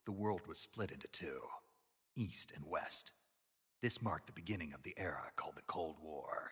The world was split into two, East and West. This marked the beginning of the era called the Cold War.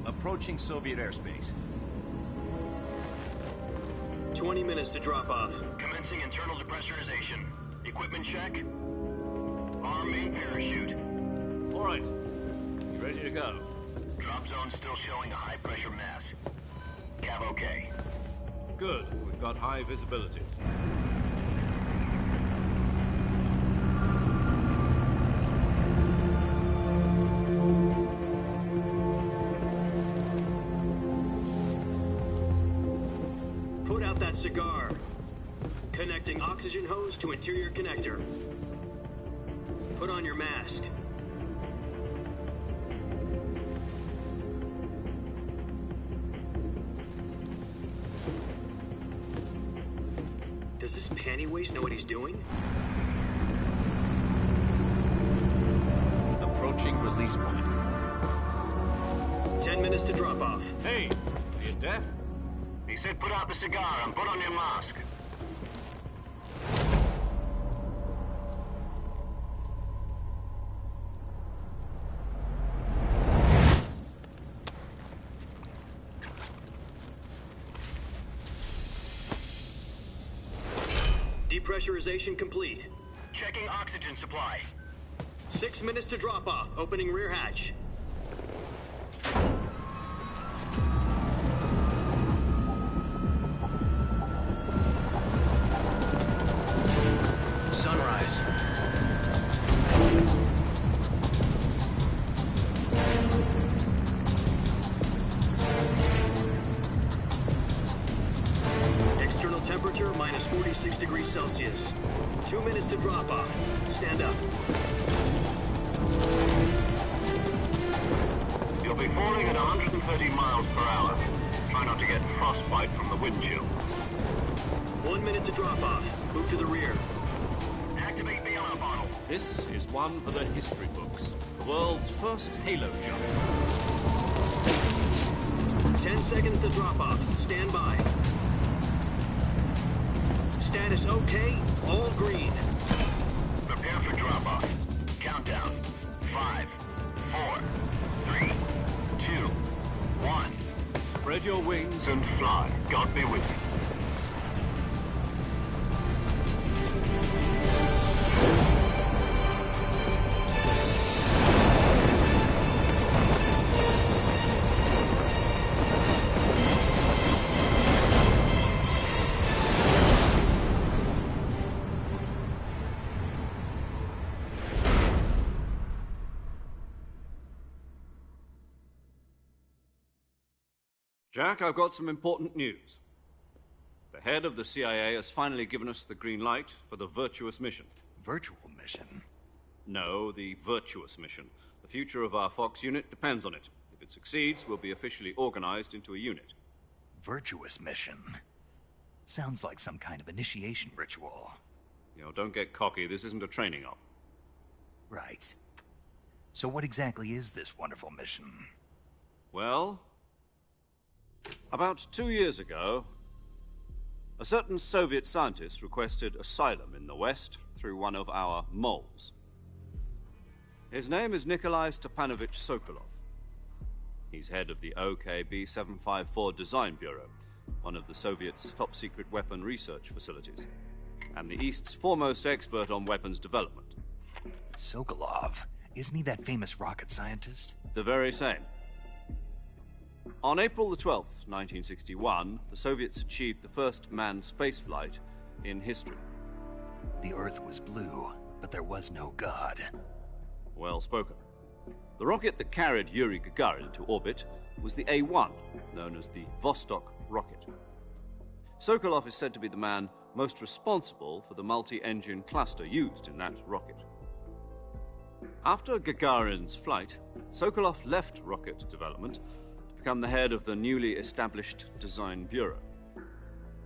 Approaching Soviet airspace. 20 minutes to drop off. Commencing internal depressurization. Equipment check. Arm main parachute. All right. You ready to go? Drop zone still showing a high pressure mass. Cav okay. Good. We've got high visibility. Cigar. Connecting oxygen hose to interior connector. Put on your mask. Does this panty waste know what he's doing? Approaching release point. 10 minutes to drop off. Hey, are you deaf? He said put out the cigar and put on your mask. Depressurization complete. Checking oxygen supply. 6 minutes to drop off. Opening rear hatch. Temperature minus 46 degrees Celsius. 2 minutes to drop off. Stand up. You'll be falling at 130 miles per hour. Try not to get frostbite from the wind chill. 1 minute to drop off. Move to the rear. Activate the ammo bottle. This is one for the history books. The world's first halo jump. 10 seconds to drop off. Stand by. Status okay, all green. Prepare for drop-off. Countdown. 5, 4, 3, 2, 1. Spread your wings And fly. God be with you. Jack, I've got some important news. The head of the CIA has finally given us the green light for the virtuous mission. Virtual mission? No, the virtuous mission. The future of our Fox unit depends on it. If it succeeds, we'll be officially organized into a unit. Virtuous mission? Sounds like some kind of initiation ritual. You know, don't get cocky. This isn't a training op. Right. So what exactly is this wonderful mission? Well, about 2 years ago, a certain Soviet scientist requested asylum in the West through one of our moles. His name is Nikolai Stepanovich Sokolov. He's head of the OKB 754 Design Bureau, one of the Soviets' top-secret weapon research facilities, and the East's foremost expert on weapons development. Sokolov? Isn't he that famous rocket scientist? The very same. On April the 12th, 1961, the Soviets achieved the first manned spaceflight in history. The Earth was blue, but there was no God. Well spoken. The rocket that carried Yuri Gagarin to orbit was the A-1, known as the Vostok rocket. Sokolov is said to be the man most responsible for the multi-engine cluster used in that rocket. After Gagarin's flight, Sokolov left rocket development to become the head of the newly established Design Bureau.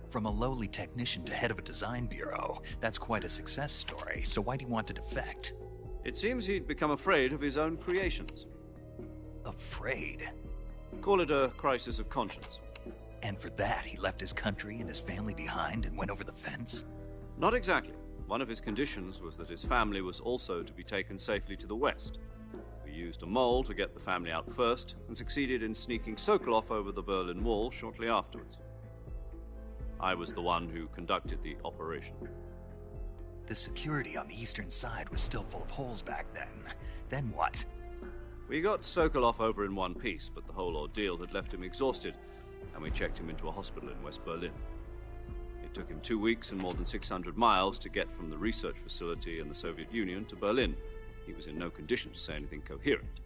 From a lowly technician to head of a design bureau, that's quite a success story, so why'd he want to defect? It seems he'd become afraid of his own creations. Afraid? Call it a crisis of conscience. And for that, he left his country and his family behind and went over the fence? Not exactly. One of his conditions was that his family was also to be taken safely to the west. We used a mole to get the family out first and succeeded in sneaking Sokolov over the Berlin Wall shortly afterwards. I was the one who conducted the operation. The security on the eastern side was still full of holes back then. Then what? We got Sokolov over in one piece, but the whole ordeal had left him exhausted, and we checked him into a hospital in West Berlin. It took him 2 weeks and more than 600 miles to get from the research facility in the Soviet Union to Berlin. He was in no condition to say anything coherent.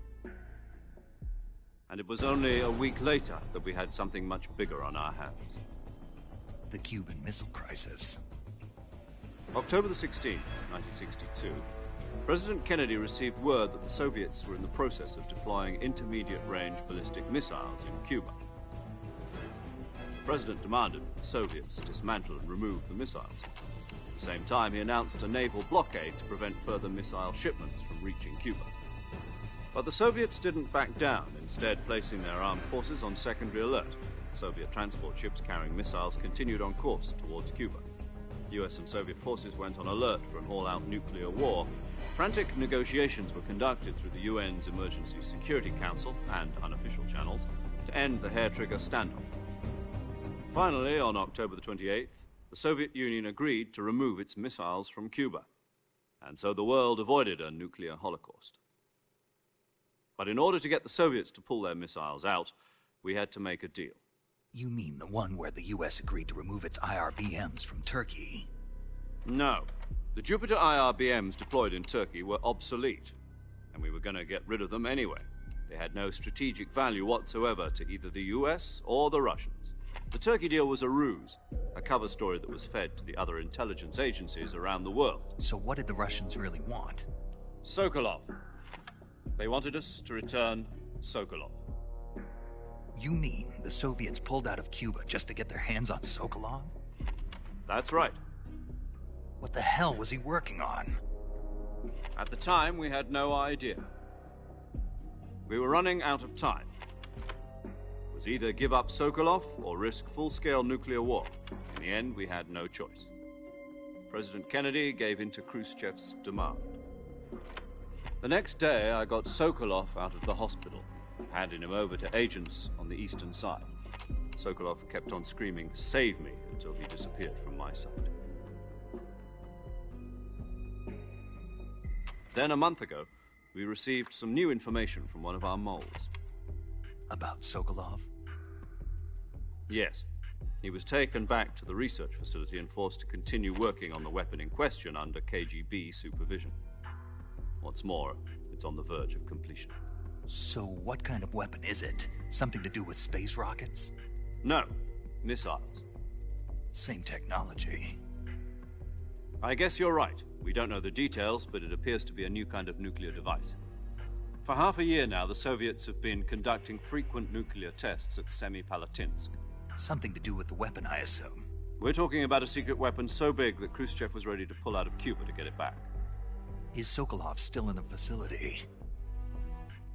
And it was only a week later that we had something much bigger on our hands. The Cuban Missile Crisis. October the 16th, 1962, President Kennedy received word that the Soviets were in the process of deploying intermediate-range ballistic missiles in Cuba. The President demanded that the Soviets dismantle and remove the missiles. At the same time, he announced a naval blockade to prevent further missile shipments from reaching Cuba. But the Soviets didn't back down, instead placing their armed forces on secondary alert. Soviet transport ships carrying missiles continued on course towards Cuba. US and Soviet forces went on alert for an all-out nuclear war. Frantic negotiations were conducted through the UN's Emergency Security Council and unofficial channels to end the hair-trigger standoff. Finally, on October the 28th, the Soviet Union agreed to remove its missiles from Cuba, and so the world avoided a nuclear holocaust. But in order to get the Soviets to pull their missiles out, we had to make a deal. You mean the one where the US agreed to remove its IRBMs from Turkey? No. The Jupiter IRBMs deployed in Turkey were obsolete, and we were going to get rid of them anyway. They had no strategic value whatsoever to either the US or the Russians. The Turkey deal was a ruse, a cover story that was fed to the other intelligence agencies around the world. So what did the Russians really want? Sokolov. They wanted us to return Sokolov. You mean the Soviets pulled out of Cuba just to get their hands on Sokolov? That's right. What the hell was he working on? At the time, we had no idea. We were running out of time. It was either give up Sokolov or risk full-scale nuclear war. In the end, we had no choice. President Kennedy gave in to Khrushchev's demand. The next day, I got Sokolov out of the hospital, handing him over to agents on the eastern side. Sokolov kept on screaming, "Save me," until he disappeared from my sight. Then, a month ago, we received some new information from one of our moles. About Sokolov? Yes. He was taken back to the research facility and forced to continue working on the weapon in question under KGB supervision. What's more, it's on the verge of completion. So what kind of weapon is it? Something to do with space rockets? No, missiles. Same technology. I guess you're right. We don't know the details, but it appears to be a new kind of nuclear device. For half a year now, the Soviets have been conducting frequent nuclear tests at Semipalatinsk. Something to do with the weapon, I assume. We're talking about a secret weapon so big that Khrushchev was ready to pull out of Cuba to get it back. Is Sokolov still in the facility?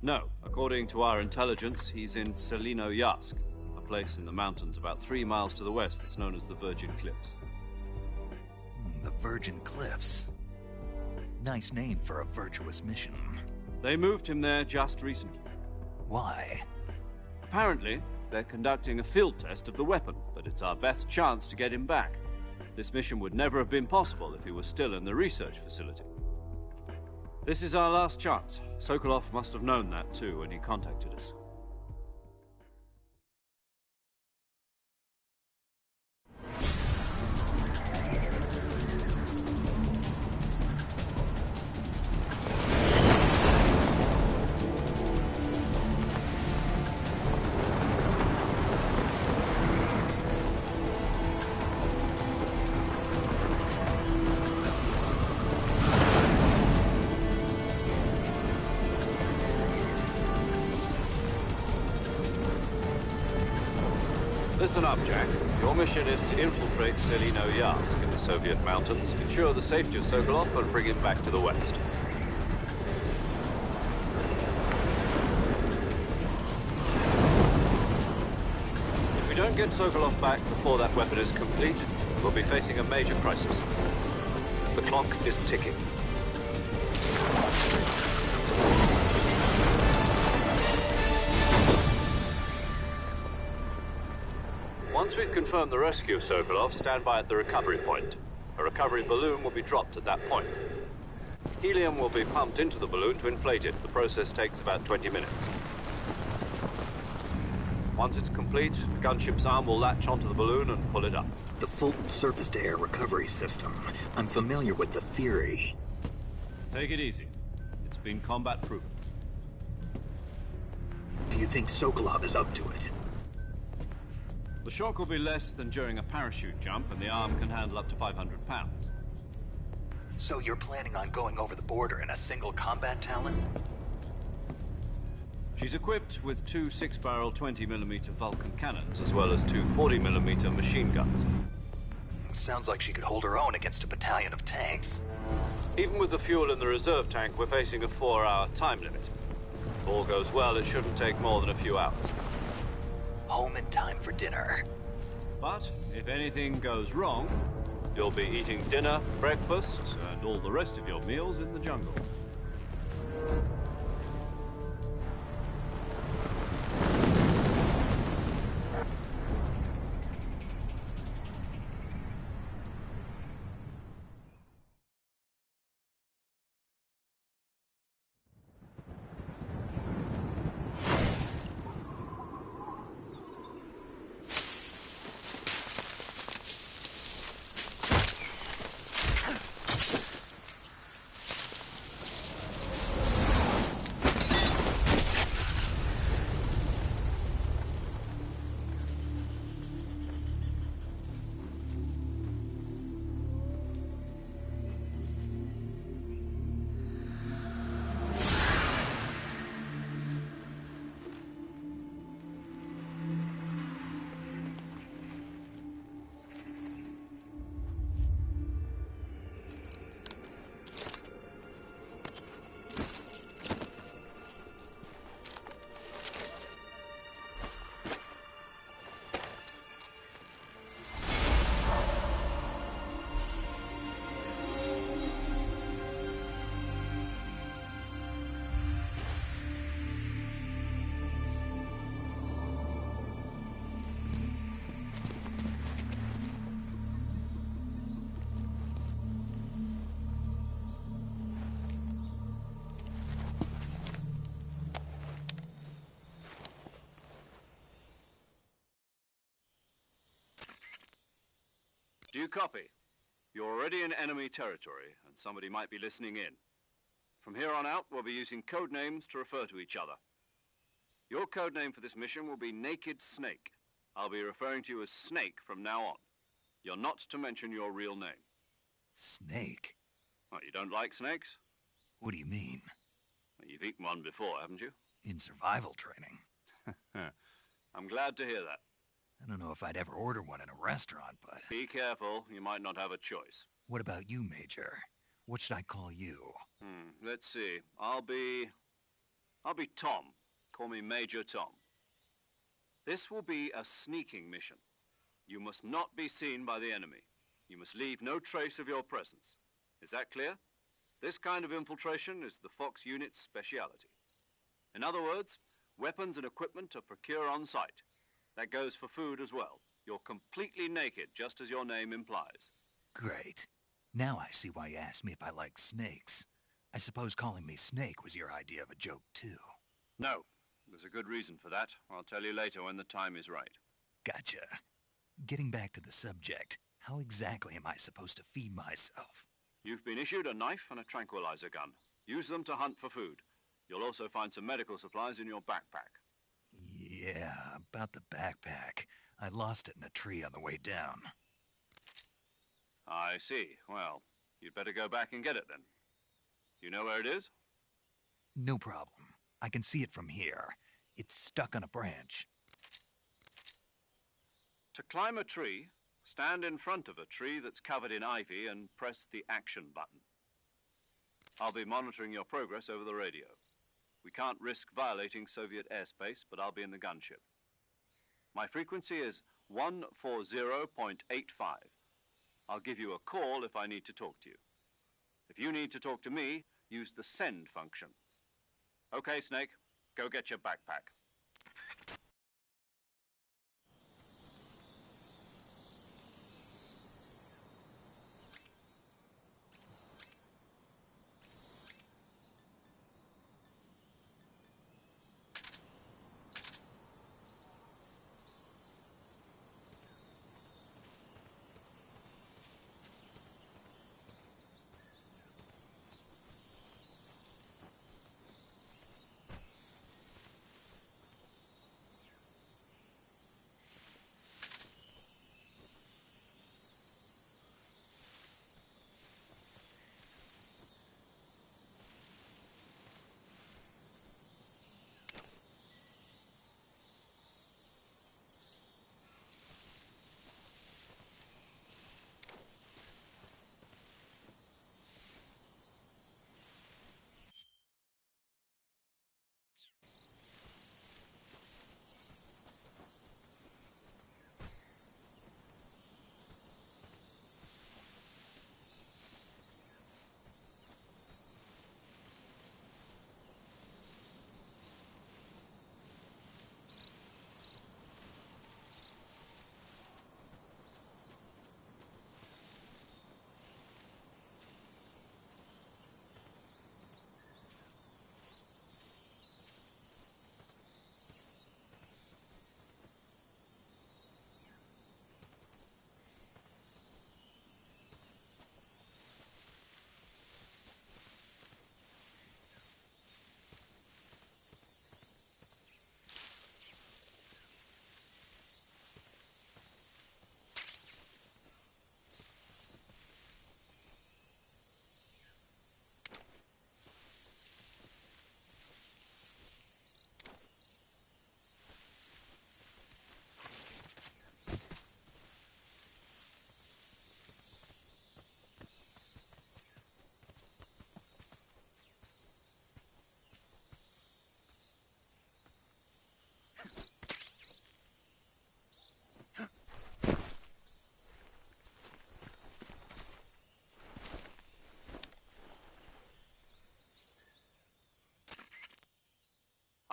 No. According to our intelligence, he's in Selino-Yarsk, a place in the mountains about 3 miles to the west that's known as the Virgin Cliffs. The Virgin Cliffs. Nice name for a virtuous mission. They moved him there just recently. Why? Apparently, they're conducting a field test of the weapon, but it's our best chance to get him back. This mission would never have been possible if he was still in the research facility. This is our last chance. Sokolov must have known that too when he contacted us. listen up, Jack. Your mission is to infiltrate Selino-Yarsk in the Soviet mountains, ensure the safety of Sokolov, and bring him back to the west. If we don't get Sokolov back before that weapon is complete, we'll be facing a major crisis. The clock is ticking. Once we've confirmed the rescue of Sokolov, stand by at the recovery point. A recovery balloon will be dropped at that point. Helium will be pumped into the balloon to inflate it. The process takes about 20 minutes. Once it's complete, the gunship's arm will latch onto the balloon and pull it up. The Fulton surface-to-air recovery system. I'm familiar with the theory. Take it easy. It's been combat-proven. Do you think Sokolov is up to it? The shock will be less than during a parachute jump, and the arm can handle up to 500 pounds. So you're planning on going over the border in a single combat Talon? She's equipped with two 6-barrel 20mm Vulcan cannons, as well as two 40mm machine guns. Sounds like she could hold her own against a battalion of tanks. Even with the fuel in the reserve tank, we're facing a 4-hour time limit. If all goes well, it shouldn't take more than a few hours. Home in time for dinner. But if anything goes wrong, you'll be eating dinner, breakfast, and all the rest of your meals in the jungle. Do you copy? You're already in enemy territory, and somebody might be listening in. From here on out, we'll be using code names to refer to each other. Your code name for this mission will be Naked Snake. I'll be referring to you as Snake from now on. You're not to mention your real name. Snake? Oh, you don't like snakes? What do you mean? Well, you've eaten one before, haven't you? In survival training. I'm glad to hear that. I don't know if I'd ever order one in a restaurant, but... Be careful, you might not have a choice. What about you, Major? What should I call you? Let's see. I'll be Tom. Call me Major Tom. This will be a sneaking mission. You must not be seen by the enemy. You must leave no trace of your presence. Is that clear? This kind of infiltration is the Fox unit's speciality. In other words, weapons and equipment are procured on site. That goes for food as well. You're completely naked, just as your name implies. Great. Now I see why you asked me if I like snakes. I suppose calling me Snake was your idea of a joke, too. No. There's a good reason for that. I'll tell you later when the time is right. Gotcha. Getting back to the subject, how exactly am I supposed to feed myself? You've been issued a knife and a tranquilizer gun. Use them to hunt for food. You'll also find some medical supplies in your backpack. Yeah, about the backpack. I lost it in a tree on the way down. I see. Well, you'd better go back and get it then. You know where it is? No problem. I can see it from here. It's stuck on a branch. To climb a tree, stand in front of a tree that's covered in ivy and press the action button. I'll be monitoring your progress over the radio. We can't risk violating Soviet airspace, but I'll be in the gunship. My frequency is 140.85. I'll give you a call if I need to talk to you. If you need to talk to me, use the send function. Okay, Snake, go get your backpack.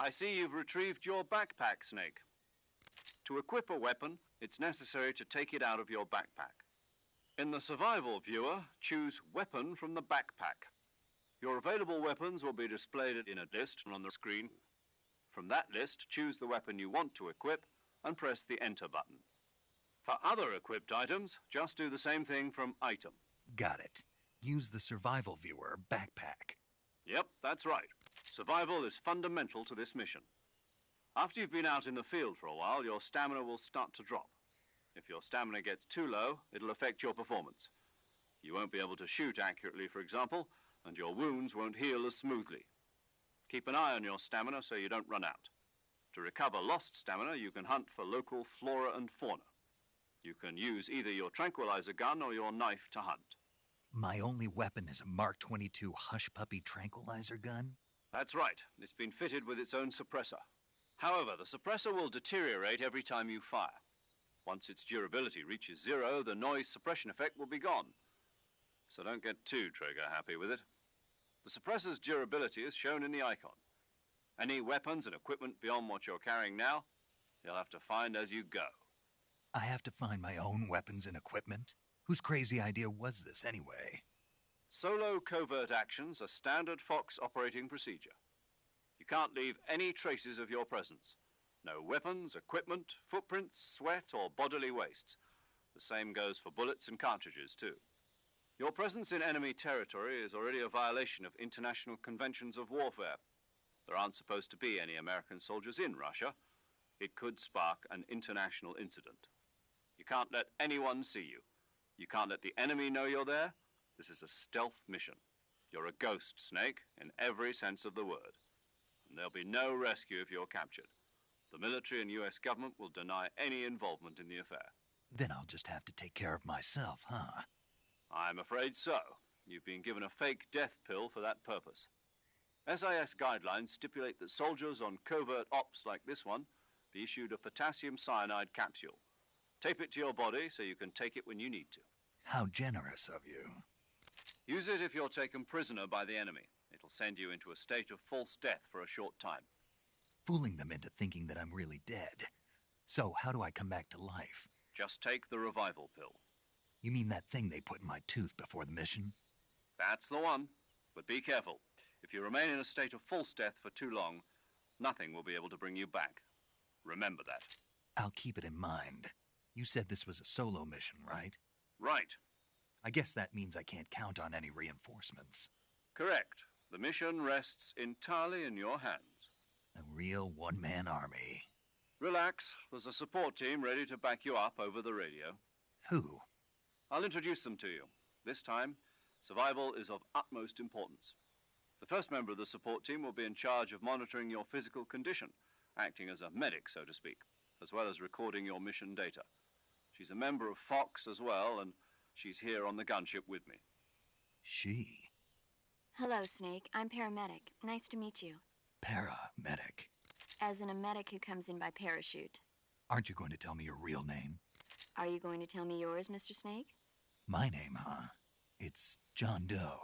I see you've retrieved your backpack, Snake. To equip a weapon, it's necessary to take it out of your backpack. In the survival viewer, choose Weapon from the backpack. Your available weapons will be displayed in a list on the screen. From that list, choose the weapon you want to equip and press the Enter button. For other equipped items, just do the same thing from Item. Got it. Use the survival viewer backpack. Yep, that's right. Survival is fundamental to this mission. After you've been out in the field for a while, your stamina will start to drop. If your stamina gets too low, it'll affect your performance. You won't be able to shoot accurately, for example, and your wounds won't heal as smoothly. Keep an eye on your stamina so you don't run out. To recover lost stamina, you can hunt for local flora and fauna. You can use either your tranquilizer gun or your knife to hunt. My only weapon is a Mark 22 Hush Puppy tranquilizer gun? That's right. It's been fitted with its own suppressor. However, the suppressor will deteriorate every time you fire. Once its durability reaches 0, the noise suppression effect will be gone. So don't get too trigger-happy with it. The suppressor's durability is shown in the icon. Any weapons and equipment beyond what you're carrying now, you'll have to find as you go. I have to find my own weapons and equipment? Whose crazy idea was this anyway? Solo covert actions are standard Fox operating procedure. You can't leave any traces of your presence. No weapons, equipment, footprints, sweat, or bodily wastes. The same goes for bullets and cartridges, too. Your presence in enemy territory is already a violation of international conventions of warfare. There aren't supposed to be any American soldiers in Russia. It could spark an international incident. You can't let anyone see you. You can't let the enemy know you're there. This is a stealth mission. You're a ghost, Snake, in every sense of the word. And there'll be no rescue if you're captured. The military and US government will deny any involvement in the affair. Then I'll just have to take care of myself, huh? I'm afraid so. You've been given a fake death pill for that purpose. SIS guidelines stipulate that soldiers on covert ops like this one be issued a potassium cyanide capsule. Tape it to your body so you can take it when you need to. How generous of you. Use it if you're taken prisoner by the enemy. It'll send you into a state of false death for a short time. Fooling them into thinking that I'm really dead. So, how do I come back to life? Just take the revival pill. You mean that thing they put in my tooth before the mission? That's the one. But be careful. If you remain in a state of false death for too long, nothing will be able to bring you back. Remember that. I'll keep it in mind. You said this was a solo mission, right? Right. I guess that means I can't count on any reinforcements. Correct. The mission rests entirely in your hands. A real one-man army. Relax. There's a support team ready to back you up over the radio. Who? I'll introduce them to you. This time, survival is of utmost importance. The first member of the support team will be in charge of monitoring your physical condition, acting as a medic, so to speak, as well as recording your mission data. She's a member of Fox as well, and she's here on the gunship with me. She? Hello, Snake. I'm paramedic. Nice to meet you. Paramedic. As in a medic who comes in by parachute. Aren't you going to tell me your real name? Are you going to tell me yours, Mr. Snake? My name, huh? It's John Doe.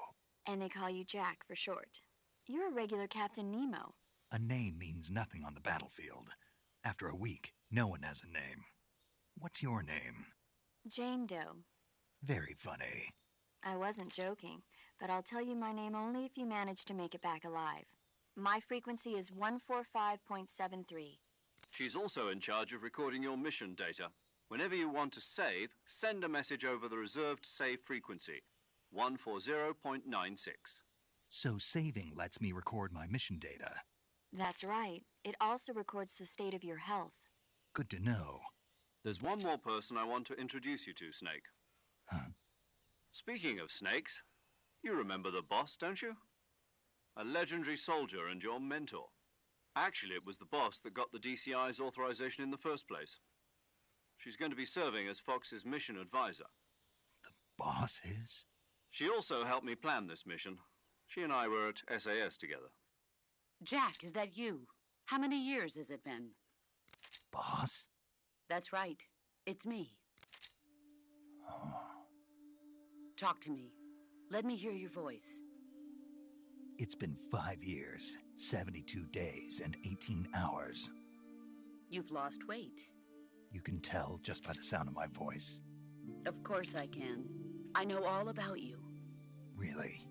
And they call you Jack for short. You're a regular Captain Nemo. A name means nothing on the battlefield. After a week, no one has a name. What's your name? Jane Doe. Very funny. I wasn't joking, but I'll tell you my name only if you manage to make it back alive. My frequency is 145.73. She's also in charge of recording your mission data. Whenever you want to save, send a message over the reserved save frequency, 140.96. So saving lets me record my mission data. That's right. It also records the state of your health. Good to know. There's one more person I want to introduce you to, Snake. Huh? Speaking of snakes, you remember the boss, don't you? A legendary soldier and your mentor. Actually, it was the boss that got the DCI's authorization in the first place. She's going to be serving as Fox's mission advisor. The boss is? She also helped me plan this mission. She and I were at SAS together. Jack, is that you? How many years has it been? Boss? That's right. It's me. Oh. Talk to me. Let me hear your voice. It's been 5 years, 72 days, and 18 hours. You've lost weight. You can tell just by the sound of my voice. Of course I can. I know all about you. Really?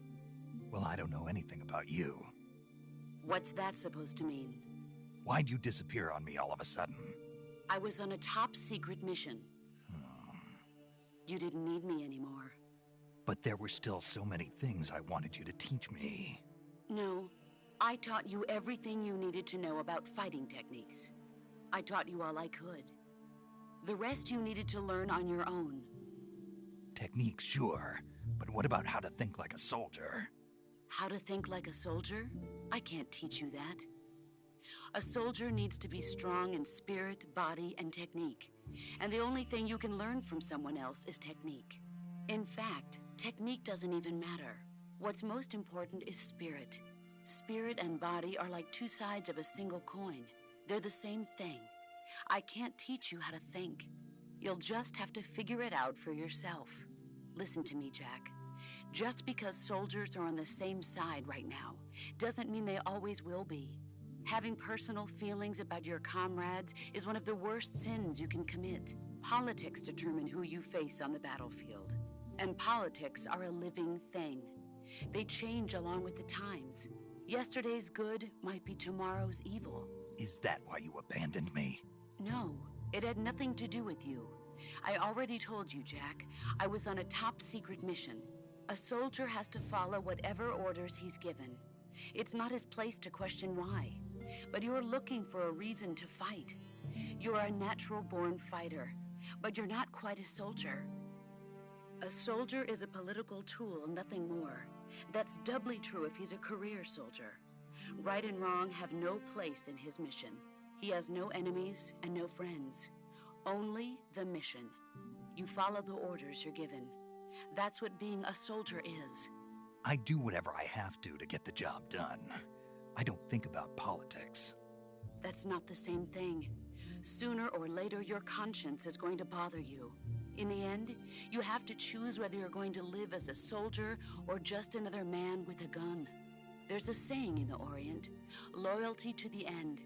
Well, I don't know anything about you. What's that supposed to mean? Why'd you disappear on me all of a sudden? I was on a top-secret mission. You didn't need me anymore. But there were still so many things I wanted you to teach me. No, I taught you everything you needed to know about fighting techniques. I taught you all I could. The rest you needed to learn on your own. Techniques, sure. But what about how to think like a soldier? How to think like a soldier? I can't teach you that. A soldier needs to be strong in spirit, body, and technique. And the only thing you can learn from someone else is technique. In fact, technique doesn't even matter. What's most important is spirit. Spirit and body are like two sides of a single coin. They're the same thing. I can't teach you how to think. You'll just have to figure it out for yourself. Listen to me, Jack. Just because soldiers are on the same side right now doesn't mean they always will be. Having personal feelings about your comrades is one of the worst sins you can commit. Politics determine who you face on the battlefield. And politics are a living thing. They change along with the times. Yesterday's good might be tomorrow's evil. Is that why you abandoned me? No, it had nothing to do with you. I already told you, Jack. I was on a top-secret mission. A soldier has to follow whatever orders he's given. It's not his place to question why. But you're looking for a reason to fight. You're a natural-born fighter, but you're not quite a soldier. A soldier is a political tool, nothing more. That's doubly true if he's a career soldier. Right and wrong have no place in his mission. He has no enemies and no friends. Only the mission. You follow the orders you're given. That's what being a soldier is. I do whatever I have to get the job done. I don't think about politics. That's not the same thing. Sooner or later, your conscience is going to bother you. In the end, you have to choose whether you're going to live as a soldier or just another man with a gun. There's a saying in the Orient, loyalty to the end.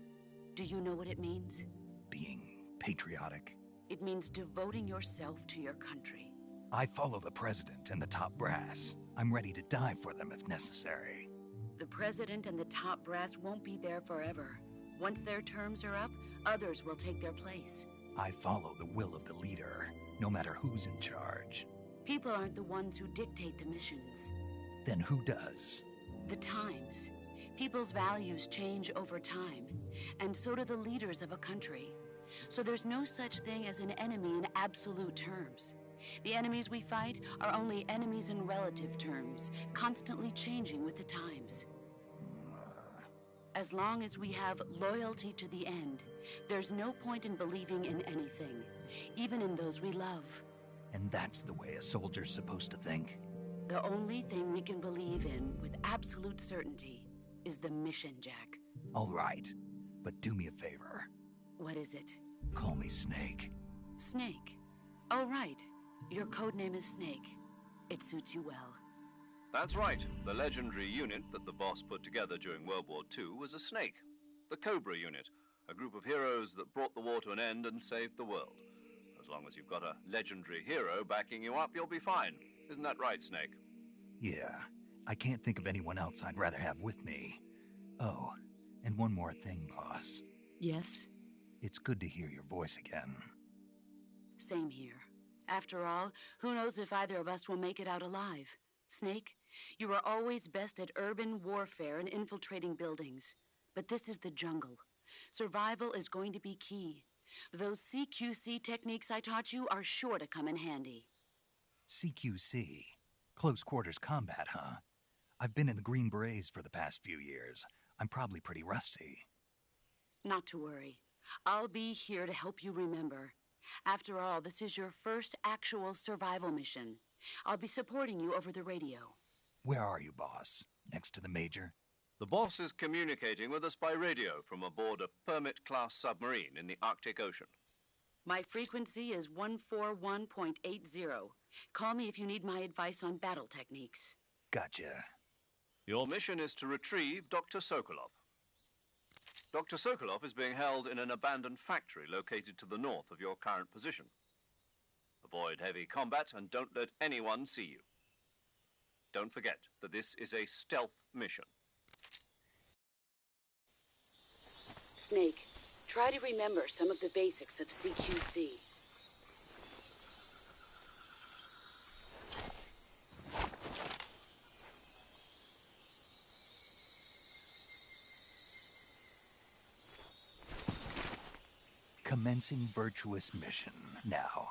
Do you know what it means? Being patriotic. It means devoting yourself to your country. I follow the president and the top brass. I'm ready to die for them if necessary. The president and the top brass won't be there forever. Once their terms are up, others will take their place. I follow the will of the leader, no matter who's in charge. People aren't the ones who dictate the missions. Then who does? The times. People's values change over time, and so do the leaders of a country. So there's no such thing as an enemy in absolute terms. The enemies we fight are only enemies in relative terms, constantly changing with the times. As long as we have loyalty to the end, there's no point in believing in anything, even in those we love. And that's the way a soldier's supposed to think? The only thing we can believe in with absolute certainty is the mission, Jack. All right, but do me a favor. What is it? Call me Snake. Snake. Oh, right. Your codename is Snake. It suits you well. That's right. The legendary unit that the boss put together during World War II was a snake. The Cobra unit, a group of heroes that brought the war to an end and saved the world. As long as you've got a legendary hero backing you up, you'll be fine. Isn't that right, Snake? Yeah, I can't think of anyone else I'd rather have with me. Oh, and one more thing, boss. Yes? It's good to hear your voice again. Same here. After all, who knows if either of us will make it out alive? Snake, you are always best at urban warfare and infiltrating buildings. But this is the jungle. Survival is going to be key. Those CQC techniques I taught you are sure to come in handy. CQC? Close quarters combat, huh? I've been in the Green Berets for the past few years. I'm probably pretty rusty. Not to worry. I'll be here to help you remember. After all, this is your first actual survival mission. I'll be supporting you over the radio. Where are you, boss? Next to the Major? The boss is communicating with us by radio from aboard a Permit-class submarine in the Arctic Ocean. My frequency is 141.80. Call me if you need my advice on battle techniques. Gotcha. Your mission is to retrieve Dr. Sokolov. Dr. Sokolov is being held in an abandoned factory located to the north of your current position. Avoid heavy combat and don't let anyone see you. Don't forget that this is a stealth mission. Snake, try to remember some of the basics of CQC. Commencing virtuous mission now.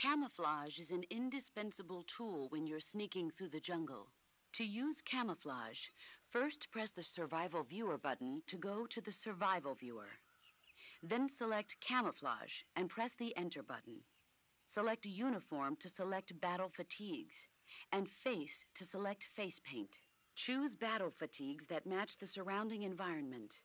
Camouflage is an indispensable tool when you're sneaking through the jungle. To use camouflage, first press the Survival Viewer button to go to the Survival Viewer. Then select Camouflage and press the Enter button. Select Uniform to select Battle Fatigues, and Face to select Face Paint. Choose battle fatigues that match the surrounding environment.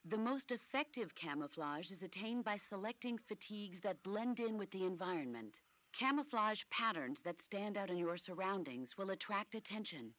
The most effective camouflage is attained by selecting fatigues that blend in with the environment. Camouflage patterns that stand out in your surroundings will attract attention.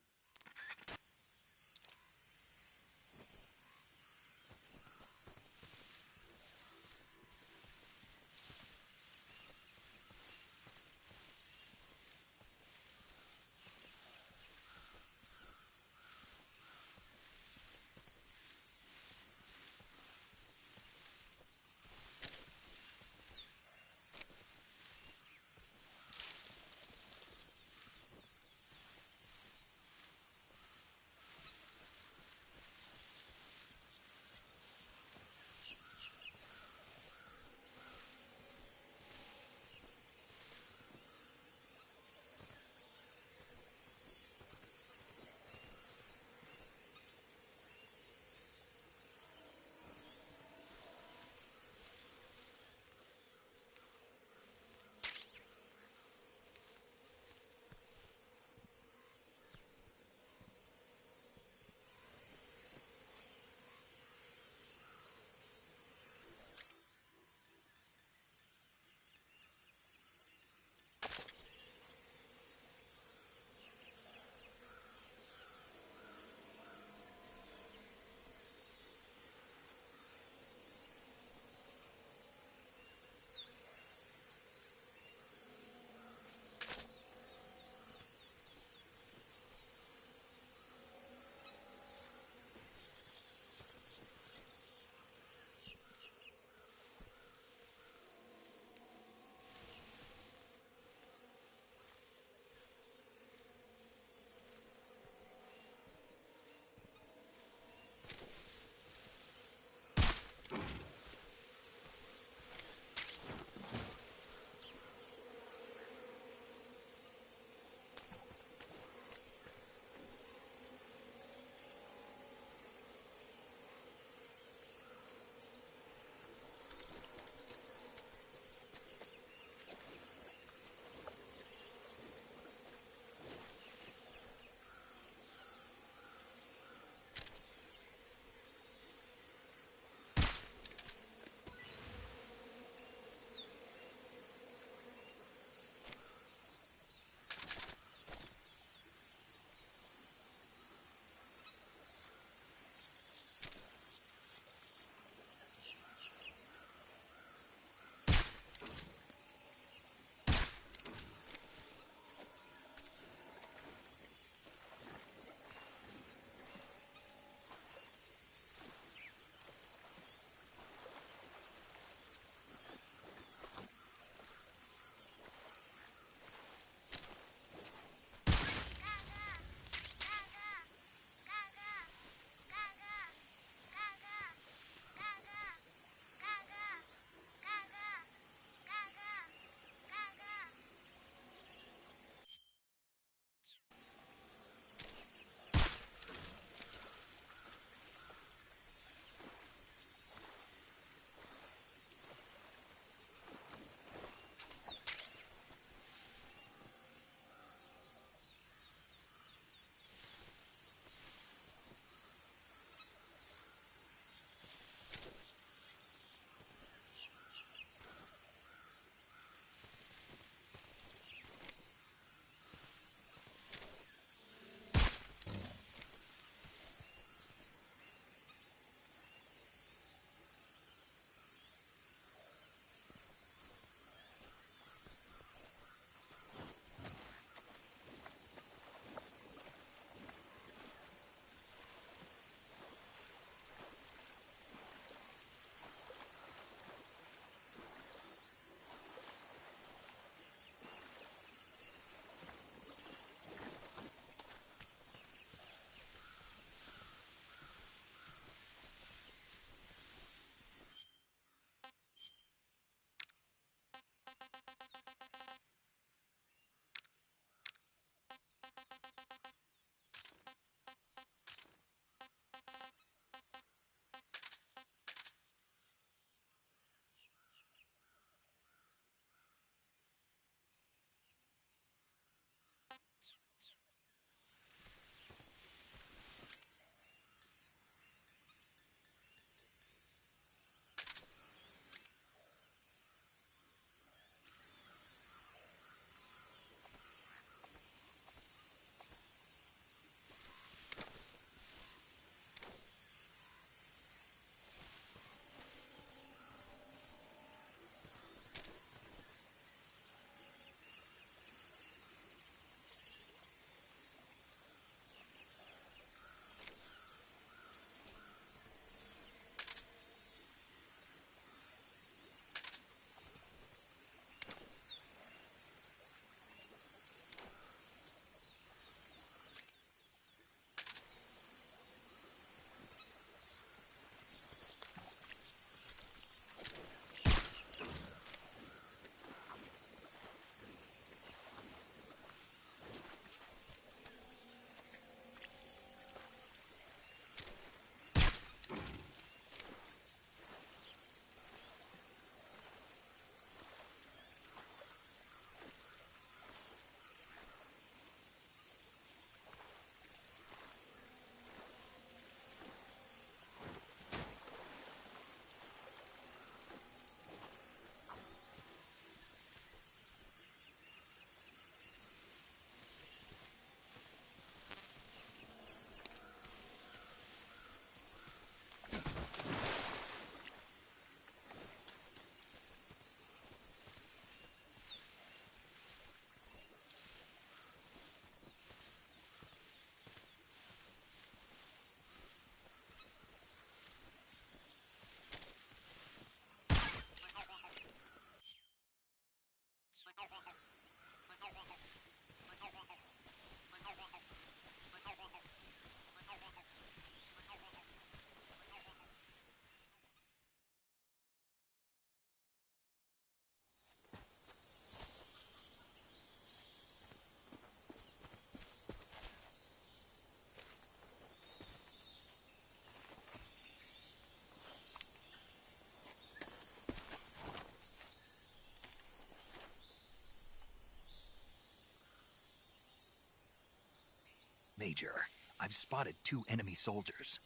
Major. I've spotted 2 enemy soldiers.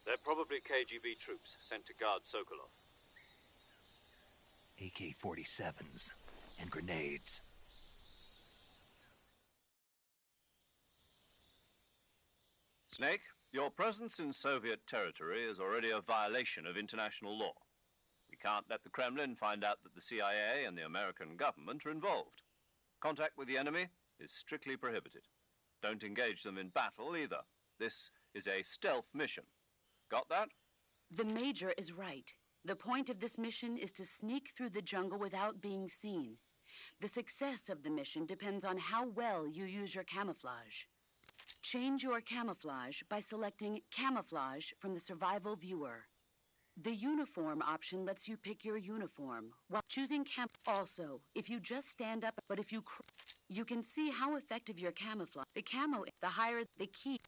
They're probably KGB troops sent to guard Sokolov. AK-47s and grenades. Snake, your presence in Soviet territory is already a violation of international law. We can't let the Kremlin find out that the CIA and the American government are involved. Contact with the enemy is strictly prohibited. Don't engage them in battle either. This is a stealth mission. Got that? The Major is right. The point of this mission is to sneak through the jungle without being seen. The success of the mission depends on how well you use your camouflage. Change your camouflage by selecting Camouflage from the Survival Viewer. The Uniform option lets you pick your uniform, while choosing Also, if you just stand up, but if you can see how effective your camouflage. The camo, the higher the key.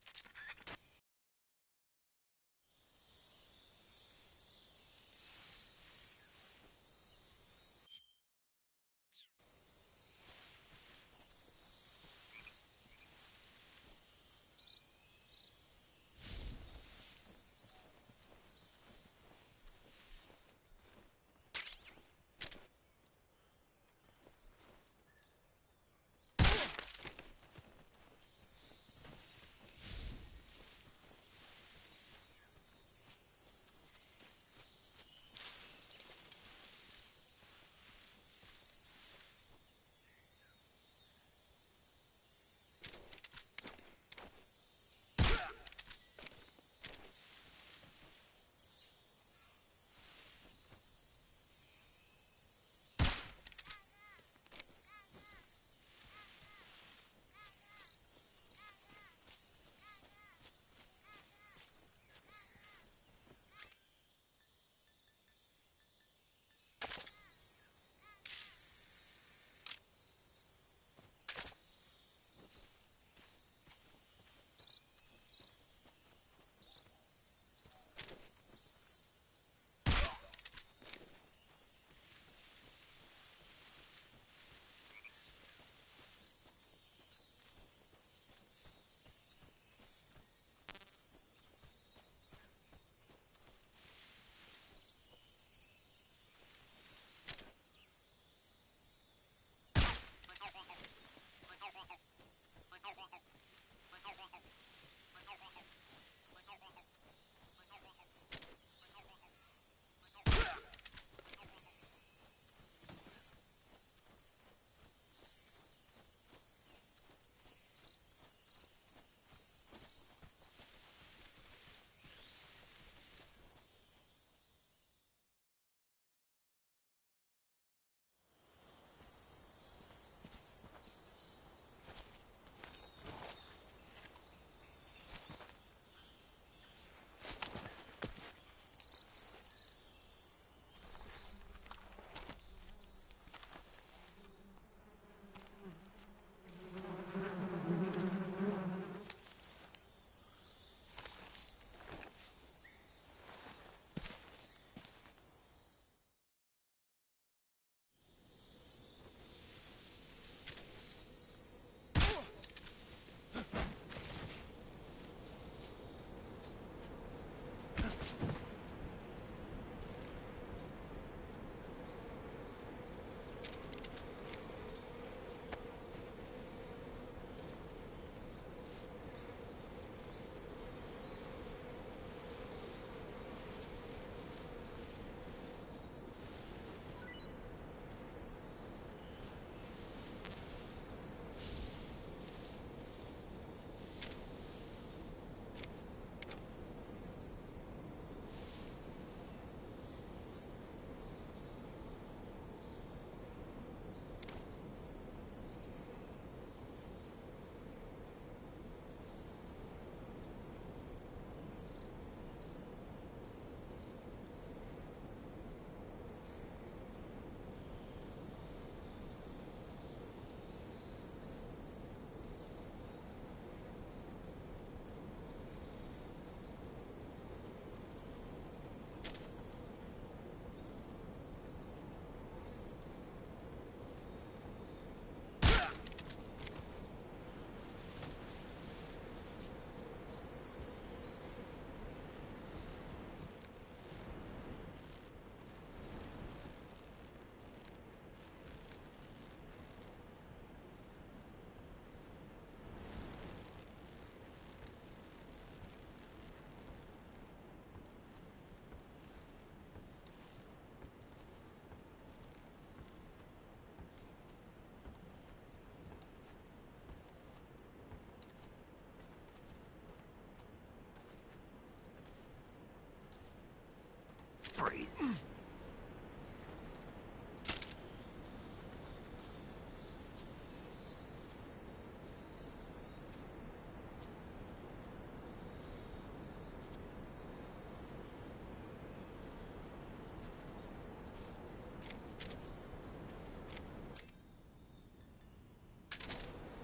Freeze.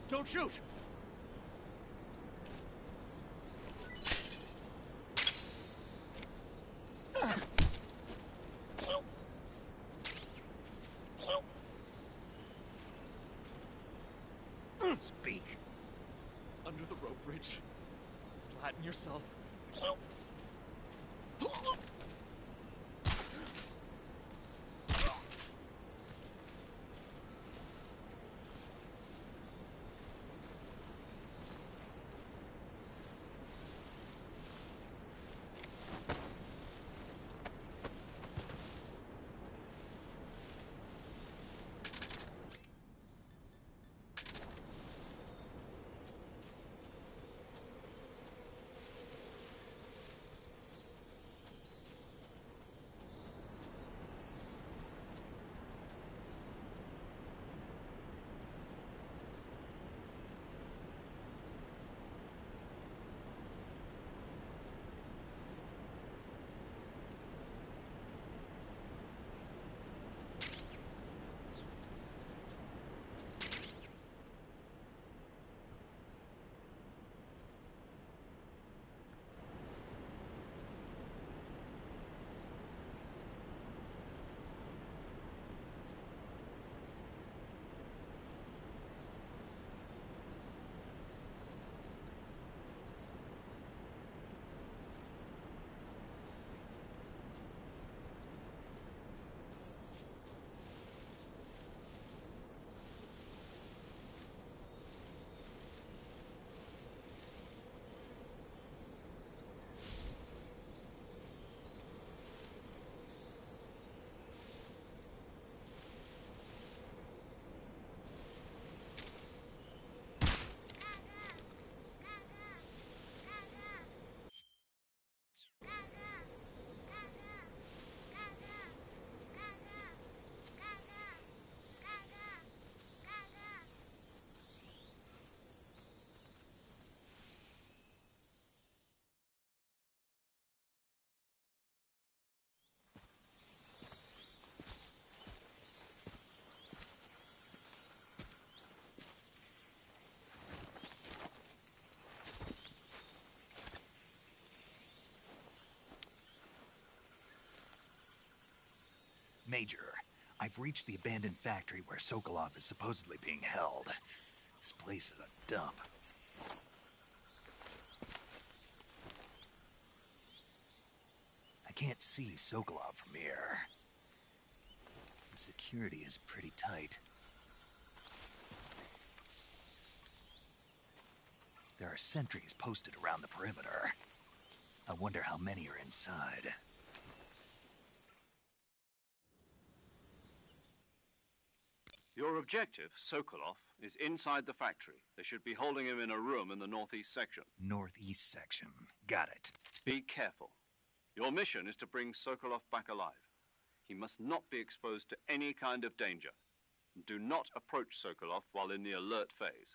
Don't shoot! Speak. Under the rope bridge. Flatten yourself. Major, I've reached the abandoned factory where Sokolov is supposedly being held. This place is a dump. I can't see Sokolov from here. The security is pretty tight. There are sentries posted around the perimeter. I wonder how many are inside. Your objective, Sokolov, is inside the factory. They should be holding him in a room in the northeast section. Northeast section. Got it. Be careful. Your mission is to bring Sokolov back alive. He must not be exposed to any kind of danger. Do not approach Sokolov while in the alert phase.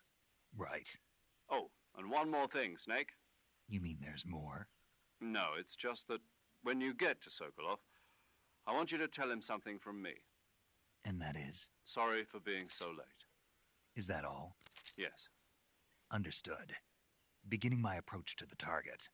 Right. Oh, and one more thing, Snake. You mean there's more? No, it's just that when you get to Sokolov, I want you to tell him something from me. And that is? Sorry for being so late. Is that all? Yes. Understood. Beginning my approach to the target.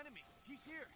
enemy! He's here!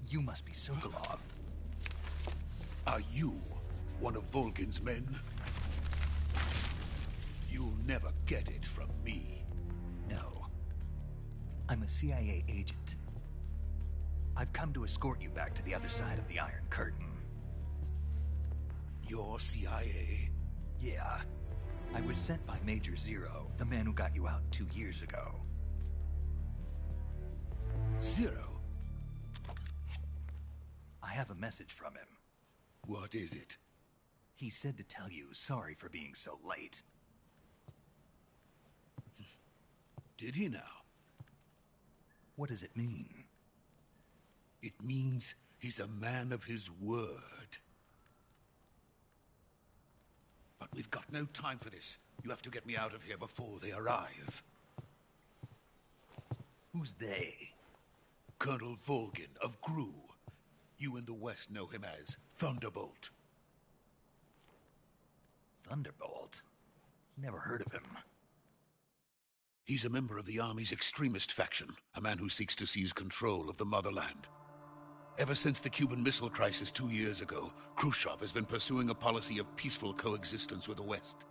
You must be Sokolov. Are you one of Volgin's men? You'll never get it from me. No. I'm a CIA agent. I've come to escort you back to the other side of the Iron Curtain. You're CIA? Yeah. I was sent by Major Zero, the man who got you out 2 years ago. Zero? I have a message from him. What is it? He said to tell you sorry for being so late. Did he now? What does it mean? It means he's a man of his word. But we've got no time for this. You have to get me out of here before they arrive. Who's they? Colonel Volgin of GRU. You in the West know him as Thunderbolt. Thunderbolt? Never heard of him. He's a member of the Army's extremist faction, a man who seeks to seize control of the motherland. Ever since the Cuban Missile Crisis 2 years ago, Khrushchev has been pursuing a policy of peaceful coexistence with the West.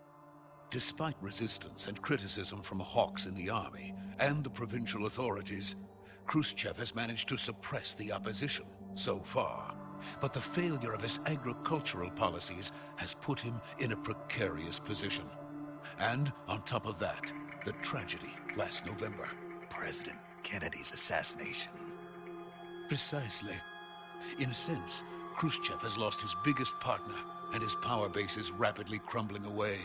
Despite resistance and criticism from hawks in the Army and the provincial authorities, Khrushchev has managed to suppress the opposition so far. But the failure of his agricultural policies has put him in a precarious position. And on top of that, the tragedy last November. President Kennedy's assassination. Precisely. In a sense, Khrushchev has lost his biggest partner, and his power base is rapidly crumbling away.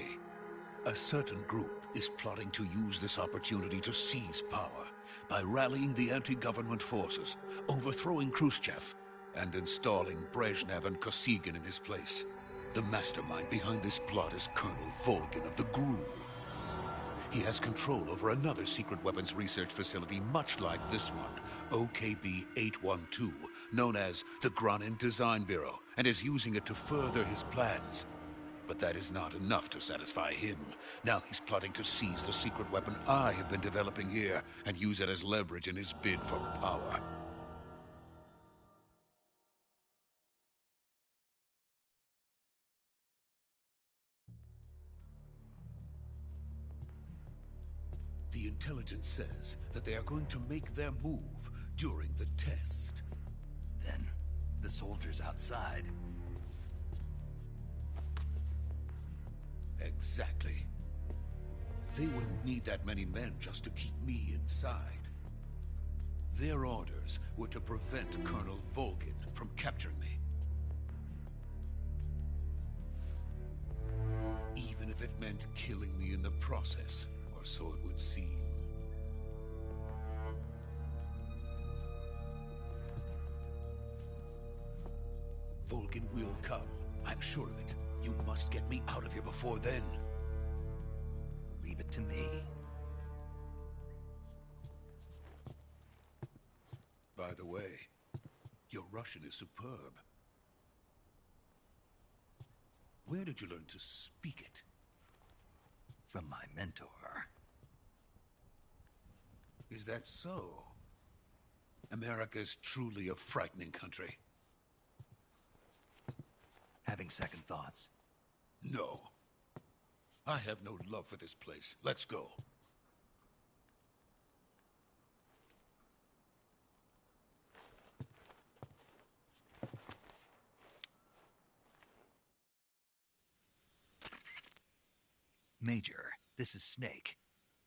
A certain group is plotting to use this opportunity to seize power by rallying the anti-government forces, overthrowing Khrushchev, and installing Brezhnev and Kosygin in his place. The mastermind behind this plot is Colonel Volgin of the GRU. He has control over another secret weapons research facility much like this one, OKB-812, known as the Granin Design Bureau, and is using it to further his plans. But that is not enough to satisfy him. Now he's plotting to seize the secret weapon I have been developing here and use it as leverage in his bid for power. The intelligence says that they are going to make their move during the test. Then, the soldiers outside. Exactly. They wouldn't need that many men just to keep me inside. Their orders were to prevent Colonel Volgin from capturing me. if it meant killing me in the process, or so it would seem. Vulcan will come. I'm sure of it. You must get me out of here before then. Leave it to me. By the way, your Russian is superb. Where did you learn to speak it? From my mentor. Is that so? America's truly a frightening country. Having second thoughts? No. I have no love for this place. Let's go. Major, this is Snake.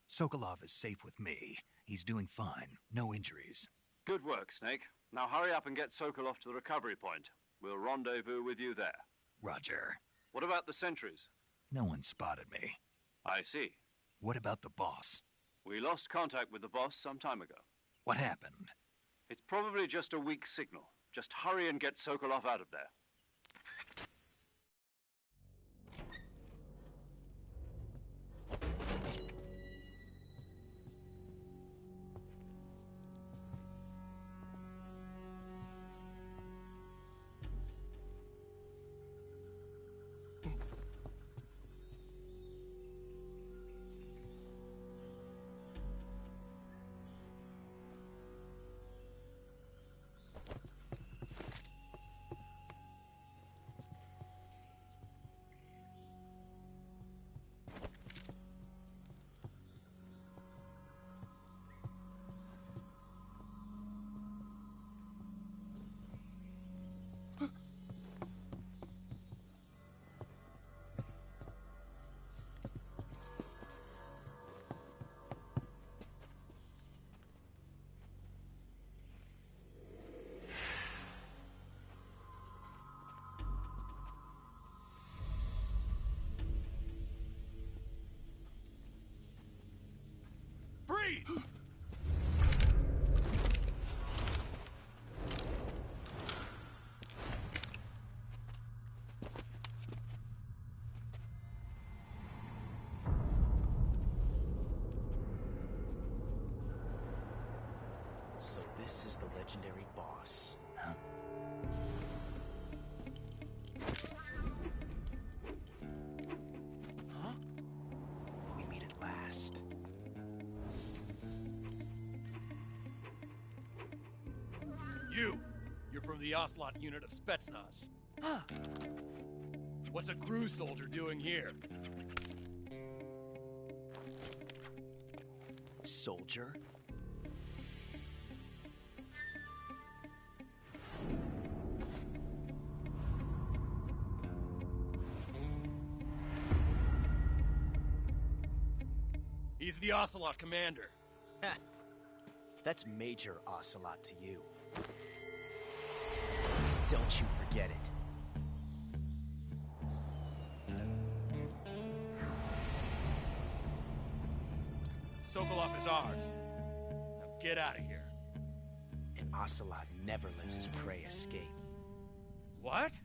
Sokolov is safe with me. He's doing fine. No injuries. Good work, Snake. Now hurry up and get Sokolov to the recovery point. We'll rendezvous with you there. Roger. What about the sentries? No one spotted me. I see. What about the boss? We lost contact with the boss some time ago. What happened? It's probably just a weak signal. Just hurry and get Sokolov out of there. Freeze! So this is the legendary boss. Huh? Huh? We meet at last. You're from the Ocelot unit of Spetsnaz. Huh. What's a crew soldier doing here? Soldier? He's the Ocelot commander. Ha! That's Major Ocelot to you. Don't you forget it. Sokolov is ours. Now get out of here. And Ocelot never lets his prey escape. What?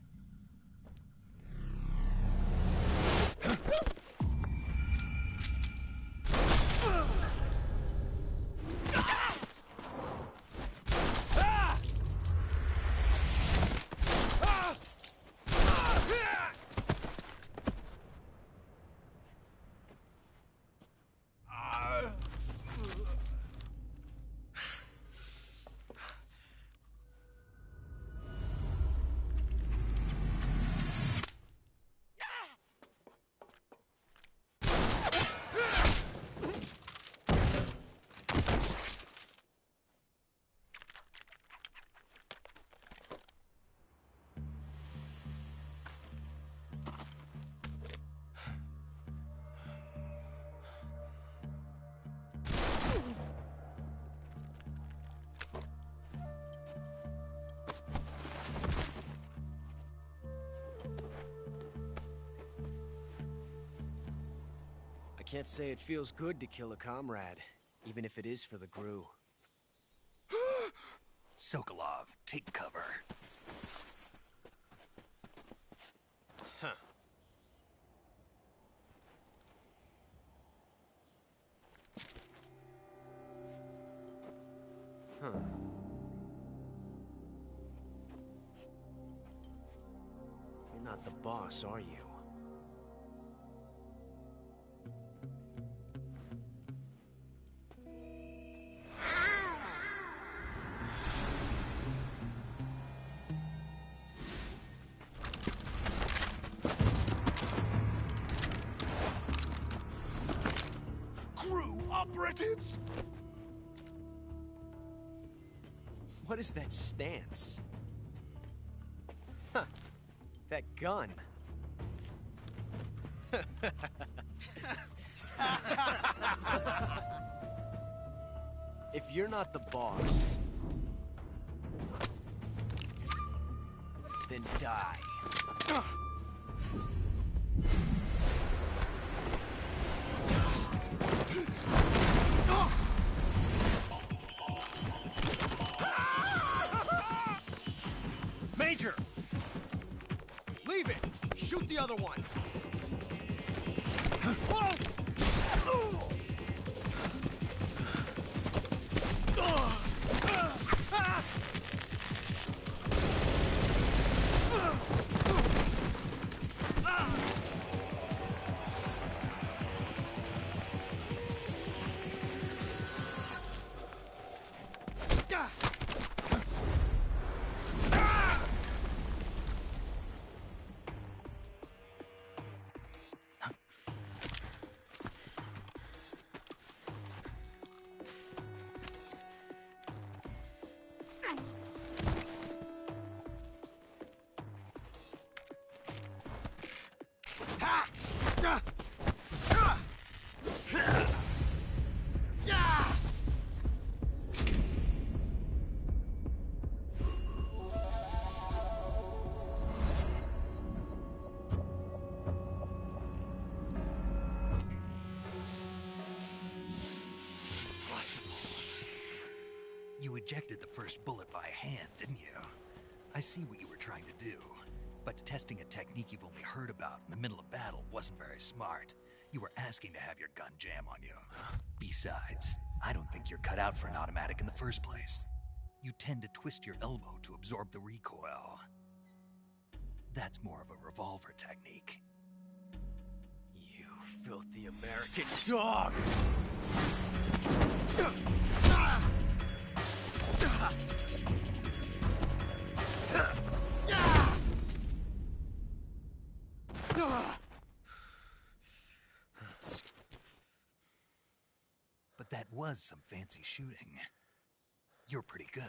Can't say it feels good to kill a comrade, even if it is for the GRU. Sokolov, take cover. Huh. Huh. You're not the boss, are you? GRU operatives! What is that stance? Huh. That gun. If you're not the boss, then die. Major! Leave it! Shoot the other one! You ejected the first bullet by hand, didn't you? I see what you were trying to do. But testing a technique you've only heard about in the middle of battle wasn't very smart. You were asking to have your gun jam on you. Besides, I don't think you're cut out for an automatic in the first place. You tend to twist your elbow to absorb the recoil. That's more of a revolver technique. You filthy American dog! But that was some fancy shooting. You're pretty good.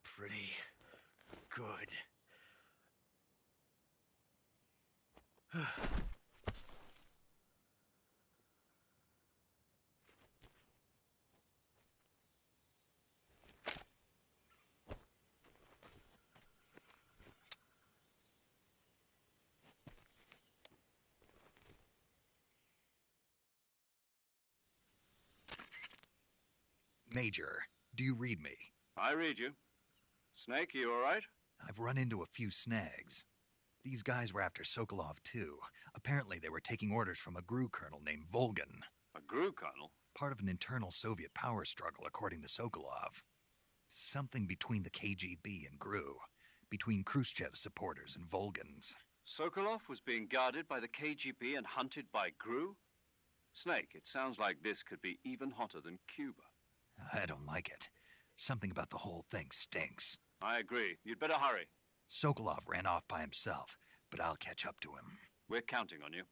Pretty good. Major, do you read me? I read you. Snake, you all right? I've run into a few snags. These guys were after Sokolov, too. Apparently they were taking orders from a GRU colonel named Volgan. A GRU colonel? Part of an internal Soviet power struggle, according to Sokolov. Something between the KGB and GRU. Between Khrushchev's supporters and Volgan's. Sokolov was being guarded by the KGB and hunted by GRU? Snake, it sounds like this could be even hotter than Cuba. I don't like it. Something about the whole thing stinks. I agree. You'd better hurry. Sokolov ran off by himself, but I'll catch up to him. We're counting on you.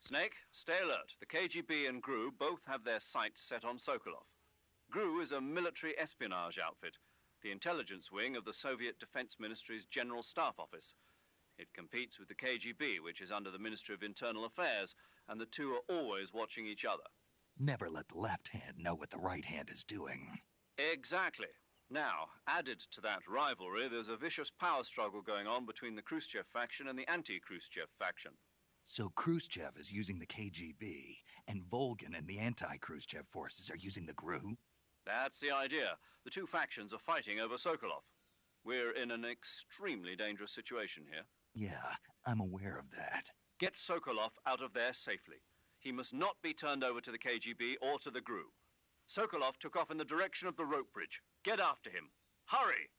Snake, stay alert. The KGB and GRU both have their sights set on Sokolov. GRU is a military espionage outfit, the intelligence wing of the Soviet Defense Ministry's General Staff Office. It competes with the KGB, which is under the Ministry of Internal Affairs, and the two are always watching each other. Never let the left hand know what the right hand is doing. Exactly. Now, added to that rivalry, there's a vicious power struggle going on between the Khrushchev faction and the anti-Khrushchev faction. So Khrushchev is using the KGB, and Volgin and the anti-Khrushchev forces are using the GRU? That's the idea. The two factions are fighting over Sokolov. We're in an extremely dangerous situation here. Yeah, I'm aware of that. Get Sokolov out of there safely. He must not be turned over to the KGB or to the GRU. Sokolov took off in the direction of the rope bridge. Get after him. Hurry!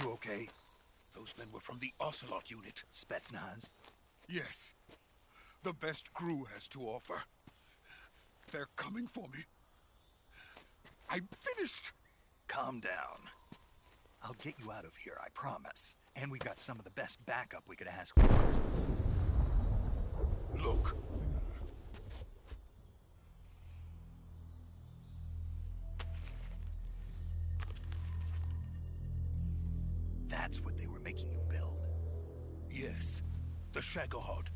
You okay? Those men were from the Ocelot unit. Spetsnaz? Yes. The best GRU has to offer. They're coming for me. I'm finished. Calm down. I'll get you out of here, I promise. And we got some of the best backup we could ask for. Look. That's what they were making you build? Yes. The Shagohod.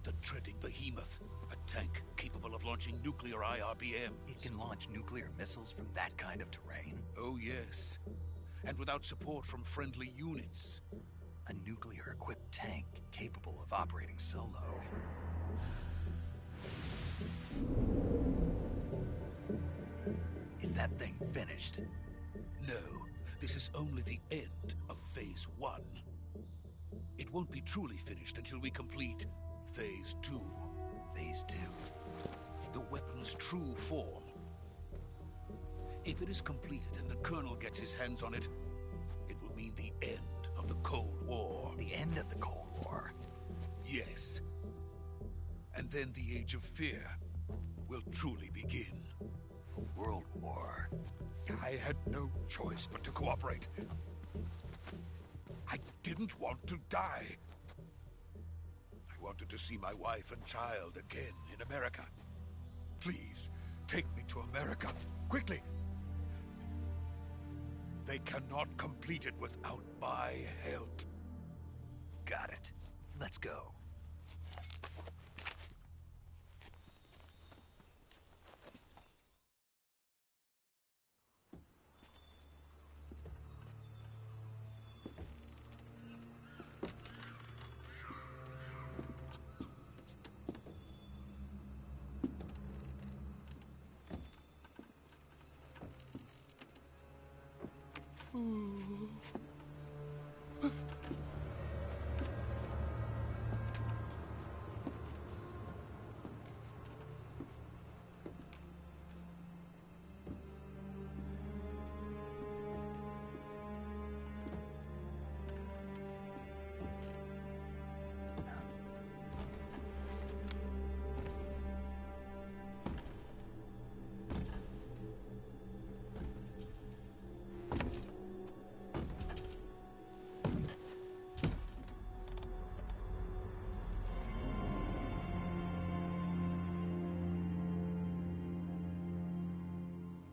The dreaded behemoth. A tank capable of launching nuclear IRBMs. It can launch nuclear missiles from that kind of terrain? Oh, yes. And without support from friendly units. A nuclear-equipped tank capable of operating solo. Is that thing finished? No. This is only the end of Phase 1. It won't be truly finished until we complete Phase 2. Phase 2? The weapon's true form. If it is completed and the Colonel gets his hands on it, it will mean the end of the Cold War. The end of the Cold War? Yes. And then the Age of Fear will truly begin. A world war? I had no choice but to cooperate. I didn't want to die. I wanted to see my wife and child again in America. Please, take me to America, quickly. They cannot complete it without my help. Got it. Let's go.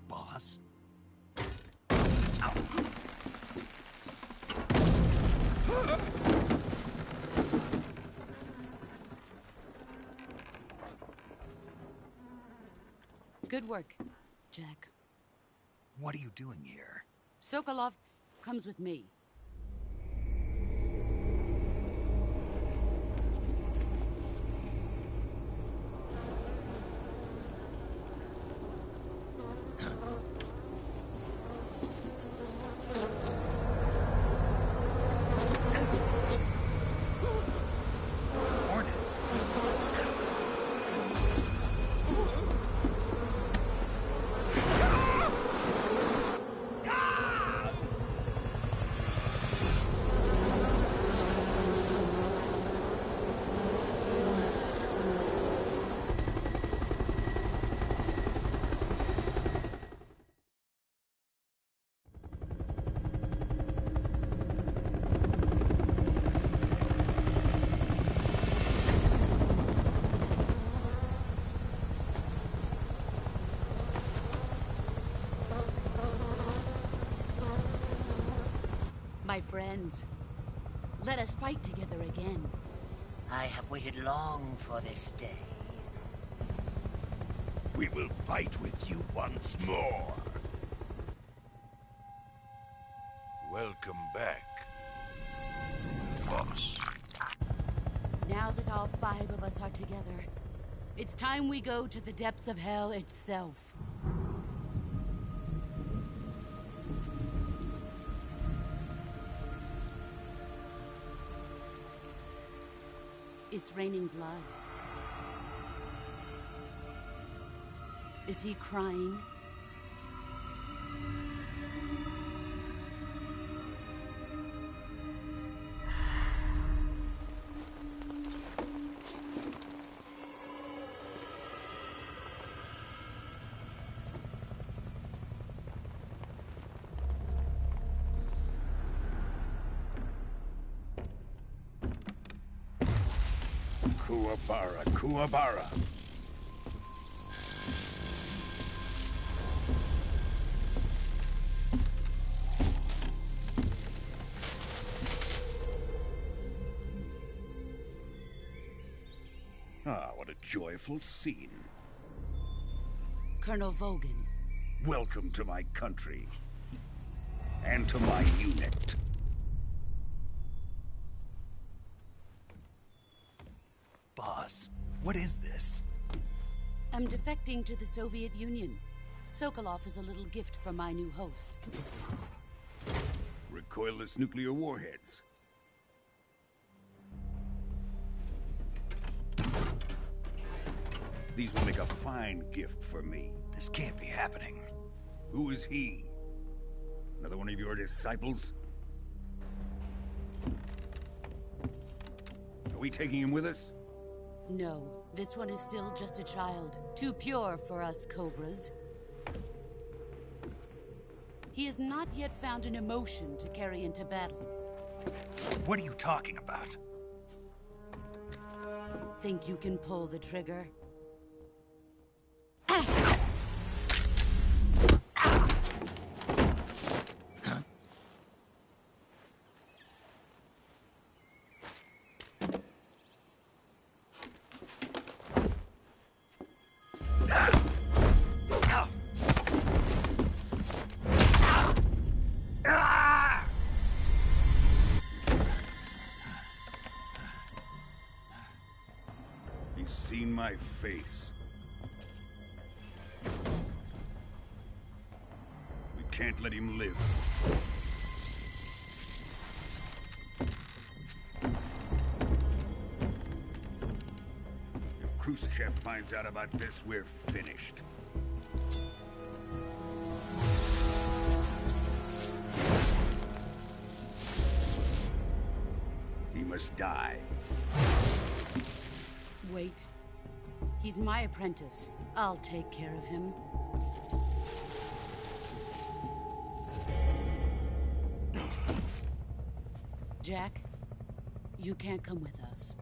Boss? Good work, Jack. What are you doing here? Sokolov comes with me. my friends. Let us fight together again. I have waited long for this day. We will fight with you once more. Welcome back, boss. Now that all 5 of us are together, it's time we go to the depths of hell itself. It's raining blood. Is he crying? Kuwabara, Kuwabara. Ah, what a joyful scene. Colonel Vogan. Welcome to my country. And to my unit. Boss, what is this? I'm defecting to the Soviet Union. Sokolov is a little gift from my new hosts. Recoilless nuclear warheads. These will make a fine gift for me. This can't be happening. Who is he? Another one of your disciples? Are we taking him with us? No, this one is still just a child. Too pure for us Cobras. He has not yet found an emotion to carry into battle. What are you talking about? Think you can pull the trigger? He's seen my face. We can't let him live. If Khrushchev finds out about this, we're finished. He must die. Wait. He's my apprentice. I'll take care of him. Jack, you can't come with us.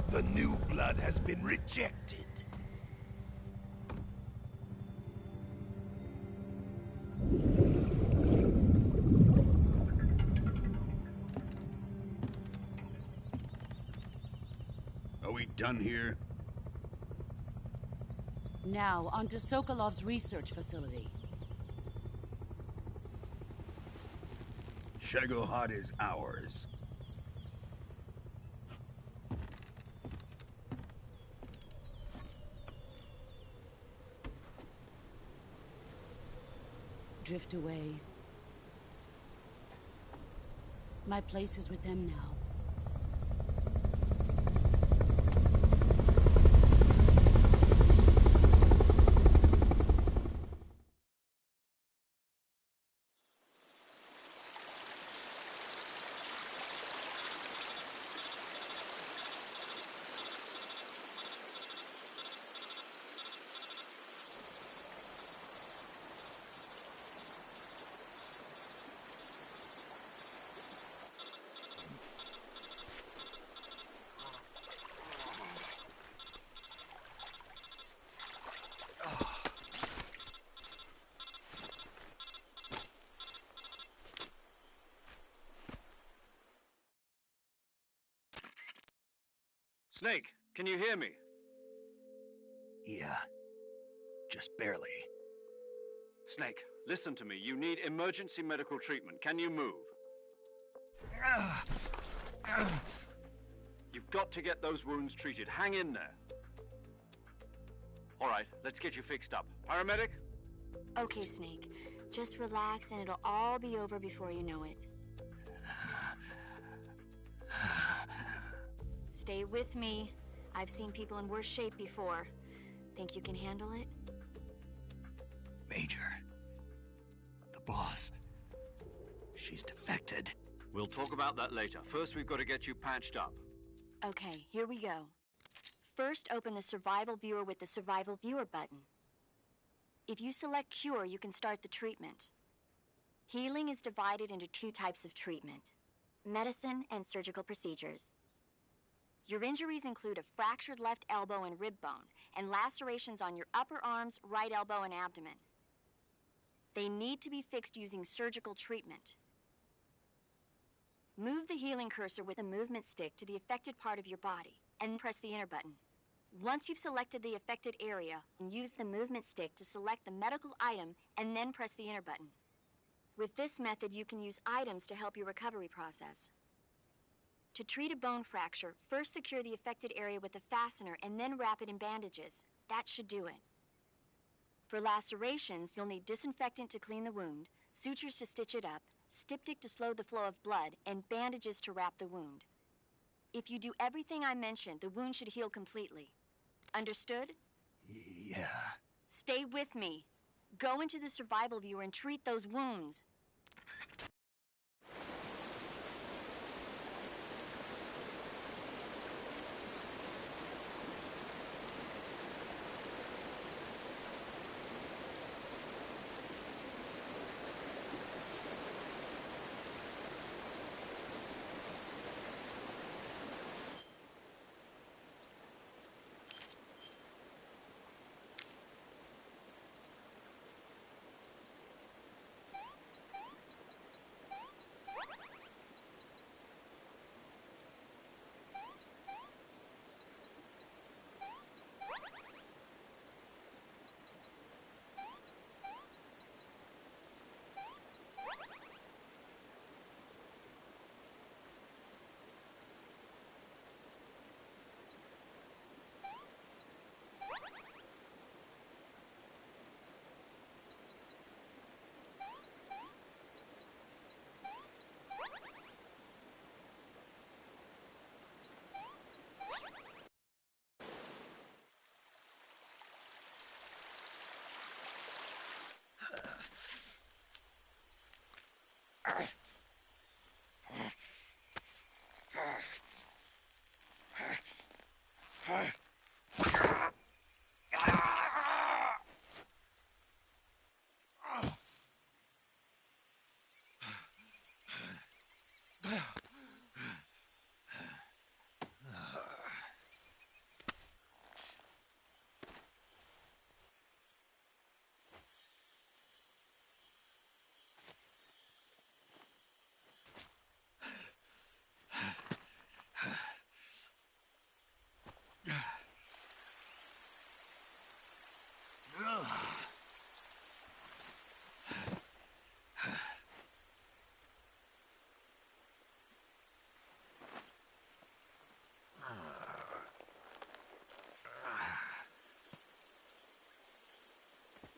The new blood has been rejected. Are we done here? Now, onto Sokolov's research facility. Shagohod is ours. Drift away. My place is with them now. Snake, can you hear me? Yeah. Just barely. Snake, listen to me. You need emergency medical treatment. Can you move? You've got to get those wounds treated. Hang in there. All right, let's get you fixed up. Paramedic? Okay, Snake. Just relax and it'll all be over before you know it. Stay with me. I've seen people in worse shape before. Think you can handle it? Major. The boss. She's defected. We'll talk about that later. First, we've got to get you patched up. Okay, here we go. First, open the Survival Viewer with the Survival Viewer button. If you select Cure, you can start the treatment. Healing is divided into two types of treatment: medicine and surgical procedures. Your injuries include a fractured left elbow and rib bone, and lacerations on your upper arms, right elbow, and abdomen. They need to be fixed using surgical treatment. Move the healing cursor with a movement stick to the affected part of your body, and press the enter button. Once you've selected the affected area, use the movement stick to select the medical item, and then press the enter button. With this method, you can use items to help your recovery process. To treat a bone fracture, first secure the affected area with a fastener and then wrap it in bandages. That should do it. For lacerations, you'll need disinfectant to clean the wound, sutures to stitch it up, styptic to slow the flow of blood, and bandages to wrap the wound. If you do everything I mentioned, the wound should heal completely. Understood? Yeah. Stay with me. Go into the Survival Viewer and treat those wounds.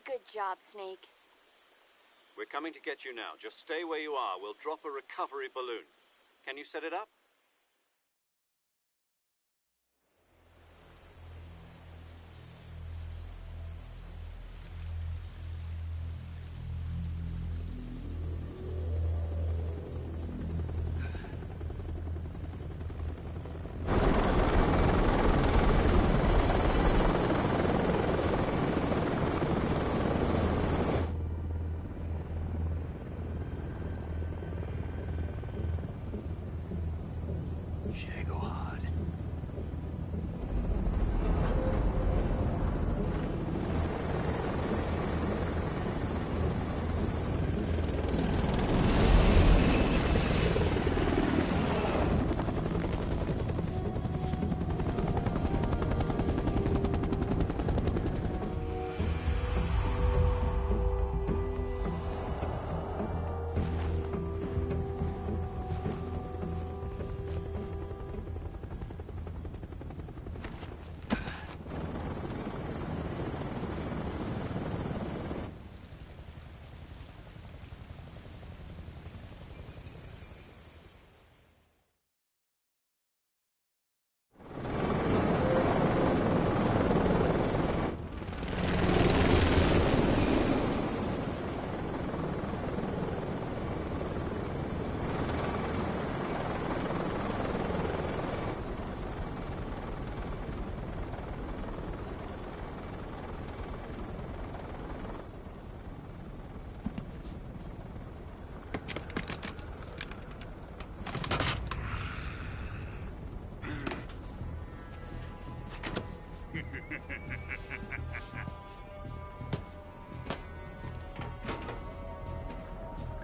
Good job, Snake. We're coming to get you now. Just stay where you are. We'll drop a recovery balloon. Can you set it up?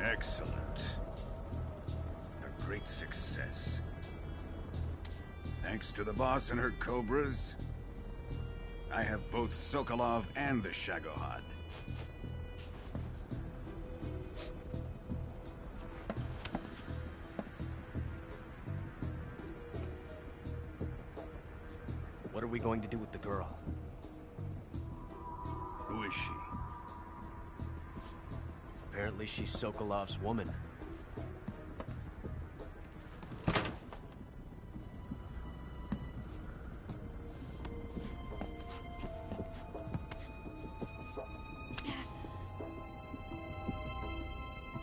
Excellent. A great success. Thanks to the boss and her cobras, I have both Sokolov and the Shagohod. What are we going to do with the girl? Who is she? Apparently she's Sokolov's woman.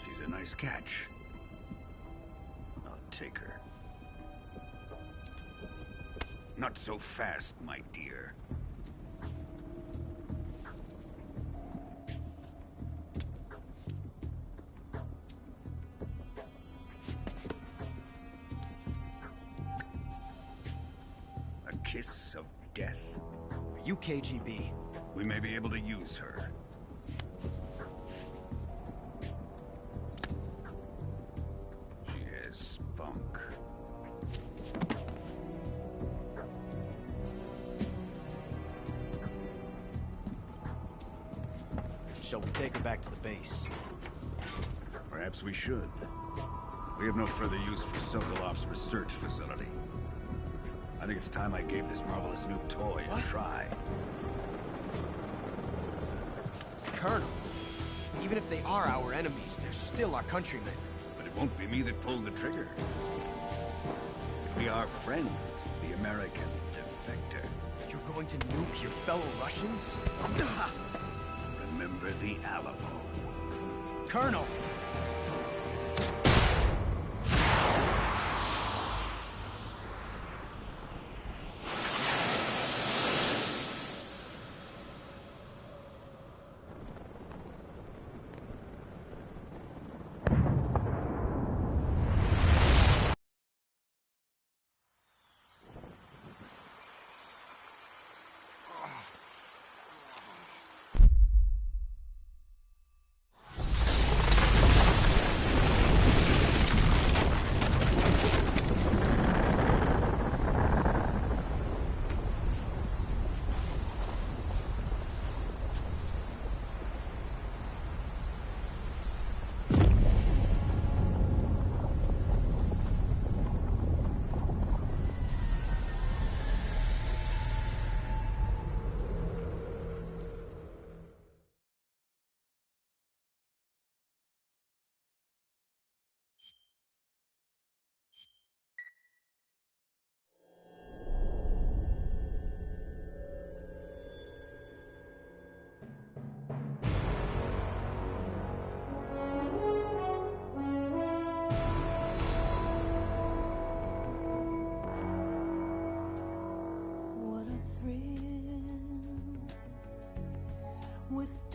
She's a nice catch. I'll take her. Not so fast, my dear. A kiss of death? Are you KGB? We may be able to use her. She has spunk. Shall we take her back to the base? Perhaps we should. We have no further use for Sokolov's research facility. I think it's time I gave this marvelous new toy a try. Colonel, even if they are our enemies, they're still our countrymen. But it won't be me that pulled the trigger. It'll be our friend, the American defector. You're going to nuke your fellow Russians? Remember the Alamo. Colonel!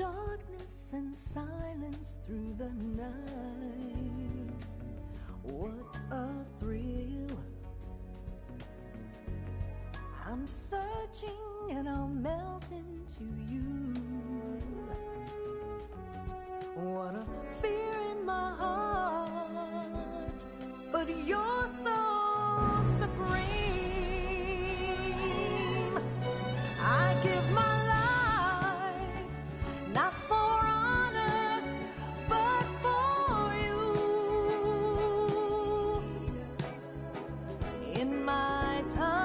darkness and silence through the night. What a thrill. I'm searching and I'll melt into you. What a fear in my heart, but you're so supreme. I give my life, not for honor, but for you. In my time,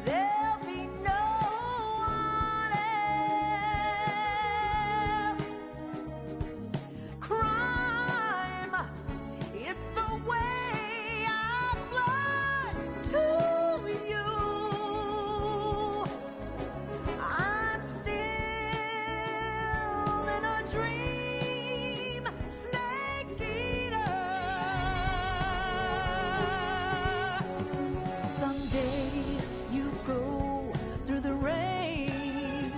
there'll be no one else. Crime, it's the way I fly to you. I'm still in a dream, snake eater. Someday you go through the rain,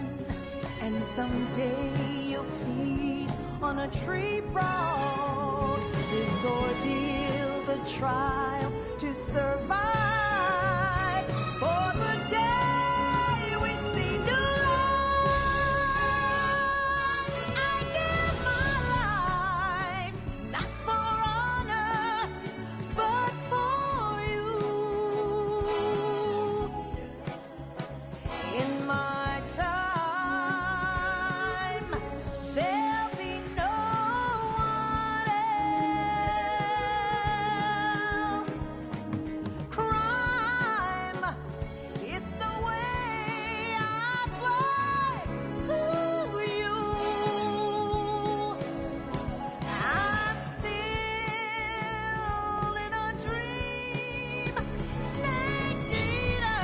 and someday you'll feed on a tree frog. This ordeal, the trial to survive for the day we see new light. I give my life, not for honor, but for you. In my time, there'll be no one else. Crime, it's the way I fly to you. I'm still in a dream, snake eater.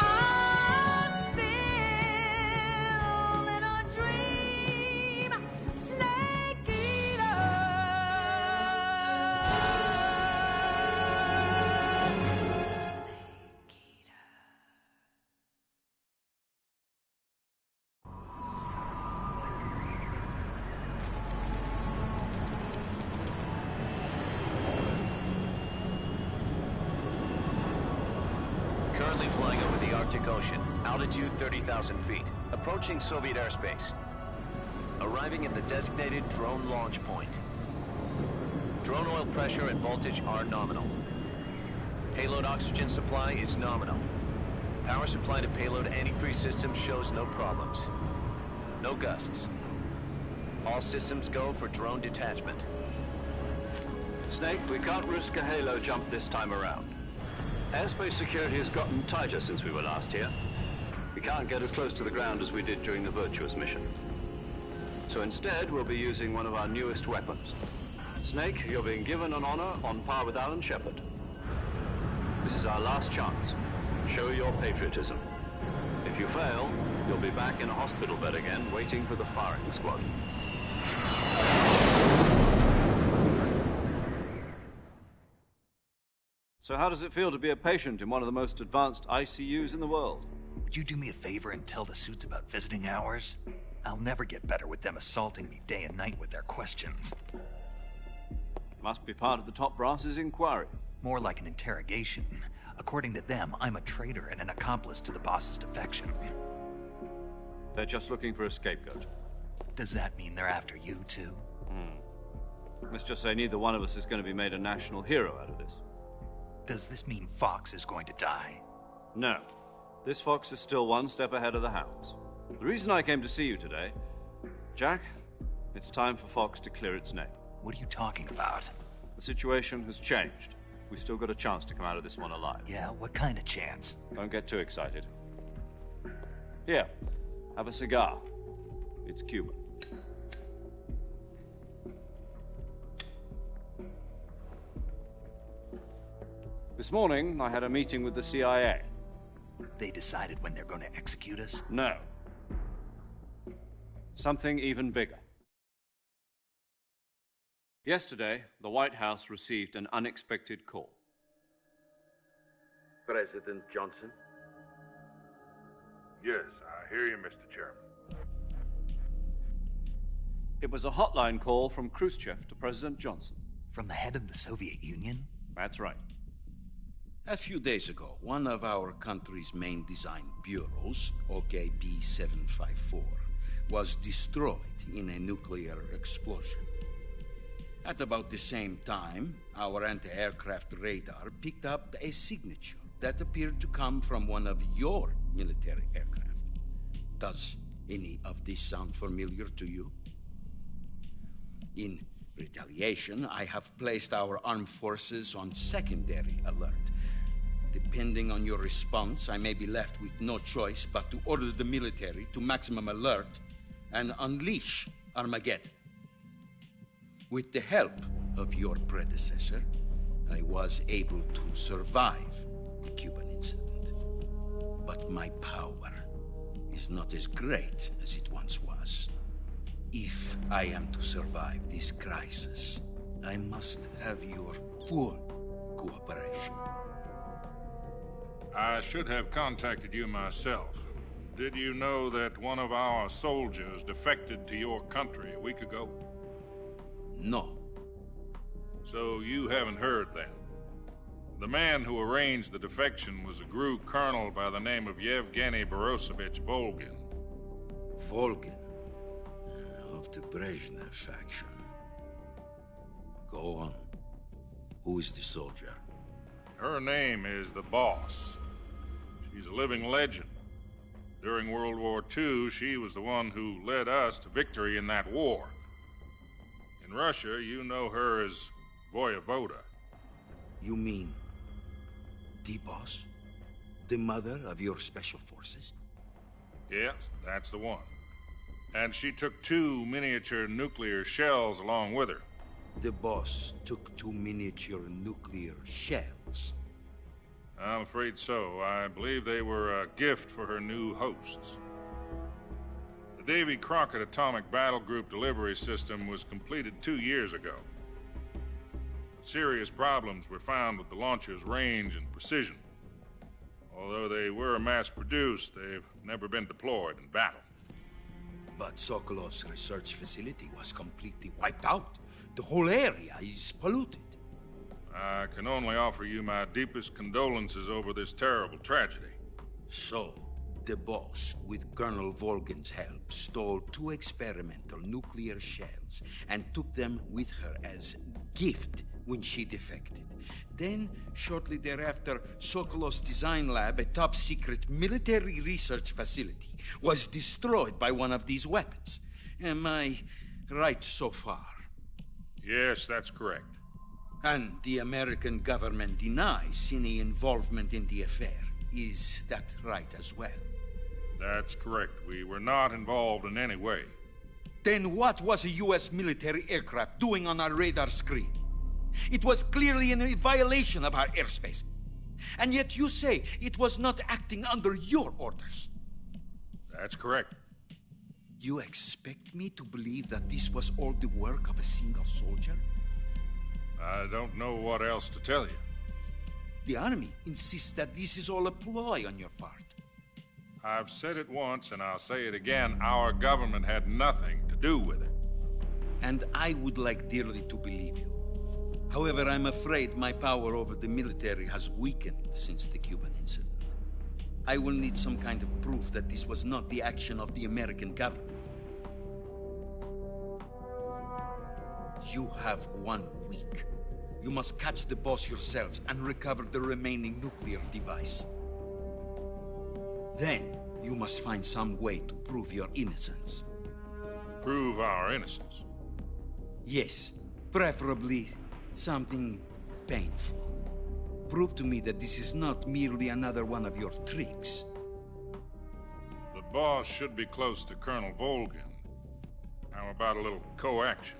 I'm still in a dream, snake eater. Currently flying over the Arctic Ocean, altitude 30,000 feet, approaching Soviet airspace. Arriving at the designated drone launch point. Drone oil pressure and voltage are nominal. Payload oxygen supply is nominal. Power supply to payload antifreeze system shows no problems. No gusts. All systems go for drone detachment. Snake, we can't risk a halo jump this time around. Airspace security has gotten tighter since we were last here. We can't get as close to the ground as we did during the Virtuous mission. So instead, we'll be using one of our newest weapons. Snake, you're being given an honor on par with Alan Shepard. This is our last chance. Show your patriotism. If you fail, you'll be back in a hospital bed again, waiting for the firing squad. So how does it feel to be a patient in one of the most advanced ICUs in the world? Would you do me a favor and tell the suits about visiting hours? I'll never get better with them assaulting me day and night with their questions. Must be part of the top brass's inquiry. More like an interrogation. According to them, I'm a traitor and an accomplice to the boss's defection. They're just looking for a scapegoat. Does that mean they're after you, too? Let's just say neither one of us is going to be made a national hero out of this. Does this mean Fox is going to die? No. This fox is still one step ahead of the hounds. The reason I came to see you today, Jack, it's time for Fox to clear its name. What are you talking about? The situation has changed. We've still got a chance to come out of this one alive. Yeah, what kind of chance? Don't get too excited. Here, have a cigar. It's Cuban. This morning, I had a meeting with the CIA. They decided when they're going to execute us? No. Something even bigger. Yesterday, the White House received an unexpected call. President Johnson? Yes, I hear you, Mr. Chairman. It was a hotline call from Khrushchev to President Johnson. From the head of the Soviet Union? That's right. A few days ago, one of our country's main design bureaus, OKB-754, was destroyed in a nuclear explosion. At about the same time, our anti-aircraft radar picked up a signature that appeared to come from one of your military aircraft. Does any of this sound familiar to you? In retaliation, I have placed our armed forces on secondary alert. Depending on your response, I may be left with no choice but to order the military to maximum alert and unleash Armageddon. With the help of your predecessor, I was able to survive the Cuban incident. But my power is not as great as it once was. If I am to survive this crisis, I must have your full cooperation. I should have contacted you myself. Did you know that one of our soldiers defected to your country a week ago? No. So you haven't heard then. The man who arranged the defection was a GRU colonel by the name of Yevgeny Borosovich Volgin. Volgin? Of the Brezhnev faction. Go on. Who is the soldier? Her name is the Boss. She's a living legend. During World War II, she was the one who led us to victory in that war. In Russia, you know her as Voyevoda. You mean the Boss? The mother of your special forces? Yes, that's the one. And she took 2 miniature nuclear shells along with her. The Boss took 2 miniature nuclear shells? I'm afraid so. I believe they were a gift for her new hosts. The Davy Crockett Atomic Battle Group delivery system was completed 2 years ago. Serious problems were found with the launcher's range and precision. Although they were mass-produced, they've never been deployed in battle. But Sokolov's research facility was completely wiped out. The whole area is polluted. I can only offer you my deepest condolences over this terrible tragedy. So, the Boss, with Colonel Volgin's help, stole 2 experimental nuclear shells and took them with her as gift when she defected. Then, shortly thereafter, Sokolov's design lab, a top-secret military research facility, was destroyed by one of these weapons. Am I right so far? Yes, that's correct. And the American government denies any involvement in the affair. Is that right as well? That's correct. We were not involved in any way. Then what was a U.S. military aircraft doing on our radar screen? It was clearly in violation of our airspace. And yet you say it was not acting under your orders. That's correct. You expect me to believe that this was all the work of a single soldier? I don't know what else to tell you. The Army insists that this is all a ploy on your part. I've said it once, and I'll say it again. Our government had nothing to do with it. And I would like dearly to believe you. However, I'm afraid my power over the military has weakened since the Cuban incident. I will need some kind of proof that this was not the action of the American government. You have 1 week. You must catch the Boss yourselves and recover the remaining nuclear device. Then, you must find some way to prove your innocence. Prove our innocence? Yes, preferably something painful. Prove to me that this is not merely another one of your tricks. The Boss should be close to Colonel Volgin. How about a little co-action?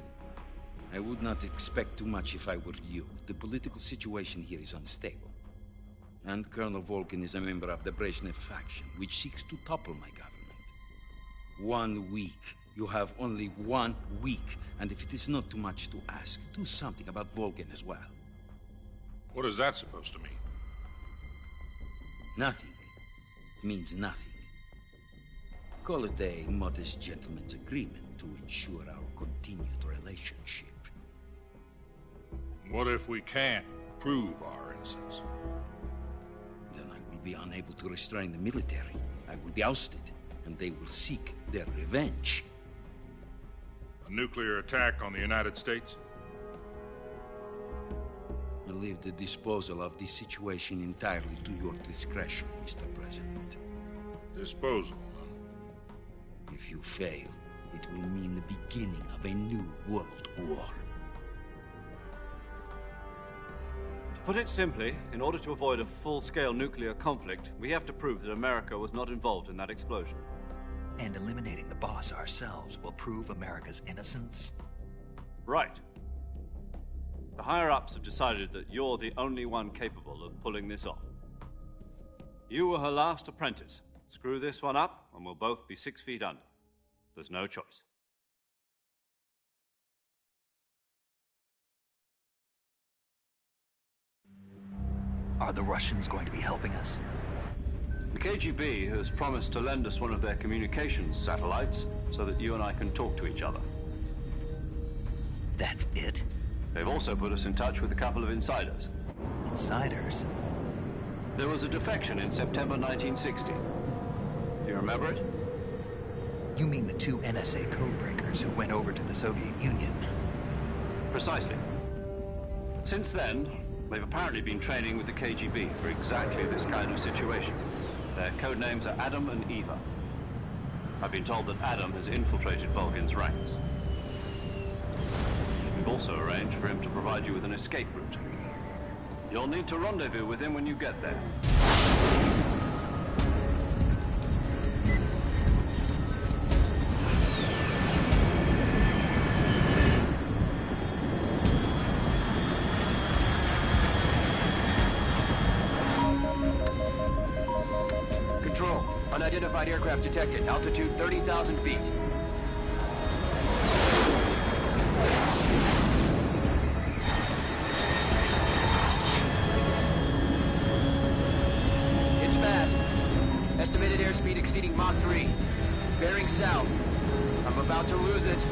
I would not expect too much if I were you. The political situation here is unstable. And Colonel Volgin is a member of the Brezhnev faction, which seeks to topple my government. 1 week You have only 1 week, and if it is not too much to ask, do something about Volgin as well. What is that supposed to mean? Nothing. It means nothing. Call it a modest gentleman's agreement to ensure our continued relationship. What if we can't prove our innocence? Then I will be unable to restrain the military. I will be ousted, and they will seek their revenge. A nuclear attack on the United States? I leave the disposal of this situation entirely to your discretion, Mr. President. Disposal, huh? If you fail, it will mean the beginning of a new world war. To put it simply, in order to avoid a full-scale nuclear conflict, we have to prove that America was not involved in that explosion. And eliminating the boss ourselves will prove America's innocence? Right. The higher-ups have decided that you're the only one capable of pulling this off. You were her last apprentice. Screw this one up, and we'll both be 6 feet under. There's no choice. Are the Russians going to be helping us? The KGB has promised to lend us one of their communications satellites so that you and I can talk to each other. That's it? They've also put us in touch with a couple of insiders. Insiders? There was a defection in September 1960. Do you remember it? You mean the 2 NSA codebreakers who went over to the Soviet Union? Precisely. Since then, they've apparently been training with the KGB for exactly this kind of situation. Their code names are Adam and Eva. I've been told that Adam has infiltrated Volgin's ranks. We've also arranged for him to provide you with an escape route. You'll need to rendezvous with him when you get there. Control. Unidentified aircraft detected. Altitude 30,000 feet. It's fast. Estimated airspeed exceeding Mach 3. Bearing south. I'm about to lose it.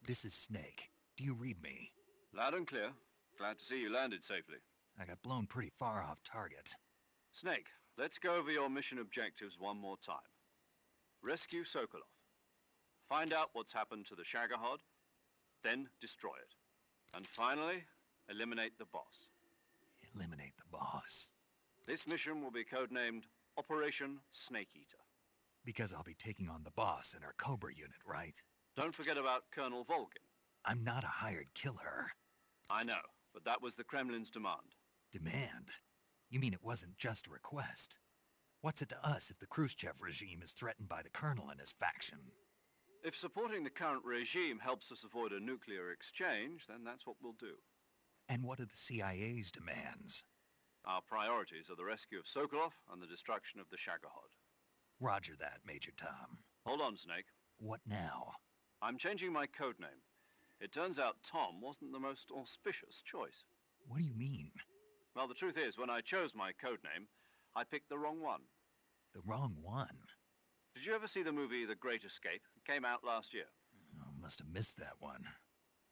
This is Snake. Do you read me? Loud and clear. Glad to see you landed safely. I got blown pretty far off target. Snake, let's go over your mission objectives one more time. Rescue Sokolov. Find out what's happened to the Shagohod, then destroy it. And finally, eliminate the boss. Eliminate the boss? This mission will be codenamed Operation Snake Eater. Because I'll be taking on the boss in our Cobra unit, right? Don't forget about Colonel Volgin. I'm not a hired killer. I know, but that was the Kremlin's demand. Demand? You mean it wasn't just a request? What's it to us if the Khrushchev regime is threatened by the Colonel and his faction? If supporting the current regime helps us avoid a nuclear exchange, then that's what we'll do. And what are the CIA's demands? Our priorities are the rescue of Sokolov and the destruction of the Shagohod. Roger that, Major Tom. Hold on, Snake. What now? I'm changing my code name. It turns out Tom wasn't the most auspicious choice. What do you mean? Well, the truth is, when I chose my code name, I picked the wrong one. The wrong one? Did you ever see the movie The Great Escape? It came out last year. Oh, must have missed that one.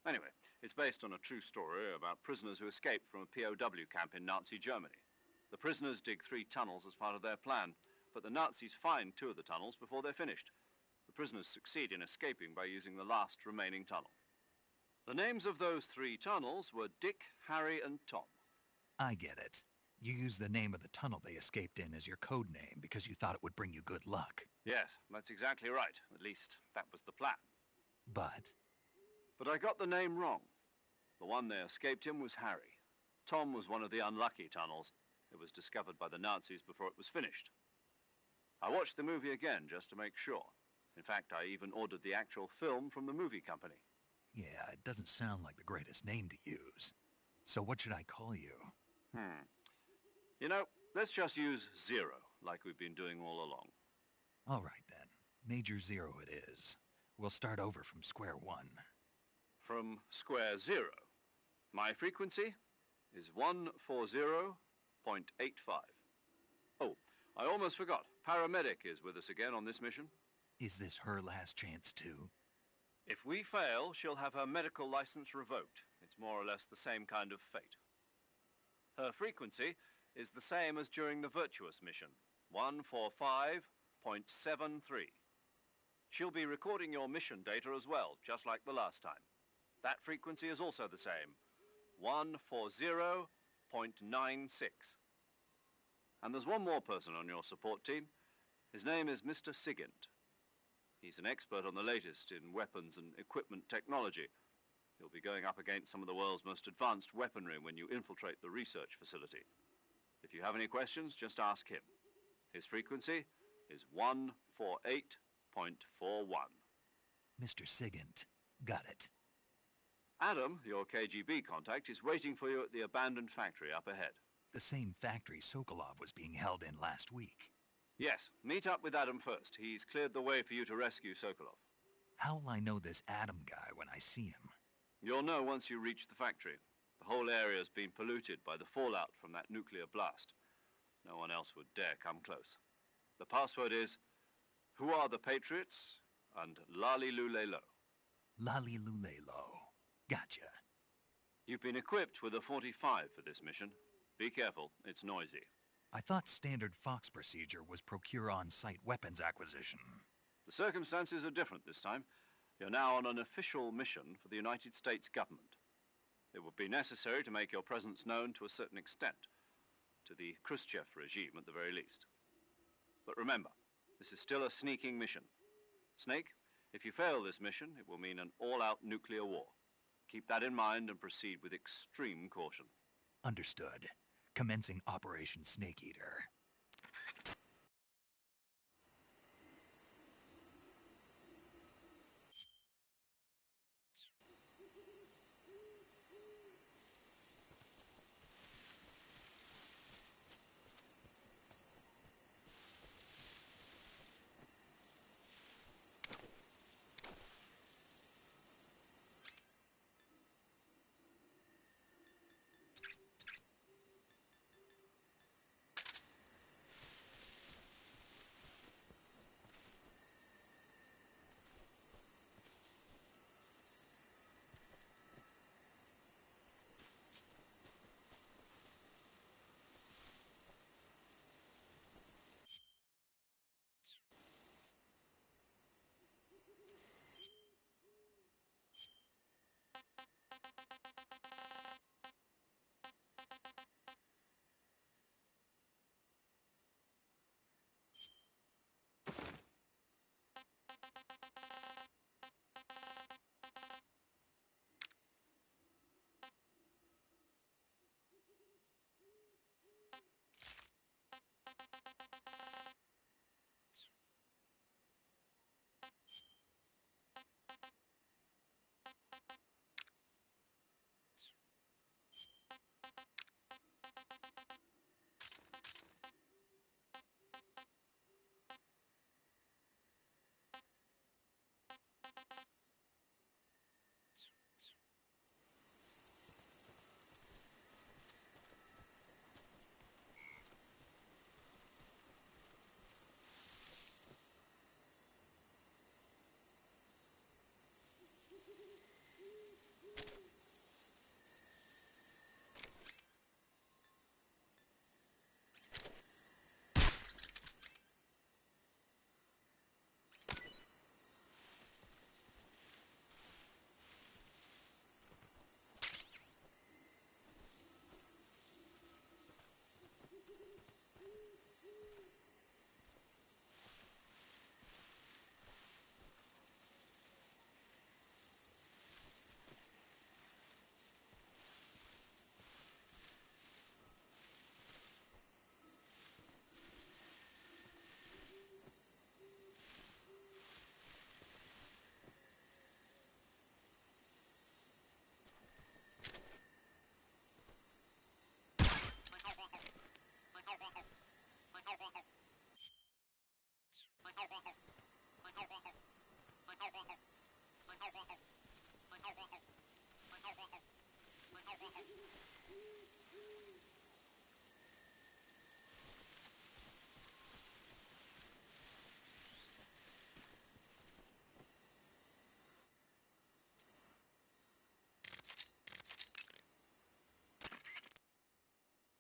Anyway, it's based on a true story about prisoners who escaped from a POW camp in Nazi Germany. The prisoners dig 3 tunnels as part of their plan, but the Nazis find 2 of the tunnels before they're finished. The prisoners succeed in escaping by using the last remaining tunnel. The names of those 3 tunnels were Dick, Harry, and Tom. I get it. You used the name of the tunnel they escaped in as your code name because you thought it would bring you good luck. Yes, that's exactly right. At least, that was the plan. But I got the name wrong. The one they escaped in was Harry. Tom was one of the unlucky tunnels. It was discovered by the Nazis before it was finished. I watched the movie again just to make sure. In fact, I even ordered the actual film from the movie company. yeah, it doesn't sound like the greatest name to use. So what should I call you? You know, let's just use Zero, like we've been doing all along. All right, then. Major Zero it is. We'll start over from square one. From square 0. My frequency is 140.85. Oh, I almost forgot. Paramedic is with us again on this mission. Is this her last chance, too? If we fail, she'll have her medical license revoked. It's more or less the same kind of fate. Her frequency is the same as during the Virtuous mission, 145.73. She'll be recording your mission data as well, just like the last time. That frequency is also the same, 140.96. And there's one more person on your support team. His name is Mr. Sigint. He's an expert on the latest in weapons and equipment technology. He'll be going up against some of the world's most advanced weaponry when you infiltrate the research facility. If you have any questions, just ask him. His frequency is 148.41. Mr. Sigint. Got it. Adam, your KGB contact, is waiting for you at the abandoned factory up ahead. The same factory Sokolov was being held in last week. Yes, meet up with Adam first. He's cleared the way for you to rescue Sokolov. How will I know this Adam guy when I see him? You'll know once you reach the factory. The whole area's been polluted by the fallout from that nuclear blast. No one else would dare come close. The password is, "Who are the Patriots?" and Lali Lulelo. Lali Lulelo. Gotcha. You've been equipped with a 45 for this mission. Be careful, it's noisy. I thought standard Fox procedure was procure on-site weapons acquisition. The circumstances are different this time. You're now on an official mission for the United States government. It would be necessary to make your presence known to a certain extent, to the Khrushchev regime at the very least. But remember, this is still a sneaking mission. Snake, if you fail this mission, it will mean an all-out nuclear war. Keep that in mind and proceed with extreme caution. Understood. Commencing Operation Snake Eater.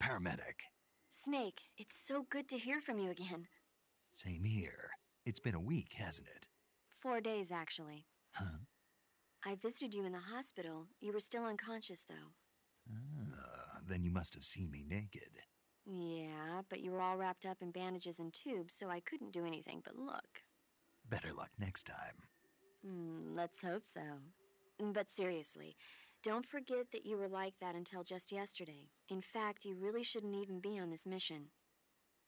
Paramedic. Snake, it's so good to hear from you again. Same here. It's been a week, hasn't it? 4 days, actually. Huh? I visited you in the hospital. You were still unconscious, though. Then you must have seen me naked. Yeah, but you were all wrapped up in bandages and tubes, so I couldn't do anything but look. Better luck next time. Let's hope so. But seriously, don't forget that you were like that until just yesterday. In fact, you really shouldn't even be on this mission.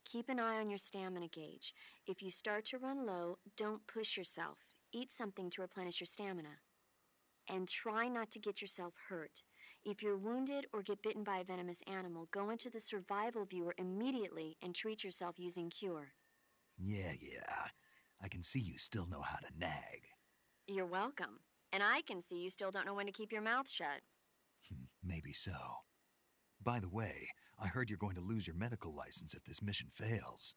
Keep an eye on your stamina gauge. If you start to run low, don't push yourself. Eat something to replenish your stamina. And try not to get yourself hurt. If you're wounded or get bitten by a venomous animal, go into the survival viewer immediately and treat yourself using Cure. Yeah. I can see you still know how to nag. You're welcome. And I can see you still don't know when to keep your mouth shut. Maybe so. By the way, I heard you're going to lose your medical license if this mission fails.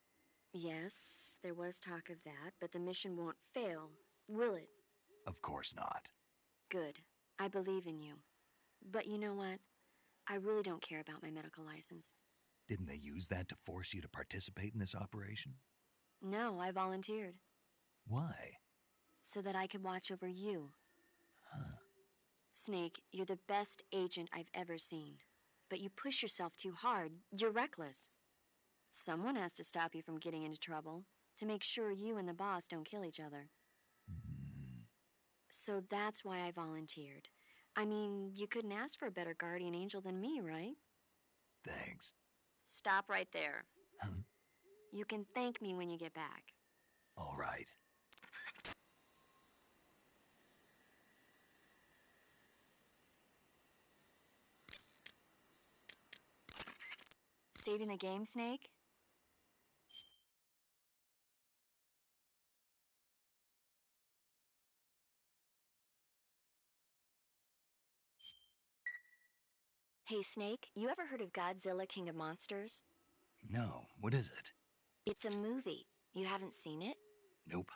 Yes, there was talk of that, but the mission won't fail, will it? Of course not. Good. I believe in you. But you know what? I really don't care about my medical license. Didn't they use that to force you to participate in this operation? No, I volunteered. Why? So that I could watch over you. Huh. Snake, you're the best agent I've ever seen. But you push yourself too hard. You're reckless. Someone has to stop you from getting into trouble, to make sure you and the boss don't kill each other. So that's why I volunteered. I mean, you couldn't ask for a better guardian angel than me, right? Thanks. Stop right there. Huh? You can thank me when you get back. All right. Saving the game, Snake? Hey, Snake, you ever heard of Godzilla, King of Monsters? No, what is it? It's a movie. You haven't seen it? Nope.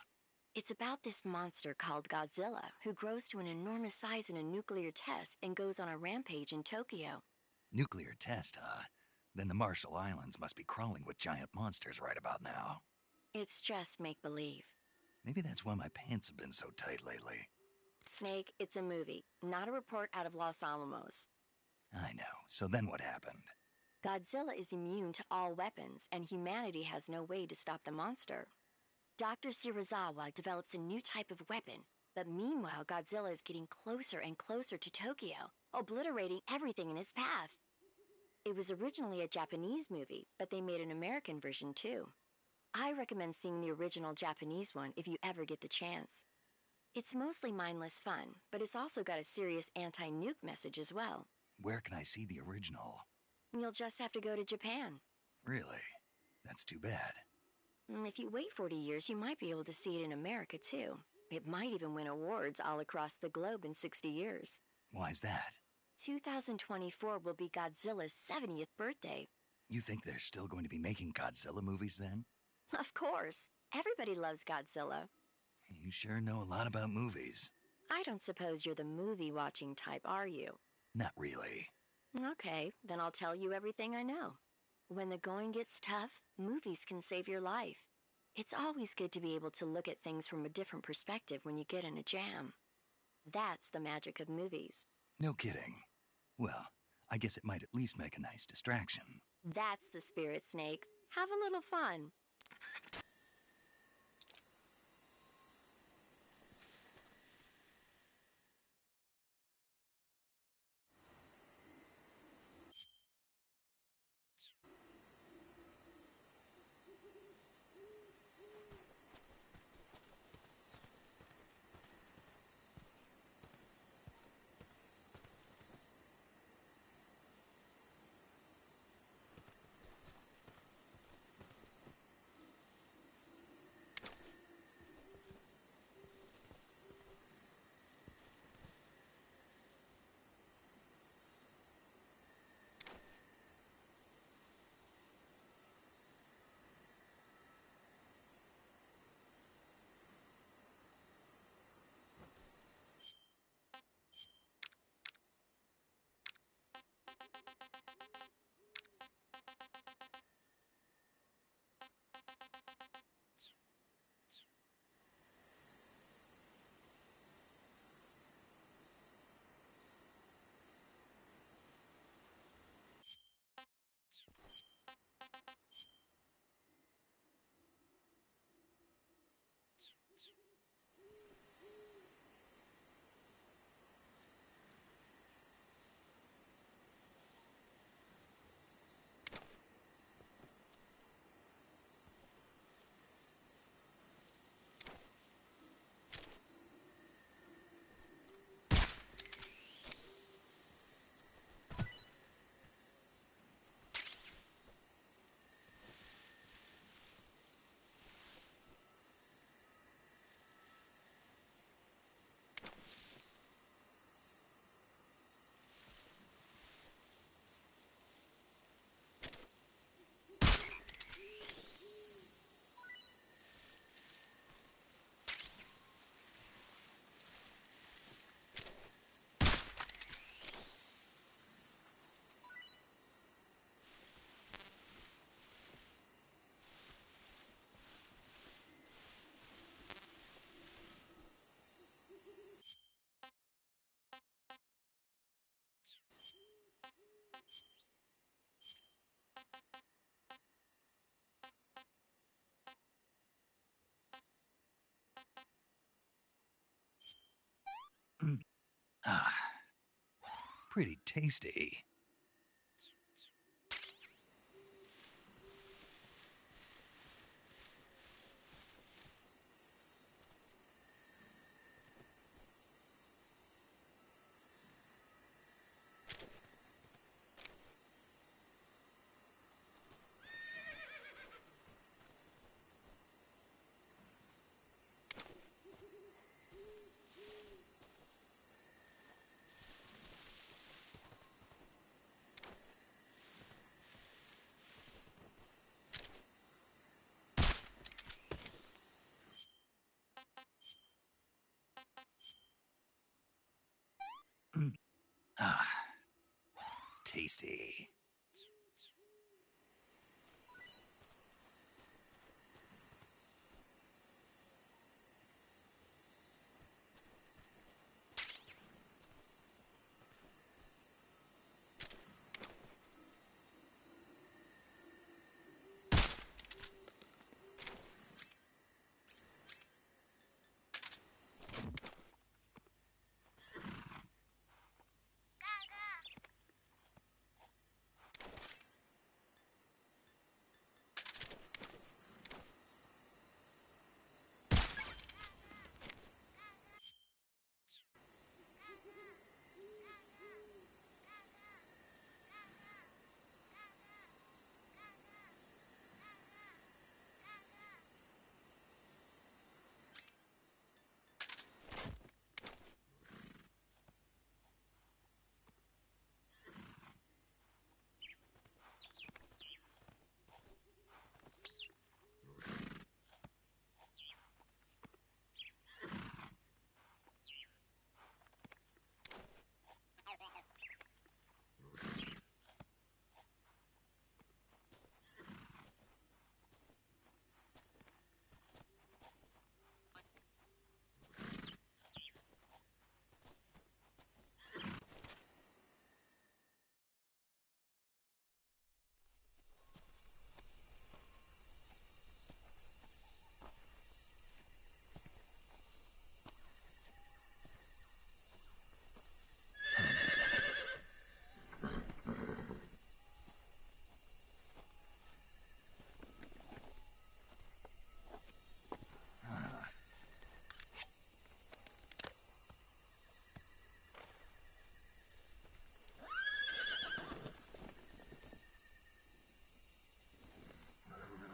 It's about this monster called Godzilla, who grows to an enormous size in a nuclear test and goes on a rampage in Tokyo. Nuclear test, huh? Then the Marshall Islands must be crawling with giant monsters right about now. It's just make-believe. Maybe that's why my pants have been so tight lately. Snake, it's a movie, not a report out of Los Alamos. I know. So then what happened? Godzilla is immune to all weapons, and humanity has no way to stop the monster. Dr. Shirazawa develops a new type of weapon, but meanwhile Godzilla is getting closer and closer to Tokyo, obliterating everything in his path. It was originally a Japanese movie, but they made an American version too. I recommend seeing the original Japanese one if you ever get the chance. It's mostly mindless fun, but it's also got a serious anti-nuke message as well. Where can I see the original? You'll just have to go to Japan. Really? That's too bad. If you wait 40 years, you might be able to see it in America too. It might even win awards all across the globe in 60 years. Why's that? 2024 will be Godzilla's 70th birthday. You think they're still going to be making Godzilla movies then? Of course. Everybody loves Godzilla. You sure know a lot about movies. I don't suppose you're the movie-watching type, are you? Not really. Okay, then I'll tell you everything I know. When the going gets tough, movies can save your life. It's always good to be able to look at things from a different perspective when you get in a jam. That's the magic of movies. No kidding. Well, I guess it might at least make a nice distraction. That's the spirit, Snake. Have a little fun. pretty tasty. Ah, tasty.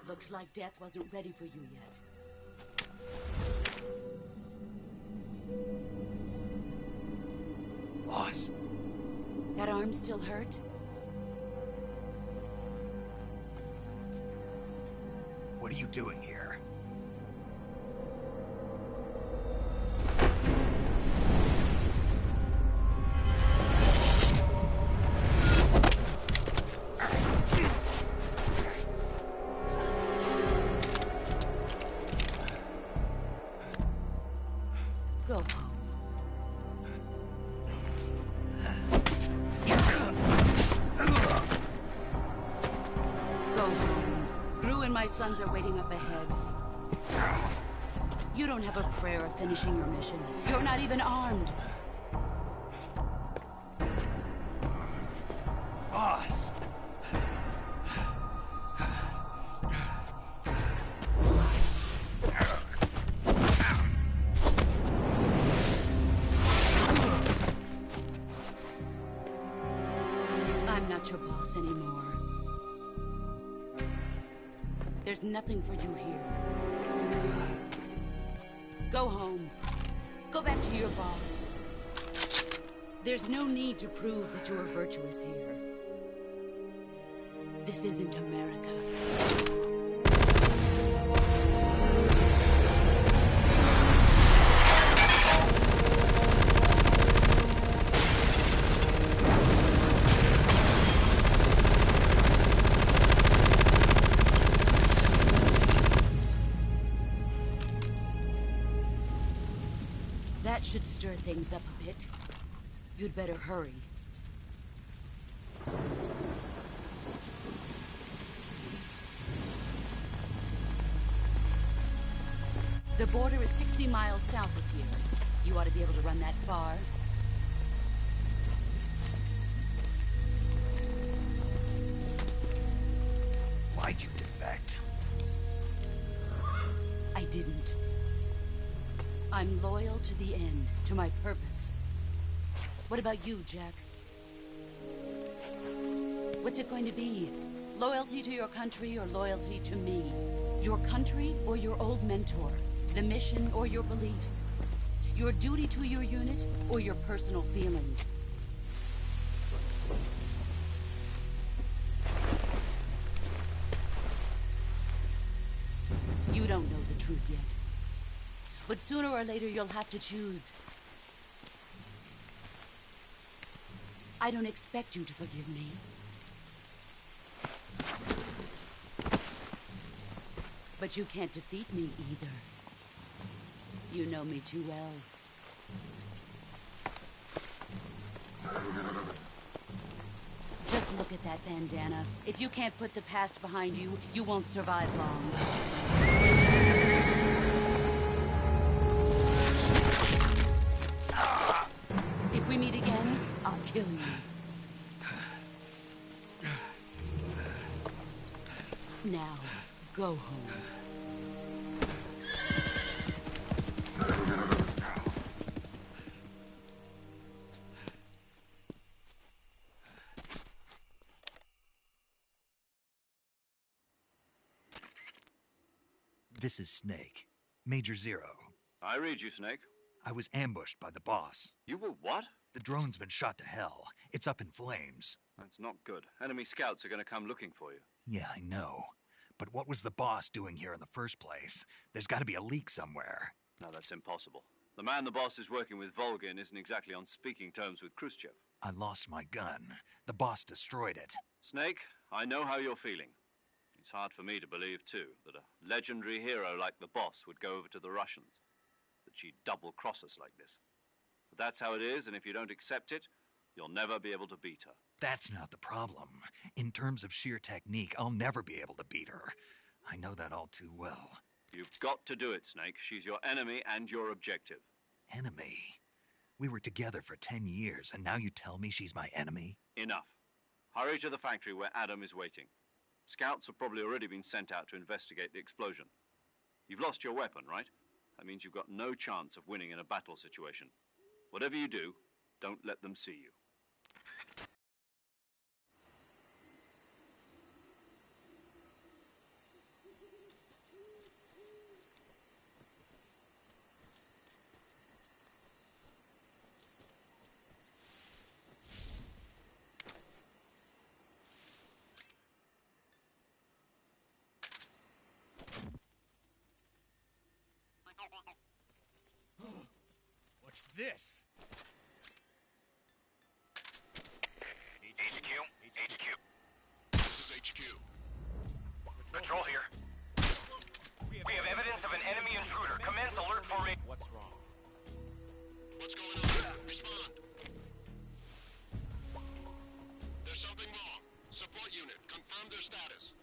Looks like death wasn't ready for you yet. Boss. That arm still hurt? What are you doing here? Go home. Go home. Gru and my sons are waiting up ahead. You don't have a prayer of finishing your mission. You're not even armed. Boss! I'm not your boss anymore. There's nothing for you here. Go home. Go back to your boss. There's no need to prove that you are virtuous here. This isn't America. That should stir things up a bit. You'd better hurry. The border is 60 miles south of here. You ought to be able to run that far. I'm loyal to the end, to my purpose. What about you, Jack? What's it going to be? Loyalty to your country or loyalty to me? Your country or your old mentor? The mission or your beliefs? Your duty to your unit or your personal feelings? You don't know the truth yet. But sooner or later you'll have to choose. I don't expect you to forgive me. But you can't defeat me either. You know me too well. Just look at that bandana. If you can't put the past behind you, you won't survive long. If we meet again, I'll kill you. Now, go home. This is Snake. Major Zero. I read you, Snake. I was ambushed by the boss. You were what? The drone's been shot to hell. It's up in flames. That's not good. Enemy scouts are going to come looking for you. Yeah, I know. But what was the boss doing here in the first place? There's got to be a leak somewhere. No, that's impossible. The man the boss is working with, Volgin, isn't exactly on speaking terms with Khrushchev. I lost my gun. The boss destroyed it. Snake, I know how you're feeling. It's hard for me to believe, too, that a legendary hero like the boss would go over to the Russians. That she'd double-cross us like this. But that's how it is, and if you don't accept it, you'll never be able to beat her. That's not the problem. In terms of sheer technique, I'll never be able to beat her. I know that all too well. You've got to do it, Snake. She's your enemy and your objective. Enemy? We were together for 10 years, and now you tell me she's my enemy? Enough. Hurry to the factory where Adam is waiting. Scouts have probably already been sent out to investigate the explosion. You've lost your weapon, right? That means you've got no chance of winning in a battle situation. Whatever you do, don't let them see you. What's this? HQ? This is HQ. Patrol here. We have evidence of an enemy intruder. Commence alert formation. What's wrong? What's going on? Respond. There's something wrong. Support unit, confirm their status.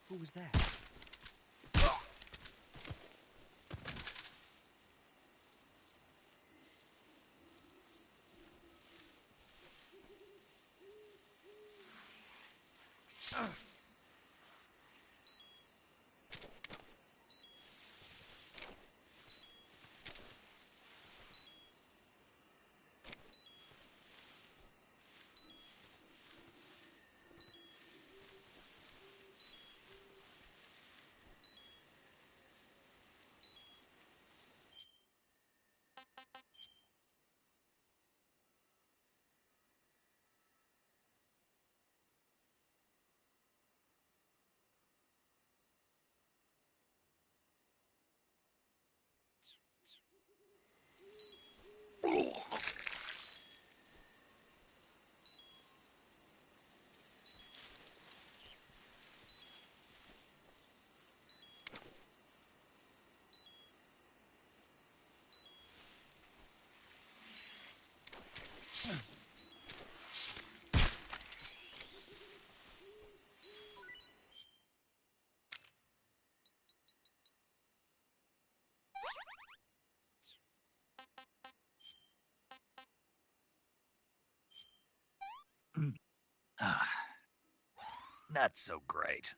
Who was that? not so great.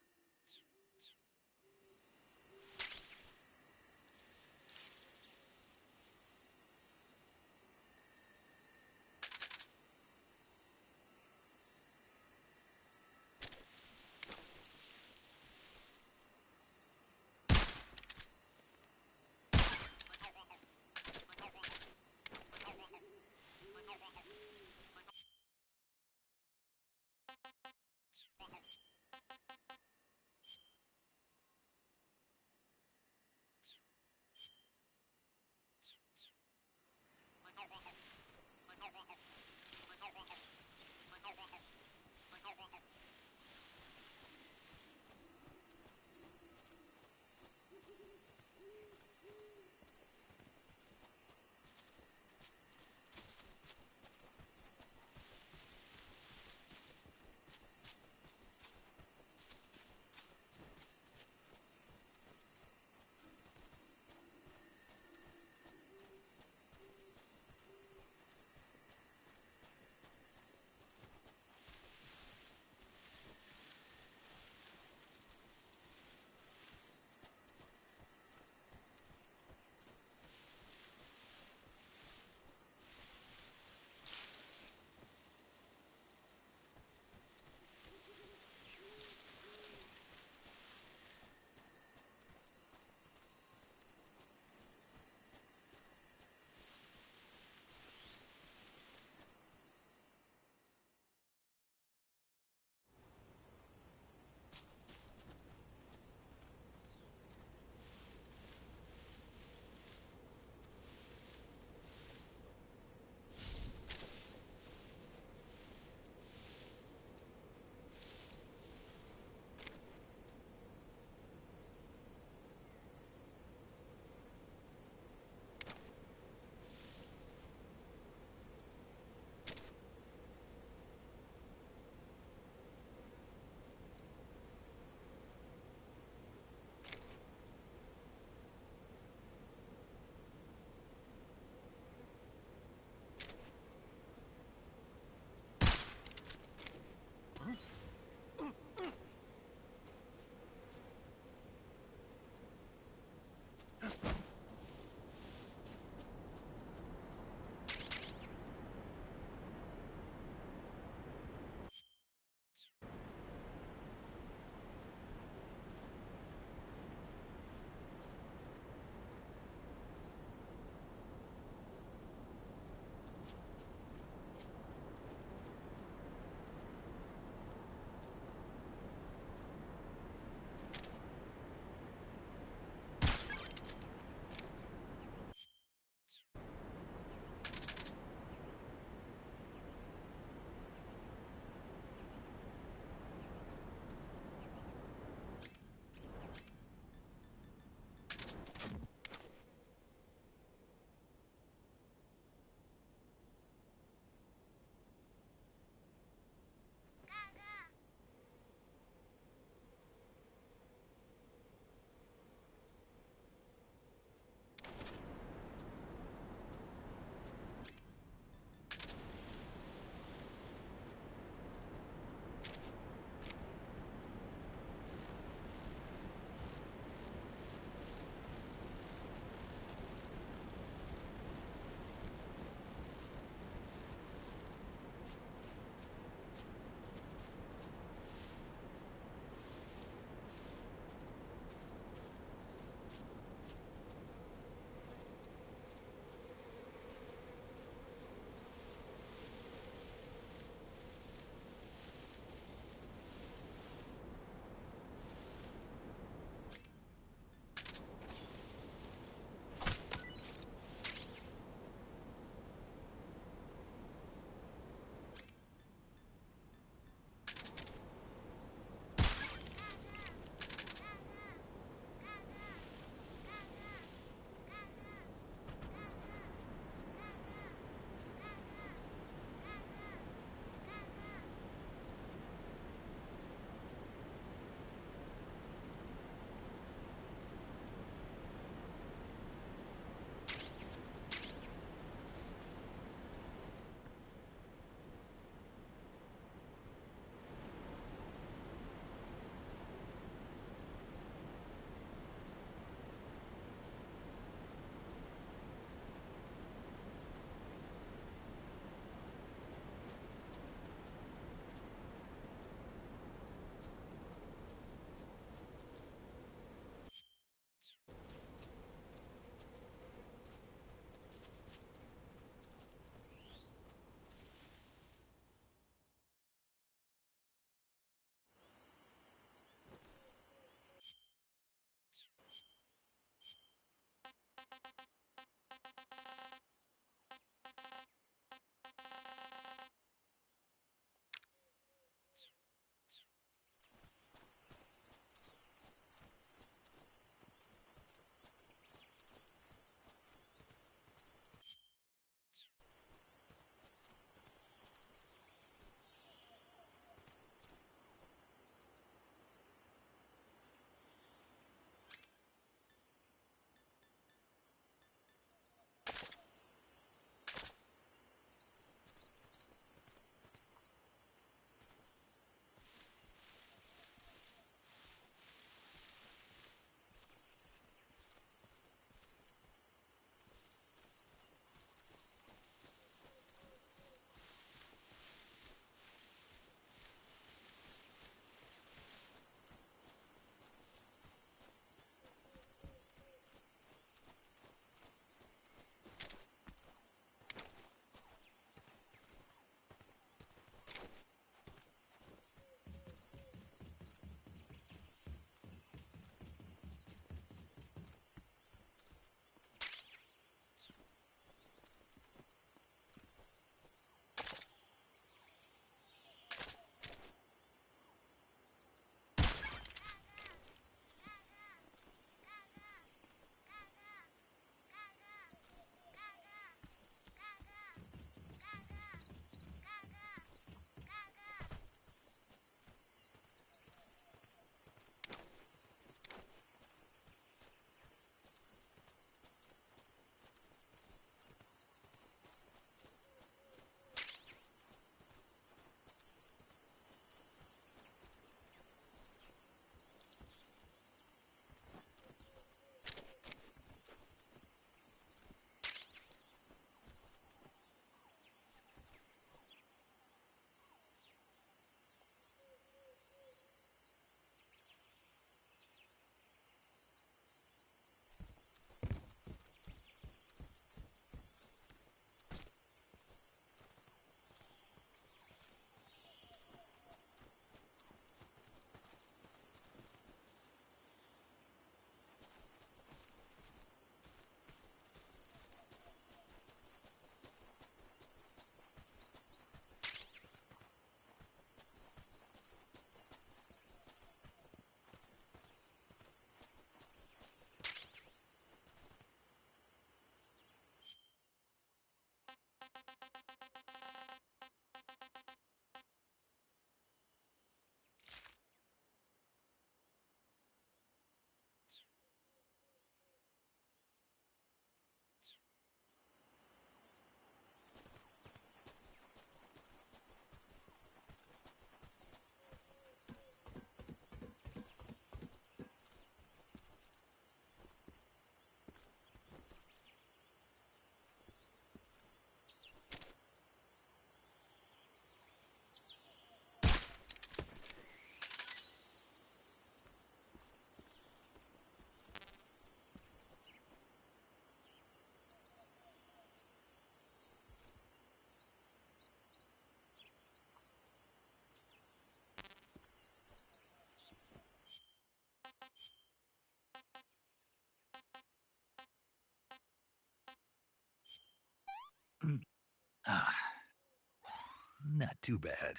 Not too bad.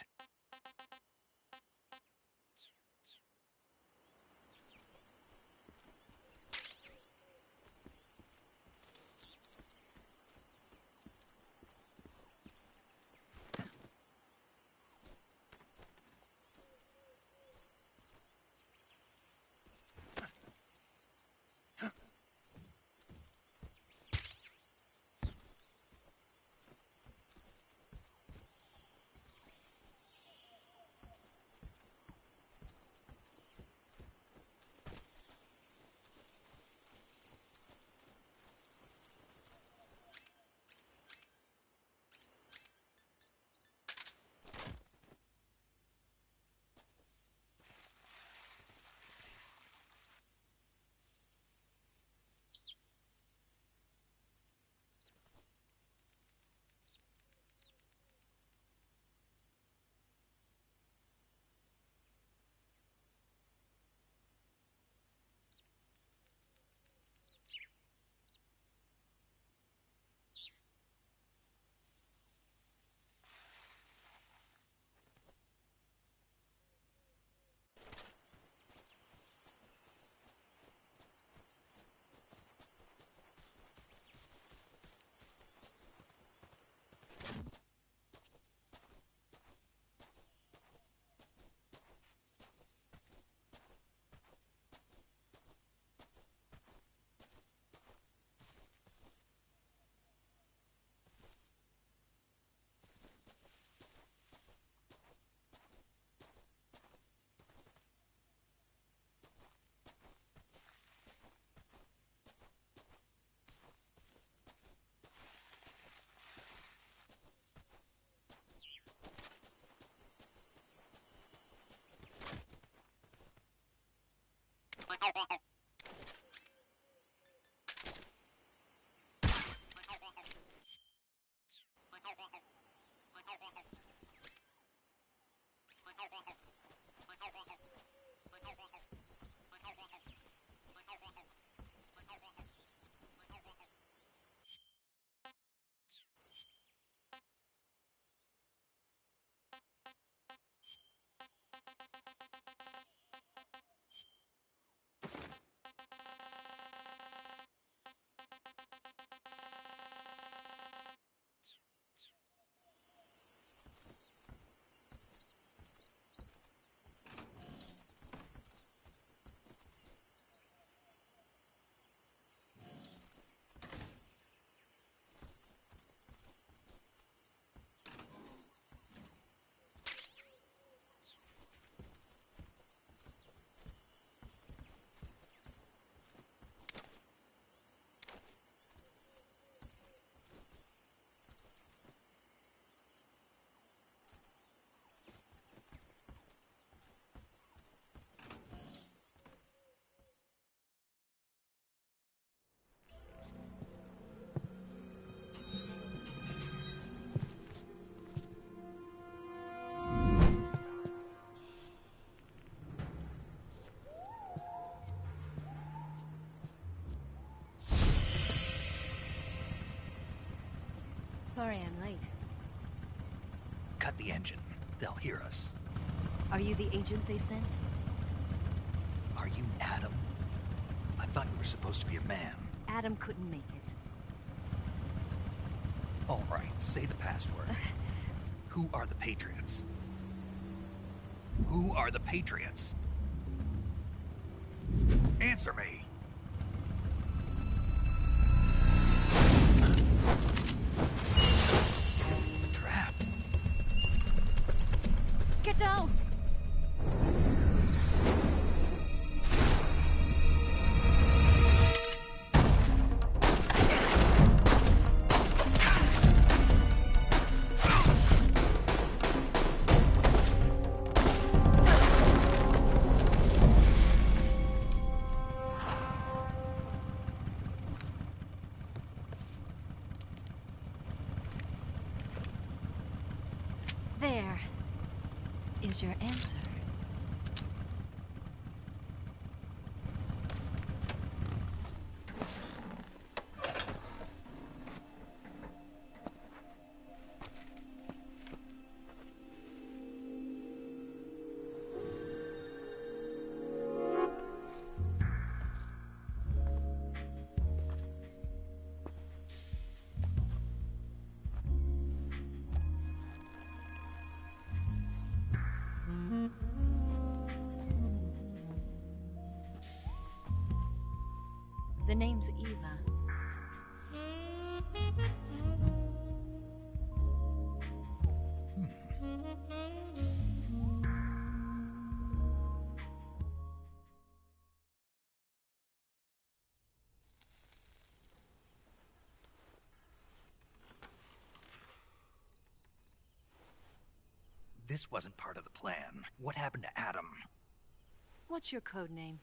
Sorry I'm late. Cut the engine. They'll hear us. Are you the agent they sent? Are you Adam? I thought you were supposed to be a man. Adam couldn't make it. All right, say the password. Who are the Patriots? Who are the Patriots? Answer me! Trapped. Get down! There is your answer. The name's Eva. This wasn't part of the plan. What happened to Adam? What's your code name?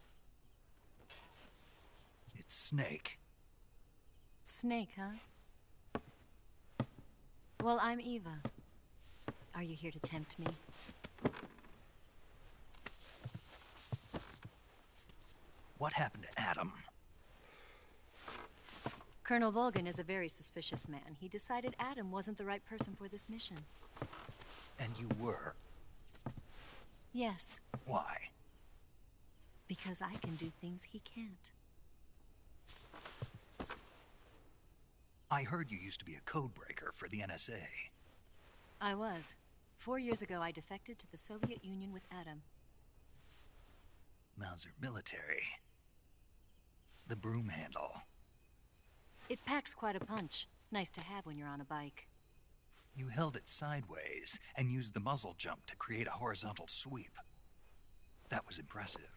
It's Snake. Snake, huh? Well, I'm Eva. Are you here to tempt me? What happened to Adam? Colonel Volgan is a very suspicious man. He decided Adam wasn't the right person for this mission. And you were? Yes. Why? Because I can do things he can't. I heard you used to be a codebreaker for the NSA. I was. 4 years ago, I defected to the Soviet Union with Adam. Mauser military. The broom handle. It packs quite a punch. Nice to have when you're on a bike. You held it sideways and used the muzzle jump to create a horizontal sweep. That was impressive.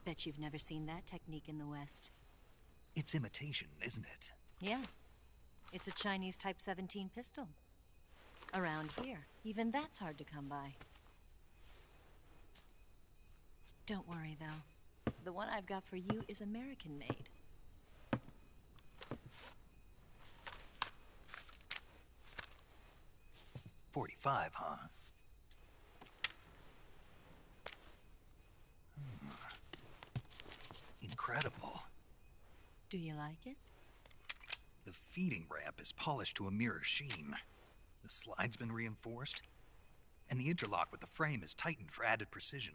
Bet you've never seen that technique in the West. It's imitation, isn't it? Yeah. It's a Chinese Type 17 pistol. Around here, even that's hard to come by. Don't worry, though. The one I've got for you is American-made. .45, huh? Incredible. Do you like it? The feeding ramp is polished to a mirror sheen. The slide's been reinforced, and the interlock with the frame is tightened for added precision.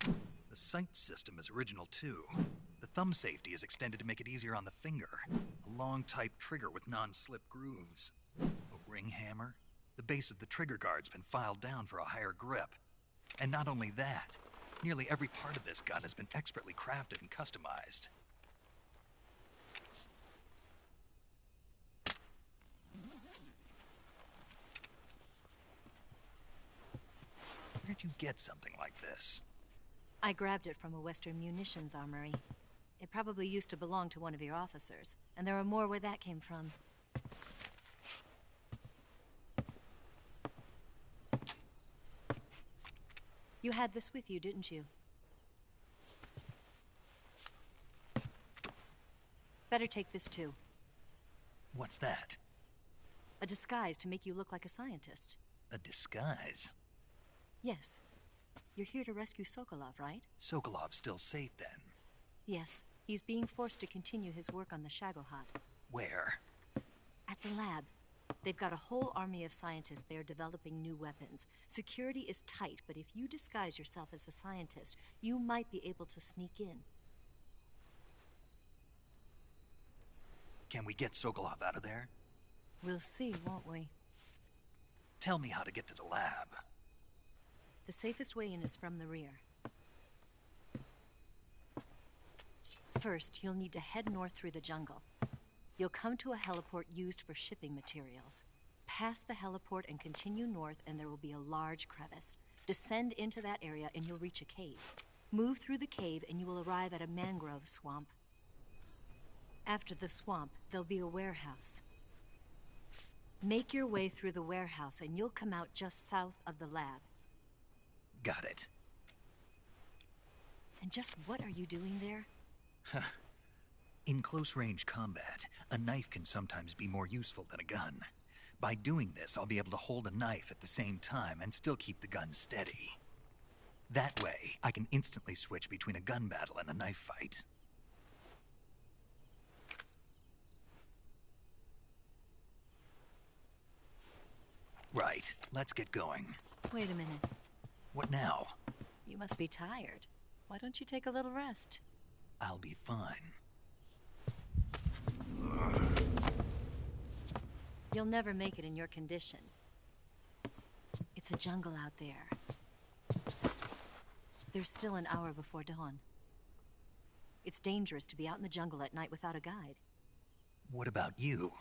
The sight system is original too. The thumb safety is extended to make it easier on the finger. A long type trigger with non-slip grooves. A ring hammer. The base of the trigger guard's been filed down for a higher grip. And not only that, nearly every part of this gun has been expertly crafted and customized. Where'd you get something like this? I grabbed it from a Western munitions armory. It probably used to belong to one of your officers, and there are more where that came from. You had this with you, didn't you? Better take this too. What's that? A disguise to make you look like a scientist. A disguise? Yes. You're here to rescue Sokolov, right? Sokolov's still safe then? Yes. He's being forced to continue his work on the Shagohod. Where? At the lab. They've got a whole army of scientists there developing new weapons. Security is tight, but if you disguise yourself as a scientist, you might be able to sneak in. Can we get Sokolov out of there? We'll see, won't we? Tell me how to get to the lab. The safest way in is from the rear. First, you'll need to head north through the jungle. You'll come to a heliport used for shipping materials. Pass the heliport and continue north, and there will be a large crevice. Descend into that area and you'll reach a cave. Move through the cave and you will arrive at a mangrove swamp. After the swamp, there'll be a warehouse. Make your way through the warehouse and you'll come out just south of the lab. Got it. And just what are you doing there? In close-range combat, a knife can sometimes be more useful than a gun. By doing this, I'll be able to hold a knife at the same time and still keep the gun steady. That way, I can instantly switch between a gun battle and a knife fight. Right, let's get going. Wait a minute. What now? You must be tired. Why don't you take a little rest? I'll be fine. You'll never make it in your condition. It's a jungle out there. There's still an hour before dawn. It's dangerous to be out in the jungle at night without a guide. What about you?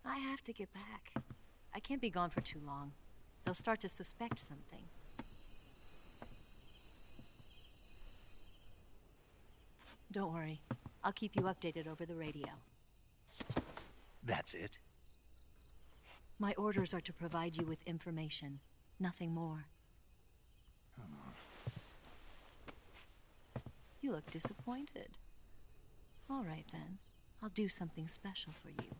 I have to get back. I can't be gone for too long. They'll start to suspect something. Don't worry. I'll keep you updated over the radio. That's it? My orders are to provide you with information, nothing more. You look disappointed. All right, then. I'll do something special for you.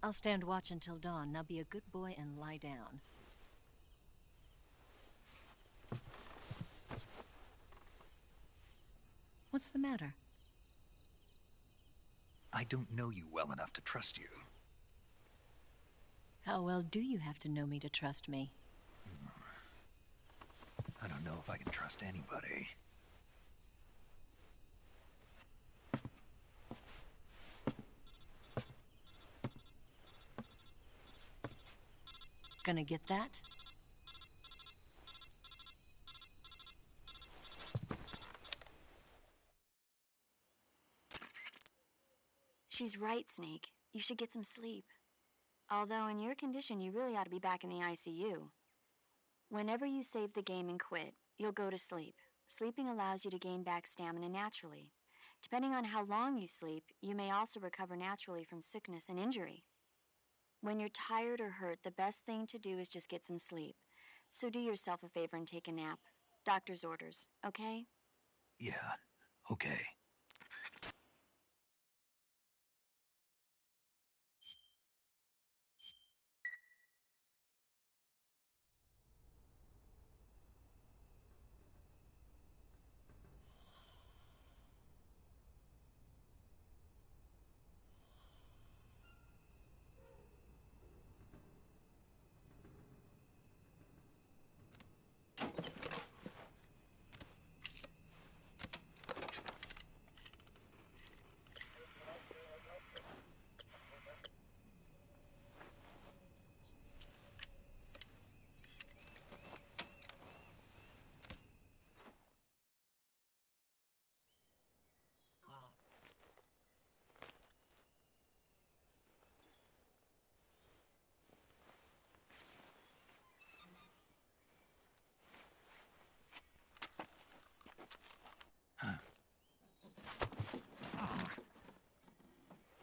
I'll stand watch until dawn. Now be a good boy and lie down. What's the matter? I don't know you well enough to trust you. How well do you have to know me to trust me? I don't know if I can trust anybody. Gonna get that? She's right, Snake. You should get some sleep. Although in your condition, you really ought to be back in the ICU. Whenever you save the game and quit, you'll go to sleep. Sleeping allows you to gain back stamina naturally. Depending on how long you sleep, you may also recover naturally from sickness and injury. When you're tired or hurt, the best thing to do is just get some sleep. So do yourself a favor and take a nap. Doctor's orders, okay? Yeah, okay.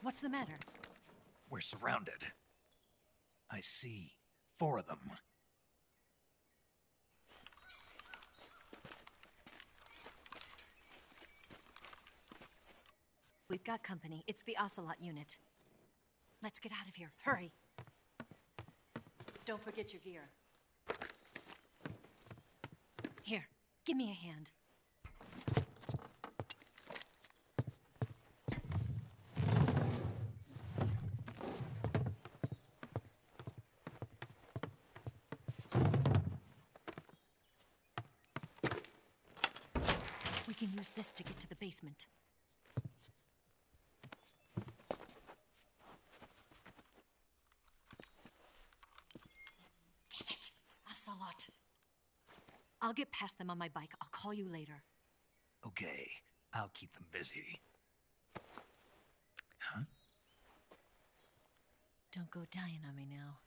What's the matter? We're surrounded. I see 4 of them. We've got company. It's the Ocelot unit. Let's get out of here. Hurry. Don't forget your gear. Here, give me a hand. We can use this to get to the basement. Damn it, Ocelot. I'll get past them on my bike. I'll call you later. Okay, I'll keep them busy. Huh? Don't go dying on me now.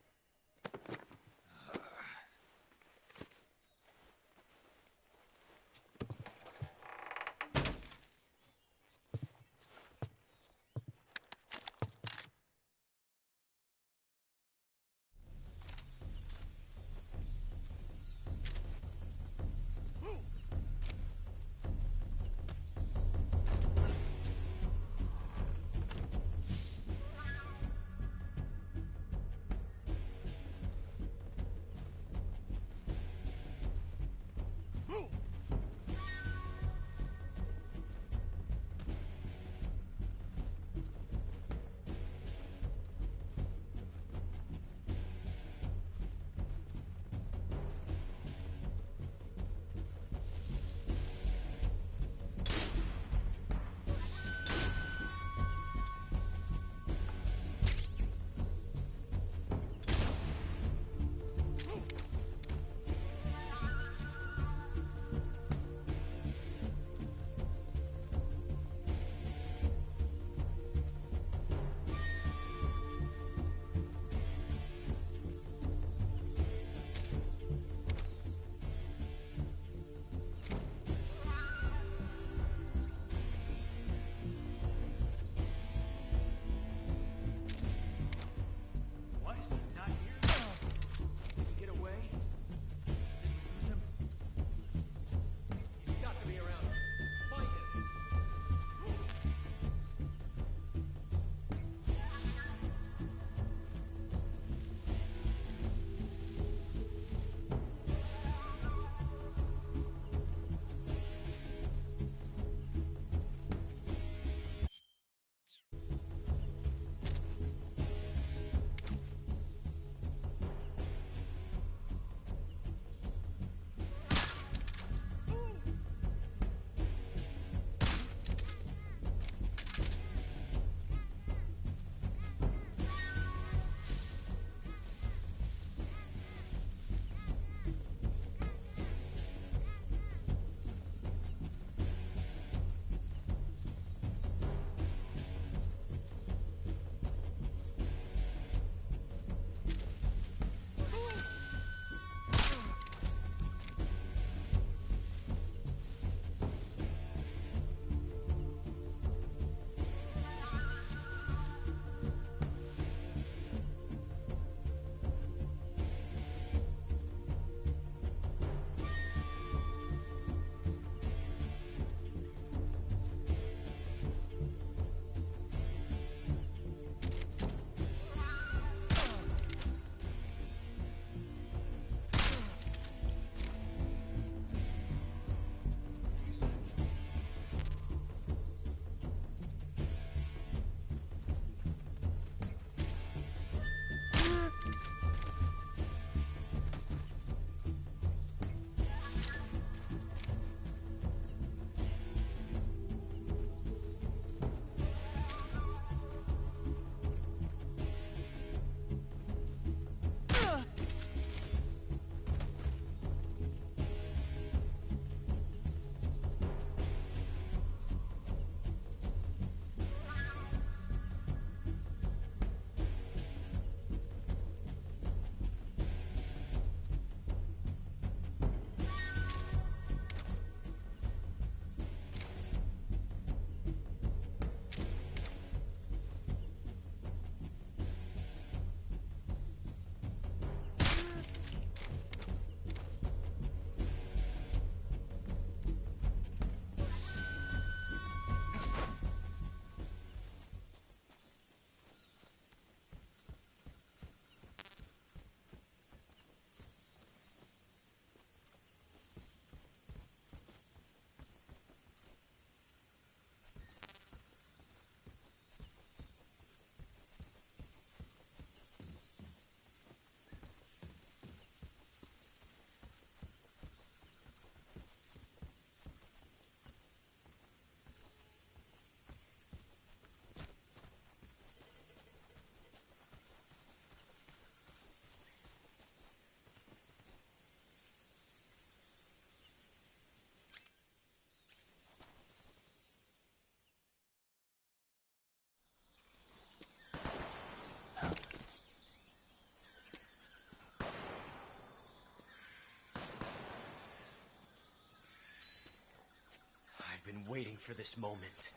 waiting for this moment.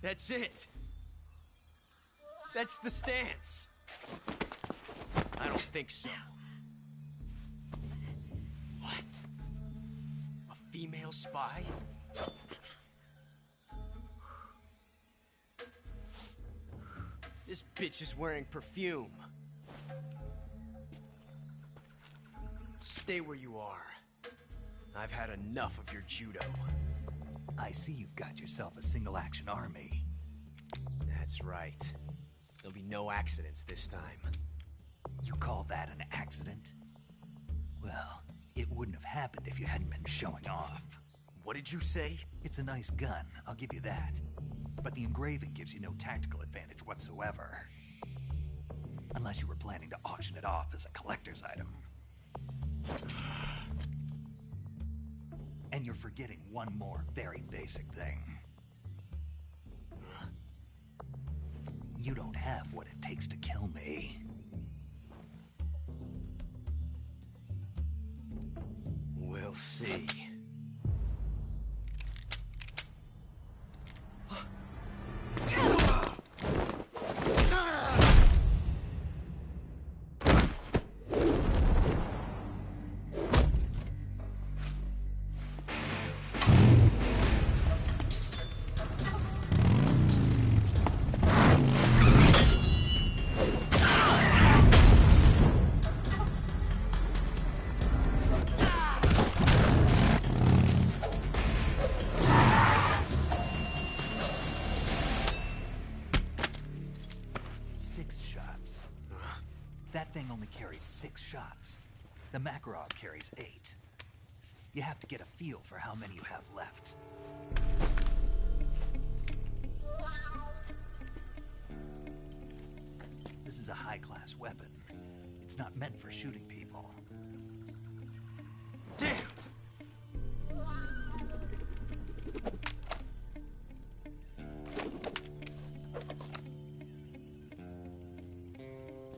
That's it. That's the stance. I don't think so. What? A female spy? This bitch is wearing perfume. Stay where you are. I've had enough of your judo. I see you've got yourself a single-action army. That's right. There'll be no accidents this time. You call that an accident? Well, it wouldn't have happened if you hadn't been showing off. What did you say? It's a nice gun, I'll give you that. But the engraving gives you no tactical advantage whatsoever. Unless you were planning to auction it off as a collector's item. And you're forgetting one more very basic thing. You don't have what it takes to kill me. We'll see. That thing only carries 6 shots. The Makarov carries 8. You have to get a feel for how many you have left. This is a high-class weapon. It's not meant for shooting people. Damn!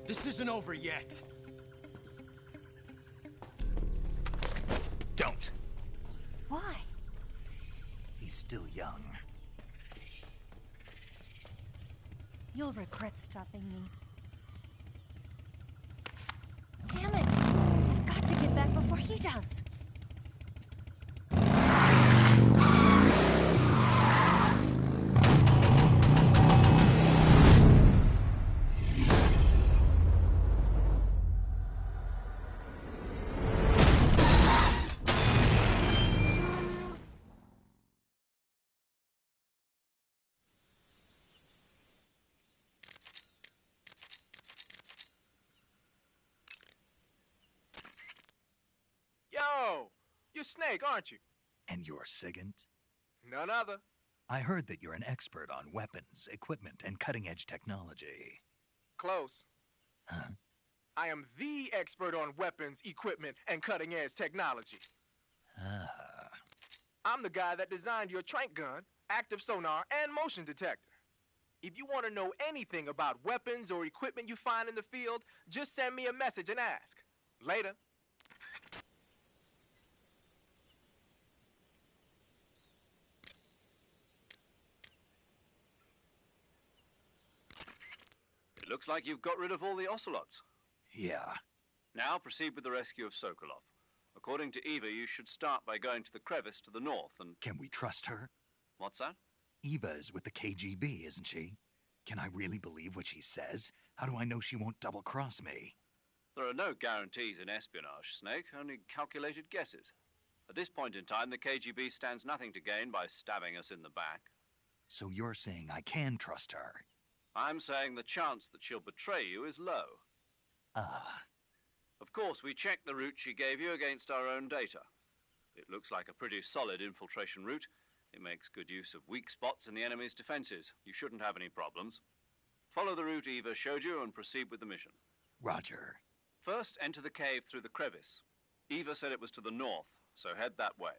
This isn't over yet. Don't. Why? He's still young. You'll regret stopping me. Damn it! I've got to get back before he does. Yo, you're Snake, aren't you? And you're Sigint? None other. I heard that you're an expert on weapons, equipment, and cutting-edge technology. Close. Huh? I am the expert on weapons, equipment, and cutting-edge technology. Ah. I'm the guy that designed your trank gun, active sonar, and motion detector. If you want to know anything about weapons or equipment you find in the field, just send me a message and ask. Later. It looks like you've got rid of all the ocelots. Yeah. Now proceed with the rescue of Sokolov. According to Eva, you should start by going to the crevice to the north and... Can we trust her? What's that? Eva is with the KGB, isn't she? Can I really believe what she says? How do I know she won't double-cross me? There are no guarantees in espionage, Snake, only calculated guesses. At this point in time, the KGB stands nothing to gain by stabbing us in the back. So you're saying I can trust her? I'm saying the chance that she'll betray you is low. Ah. Of course, we checked the route she gave you against our own data. It looks like a pretty solid infiltration route. It makes good use of weak spots in the enemy's defenses. You shouldn't have any problems. Follow the route Eva showed you and proceed with the mission. Roger. First, enter the cave through the crevice. Eva said it was to the north, so head that way.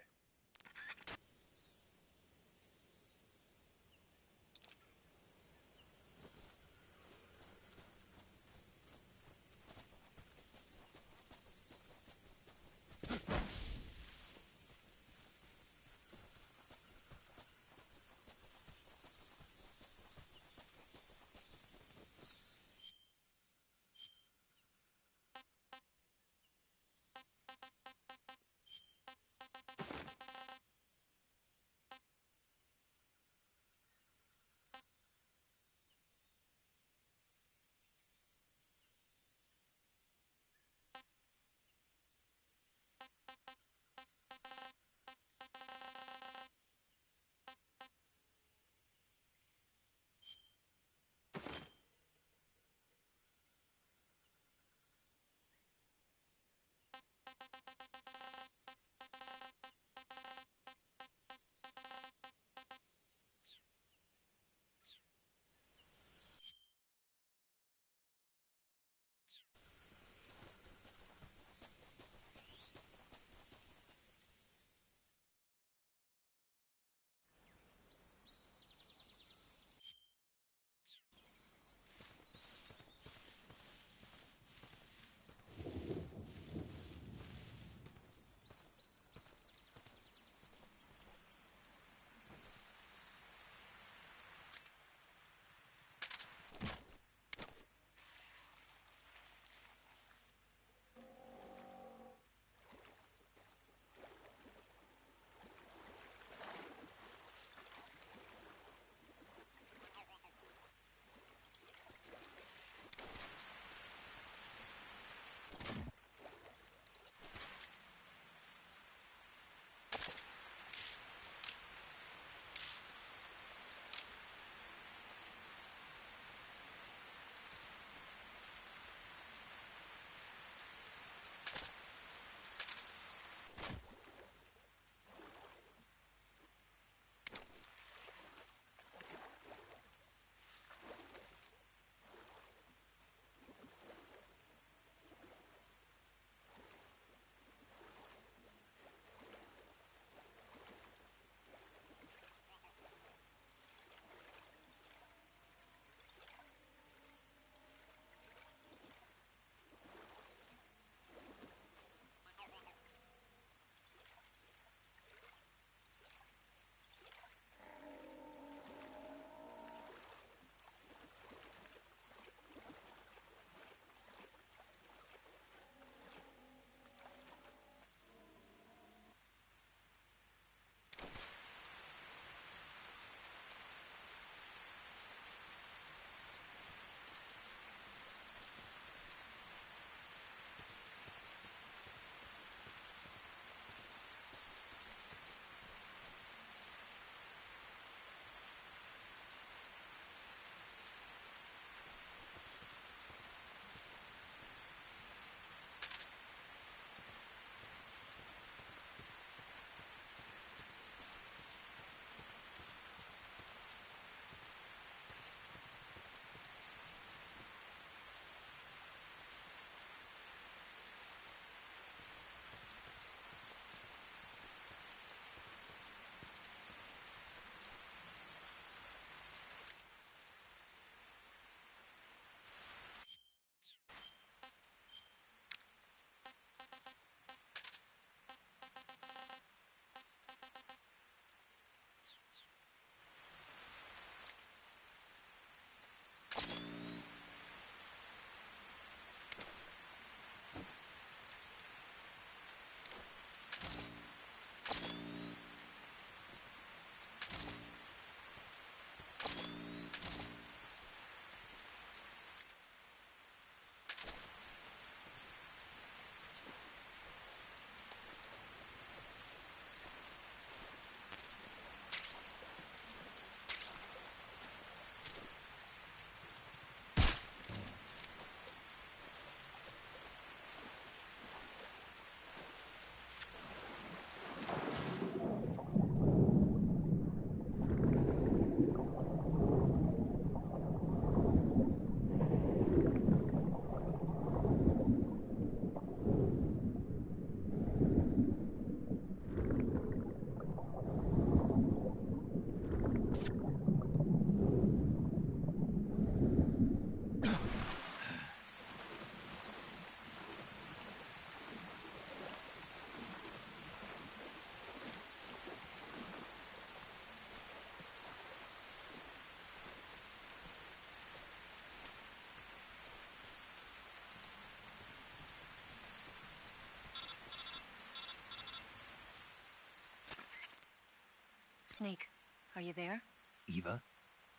Snake, are you there? Eva,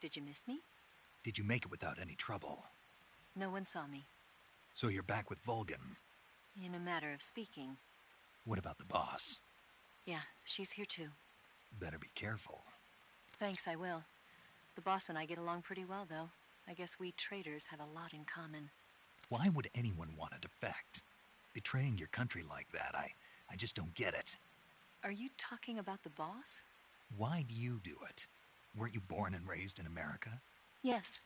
Did you miss me? did you make it without any trouble? No one saw me. So you're back with Vulcan. In a matter of speaking. What about the boss? Yeah, she's here too. Better be careful. Thanks, I will. The boss and I get along pretty well, though. I guess we traitors have a lot in common. Why would anyone want to defect? Betraying your country like that, I just don't get it. Are you talking about the boss? Why do you do it? Weren't you born and raised in America? Yes,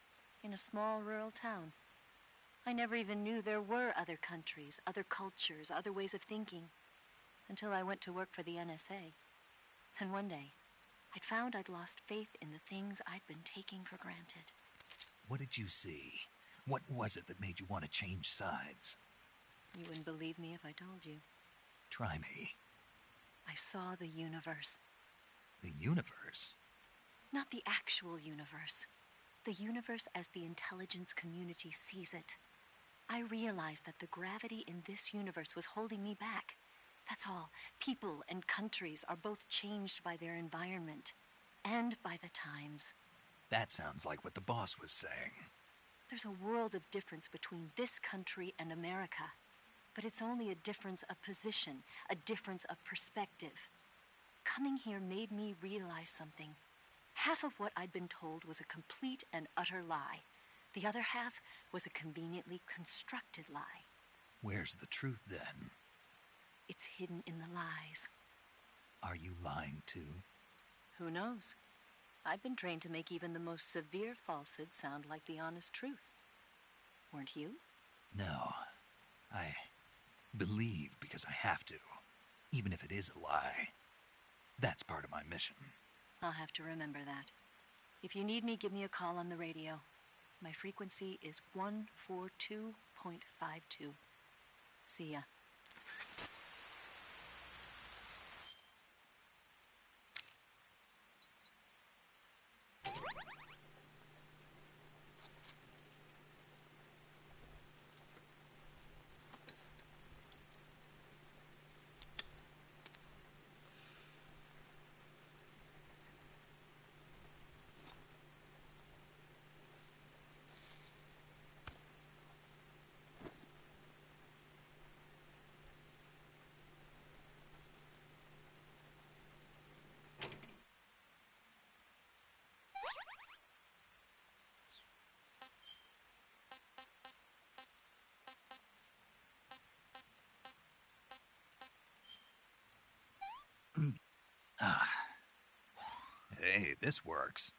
in a small rural town. I never even knew there were other countries, other cultures, other ways of thinking, until I went to work for the NSA. And one day, I'd found I'd lost faith in the things I'd been taking for granted. What did you see? What was it that made you want to change sides? You wouldn't believe me if I told you. Try me. I saw the universe. The universe? Not the actual universe. The universe as the intelligence community sees it. I realized that the gravity in this universe was holding me back. That's all. People and countries are both changed by their environment and by the times. That sounds like what the boss was saying. There's a world of difference between this country and America. But it's only a difference of position, a difference of perspective. Coming here made me realize something. Half of what I'd been told was a complete and utter lie. The other half was a conveniently constructed lie. Where's the truth, then? It's hidden in the lies. Are you lying, too? Who knows? I've been trained to make even the most severe falsehood sound like the honest truth. Weren't you? No. I believe because I have to, even if it is a lie. That's part of my mission. I'll have to remember that. If you need me, give me a call on the radio. My frequency is 142.52. See ya. Hey, this works.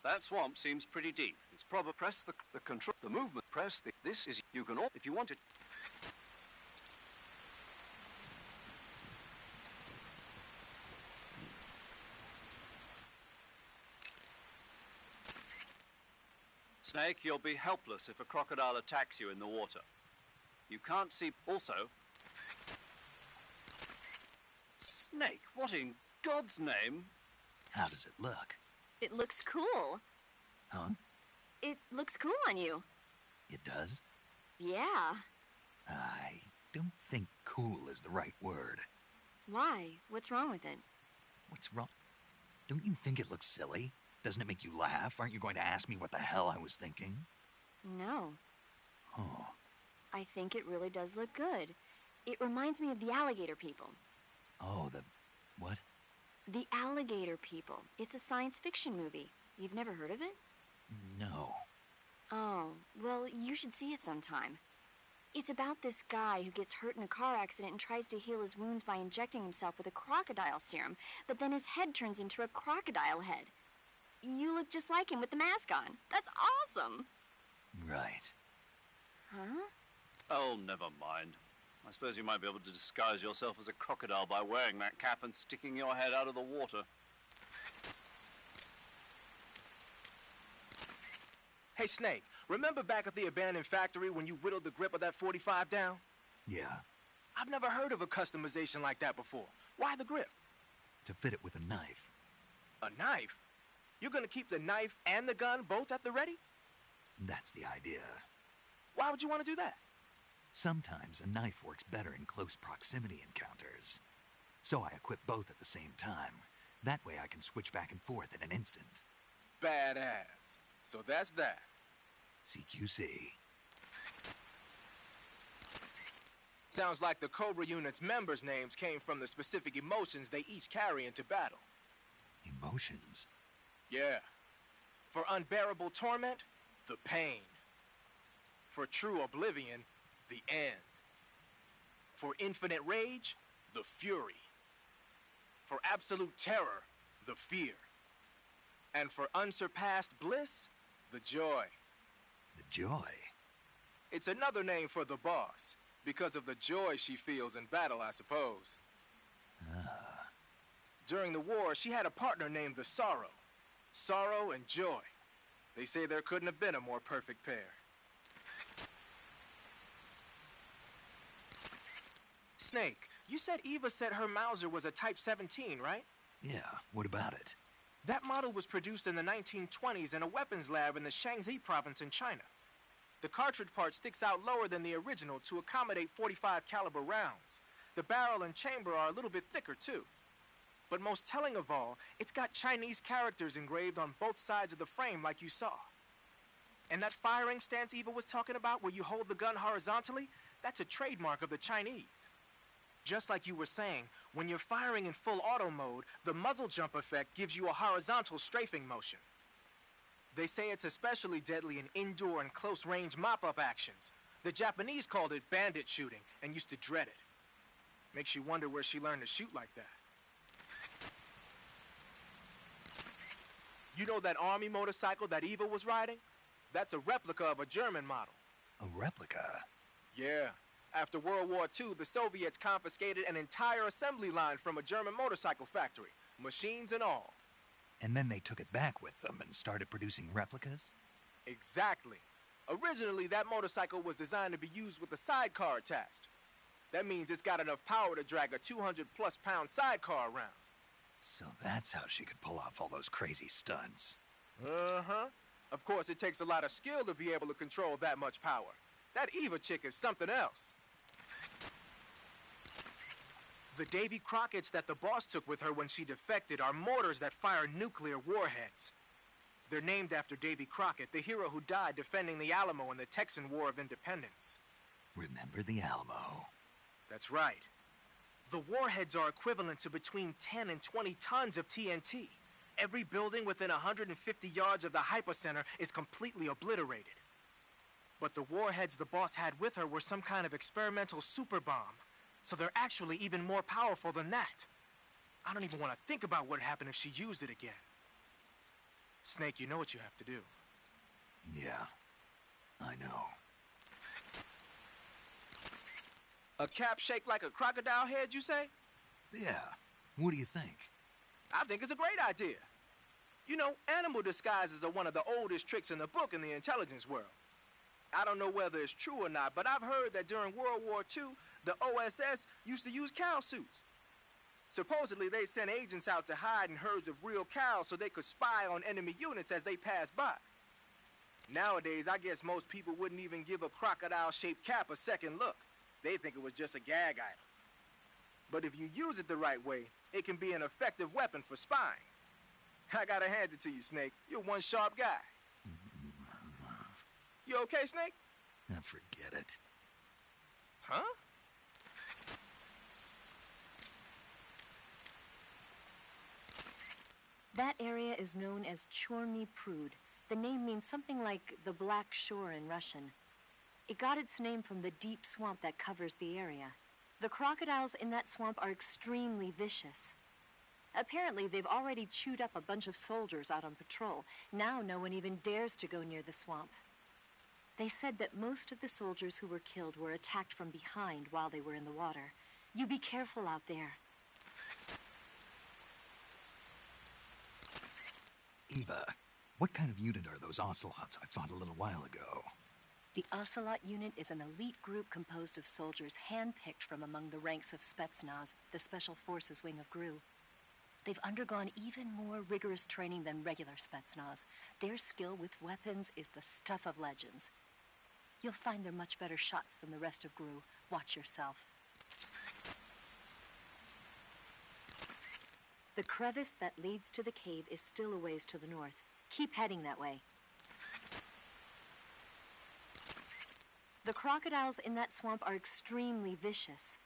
That swamp seems pretty deep. It's probably press the control, the movement, press the, this is, you can all, if you want it. Snake, you'll be helpless if a crocodile attacks you in the water. You can't see, also... Snake, what in God's name? How does it look? It looks cool. Huh? It looks cool on you. It does? Yeah. I don't think cool is the right word. Why? What's wrong with it? What's wrong? Don't you think it looks silly? Doesn't it make you laugh? Aren't you going to ask me what the hell I was thinking? No. Oh. I think it really does look good. It reminds me of the alligator people. Oh, the... what? The Alligator People. It's a science fiction movie. You've never heard of it? No. Oh, well, you should see it sometime. It's about this guy who gets hurt in a car accident and tries to heal his wounds by injecting himself with a crocodile serum, but then his head turns into a crocodile head. You look just like him with the mask on. That's awesome! Right. Huh? Oh, never mind. I suppose you might be able to disguise yourself as a crocodile by wearing that cap and sticking your head out of the water. Hey, Snake, remember back at the abandoned factory when you whittled the grip of that 45 down? Yeah. I've never heard of a customization like that before. Why the grip? To fit it with a knife. A knife? You're gonna keep the knife and the gun both at the ready? That's the idea. Why would you want to do that? Sometimes a knife works better in close proximity encounters. So I equip both at the same time. That way I can switch back and forth in an instant. Badass. So that's that. CQC. Sounds like the Cobra Unit's members' names came from the specific emotions they each carry into battle. Emotions? Yeah. For unbearable torment, the pain. For true oblivion, the end. For infinite rage, the fury. For absolute terror, the fear. And for unsurpassed bliss, the joy. The joy? It's another name for the boss, because of the joy she feels in battle, I suppose. Ah. During the war, she had a partner named the Sorrow. Sorrow and joy. They say there couldn't have been a more perfect pair. Snake, you said Eva said her Mauser was a Type 17, right? Yeah, what about it? That model was produced in the 1920s in a weapons lab in the Shaanxi province in China. The cartridge part sticks out lower than the original to accommodate 45 caliber rounds. The barrel and chamber are a little bit thicker too. But most telling of all, it's got Chinese characters engraved on both sides of the frame like you saw. And that firing stance Eva was talking about where you hold the gun horizontally, that's a trademark of the Chinese. Just like you were saying, when you're firing in full auto mode, the muzzle jump effect gives you a horizontal strafing motion. They say it's especially deadly in indoor and close-range mop-up actions. The Japanese called it bandit shooting and used to dread it. Makes you wonder where she learned to shoot like that. You know that army motorcycle that Eva was riding? That's a replica of a German model. A replica? Yeah. After World War II, the Soviets confiscated an entire assembly line from a German motorcycle factory, machines and all. And then they took it back with them and started producing replicas? Exactly. Originally, that motorcycle was designed to be used with a sidecar attached. That means it's got enough power to drag a 200-plus pound sidecar around. So that's how she could pull off all those crazy stunts. Uh-huh. Of course, it takes a lot of skill to be able to control that much power. That Eva chick is something else. The Davy Crockett's that the boss took with her when she defected are mortars that fire nuclear warheads. They're named after Davy Crockett, the hero who died defending the Alamo in the Texan War of Independence. Remember the Alamo? That's right. The warheads are equivalent to between 10 and 20 tons of TNT. Every building within 150 yards of the hypocenter is completely obliterated. But the warheads the boss had with her were some kind of experimental super bomb. So they're actually even more powerful than that. I don't even want to think about what would happen if she used it again. Snake, you know what you have to do. Yeah, I know. A cap shaped like a crocodile head, you say? Yeah. What do you think? I think it's a great idea. You know, animal disguises are one of the oldest tricks in the book in the intelligence world. I don't know whether it's true or not, but I've heard that during World War II, the OSS used to use cow suits. Supposedly, they sent agents out to hide in herds of real cows so they could spy on enemy units as they passed by. Nowadays, I guess most people wouldn't even give a crocodile-shaped cap a second look. They think it was just a gag item. But if you use it the right way, it can be an effective weapon for spying. I gotta hand it to you, Snake. You're one sharp guy. You okay, Snake? Forget it. Huh? That area is known as Chorny Prud. The name means something like the Black Shore in Russian. It got its name from the deep swamp that covers the area. The crocodiles in that swamp are extremely vicious. Apparently, they've already chewed up a bunch of soldiers out on patrol. Now no one even dares to go near the swamp. They said that most of the soldiers who were killed were attacked from behind while they were in the water. You be careful out there. Eva, what kind of unit are those ocelots I fought a little while ago? The Ocelot unit is an elite group composed of soldiers handpicked from among the ranks of Spetsnaz, the Special Forces wing of GRU. They've undergone even more rigorous training than regular Spetsnaz. Their skill with weapons is the stuff of legends. You'll find they're much better shots than the rest of GRU. Watch yourself. The crevice that leads to the cave is still a ways to the north. Keep heading that way. The crocodiles in that swamp are extremely vicious.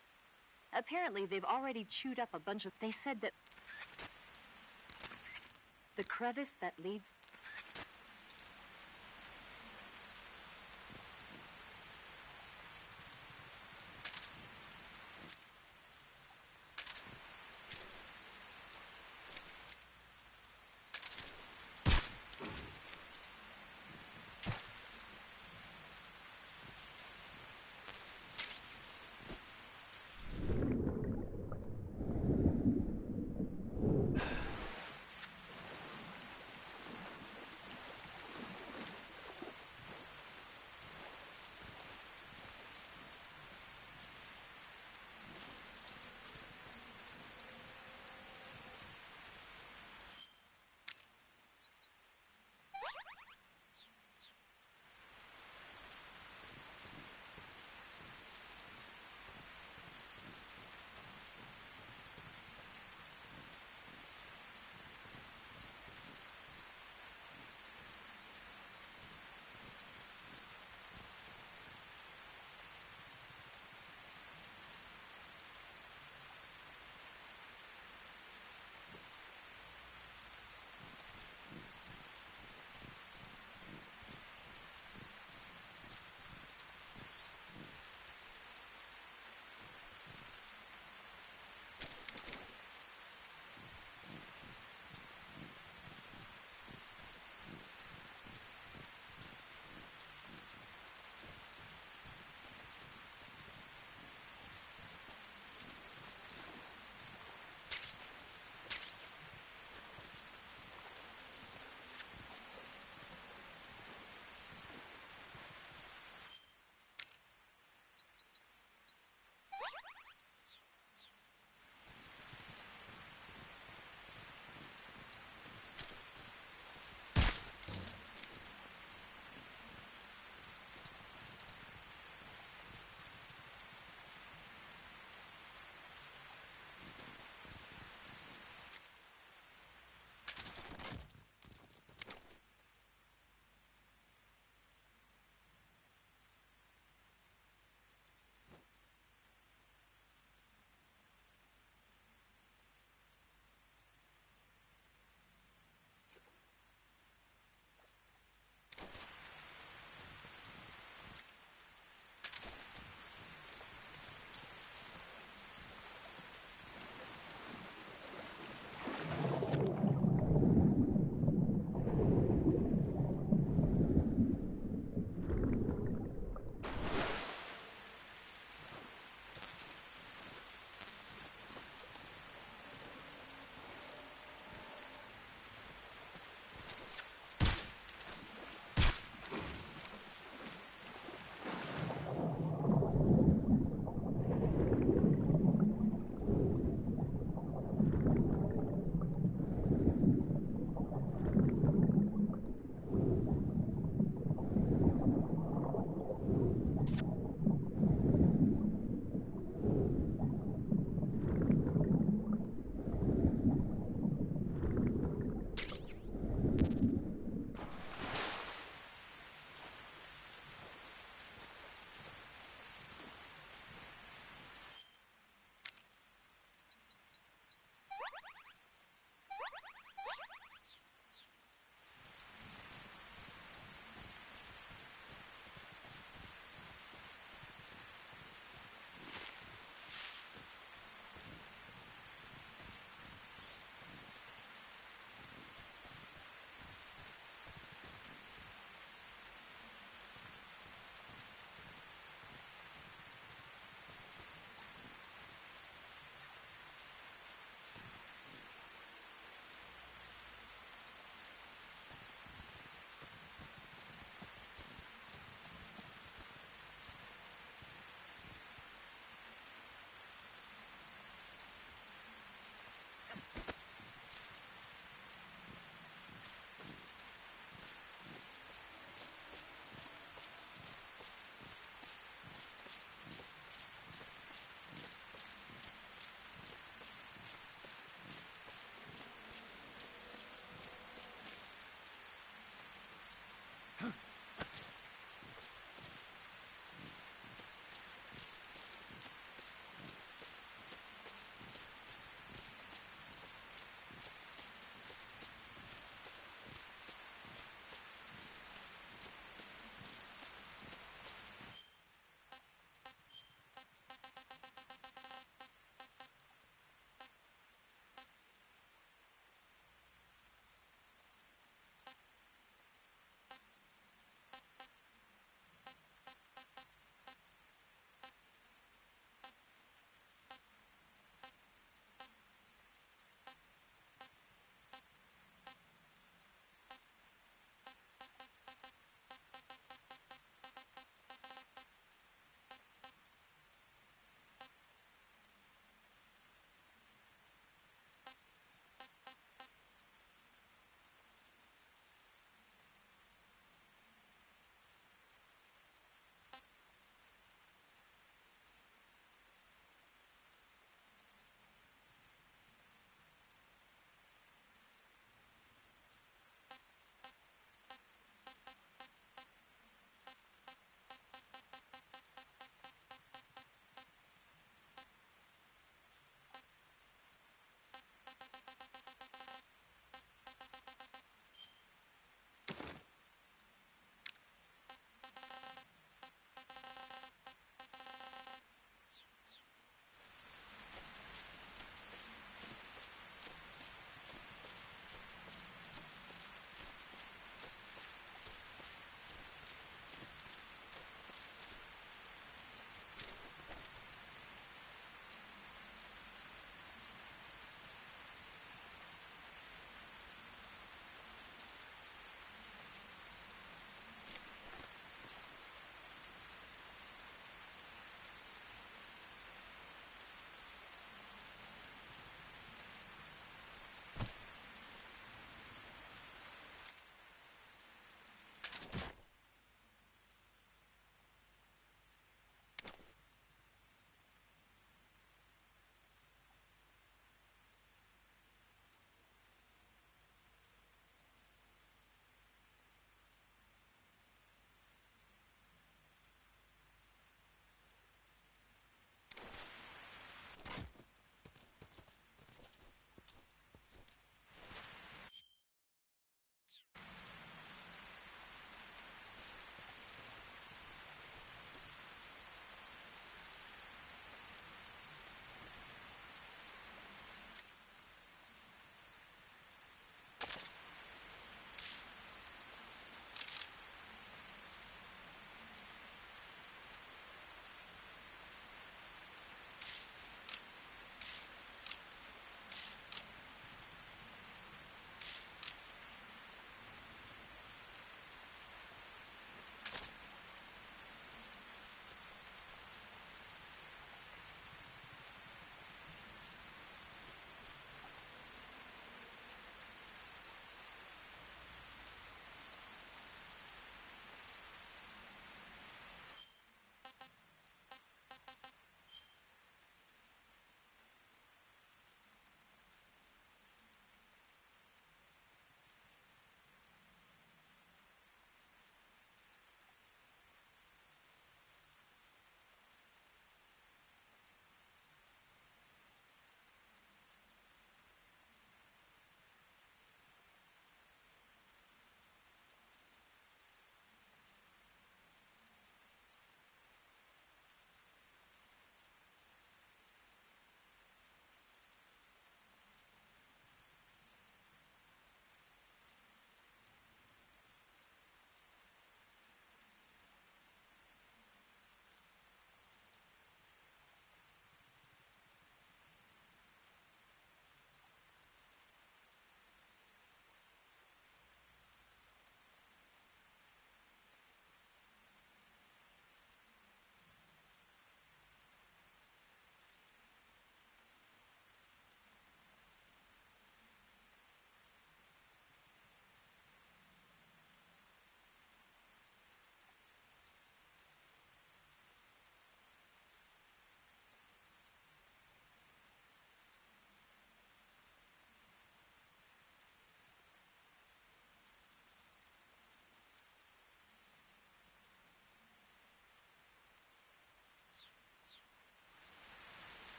Apparently, they've already chewed up a bunch of... They said that... The crevice that leads...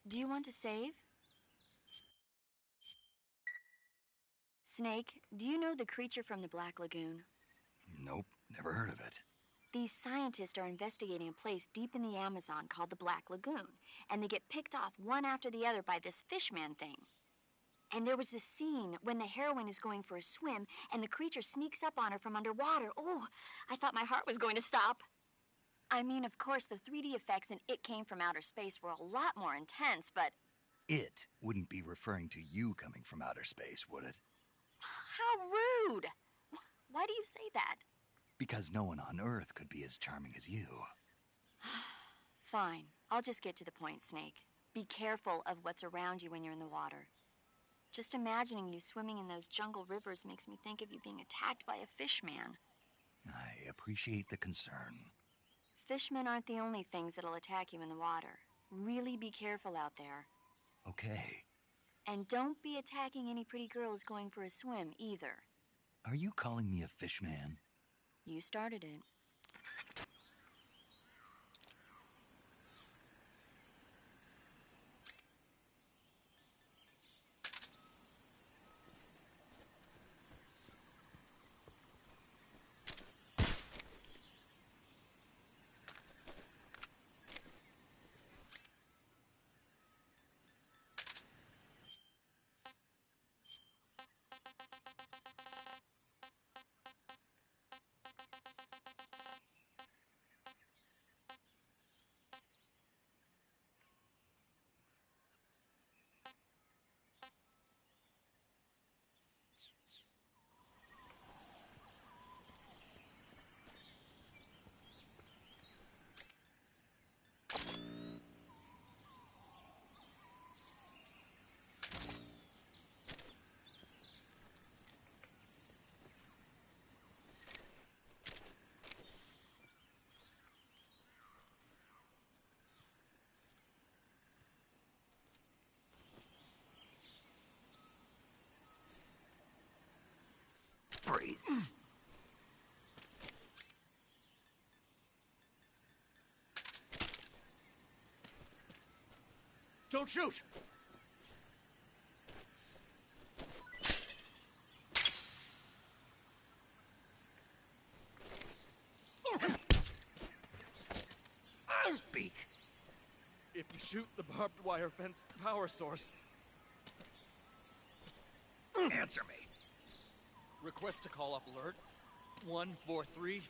Do you want to save? Snake, do you know the creature from the Black Lagoon? Nope, never heard of it. These scientists are investigating a place deep in the Amazon called the Black Lagoon, and they get picked off one after the other by this fishman thing. And there was this scene when the heroine is going for a swim, and the creature sneaks up on her from underwater. Oh, I thought my heart was going to stop. I mean, of course, the 3D effects in It Came from Outer Space were a lot more intense, but... It wouldn't be referring to you coming from outer space, would it? How rude! Why do you say that? Because no one on Earth could be as charming as you. Fine. I'll just get to the point, Snake. Be careful of what's around you when you're in the water. Just imagining you swimming in those jungle rivers makes me think of you being attacked by a fish man. I appreciate the concern. Fishmen aren't the only things that'll attack you in the water. Really be careful out there. Okay. And don't be attacking any pretty girls going for a swim, either. Are you calling me a fish man? You started it. Freeze. Don't shoot! Speak. If you shoot the barbed wire fence power source... Answer me. Request to call off alert 143.03.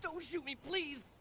Don't shoot me, please!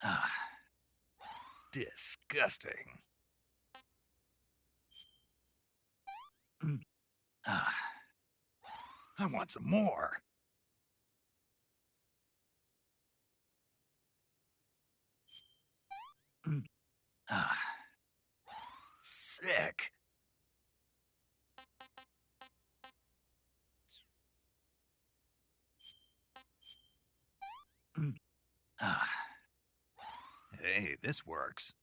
Ah, disgusting. Ah, I want some more. Ah, sick. Ah, hey, this works.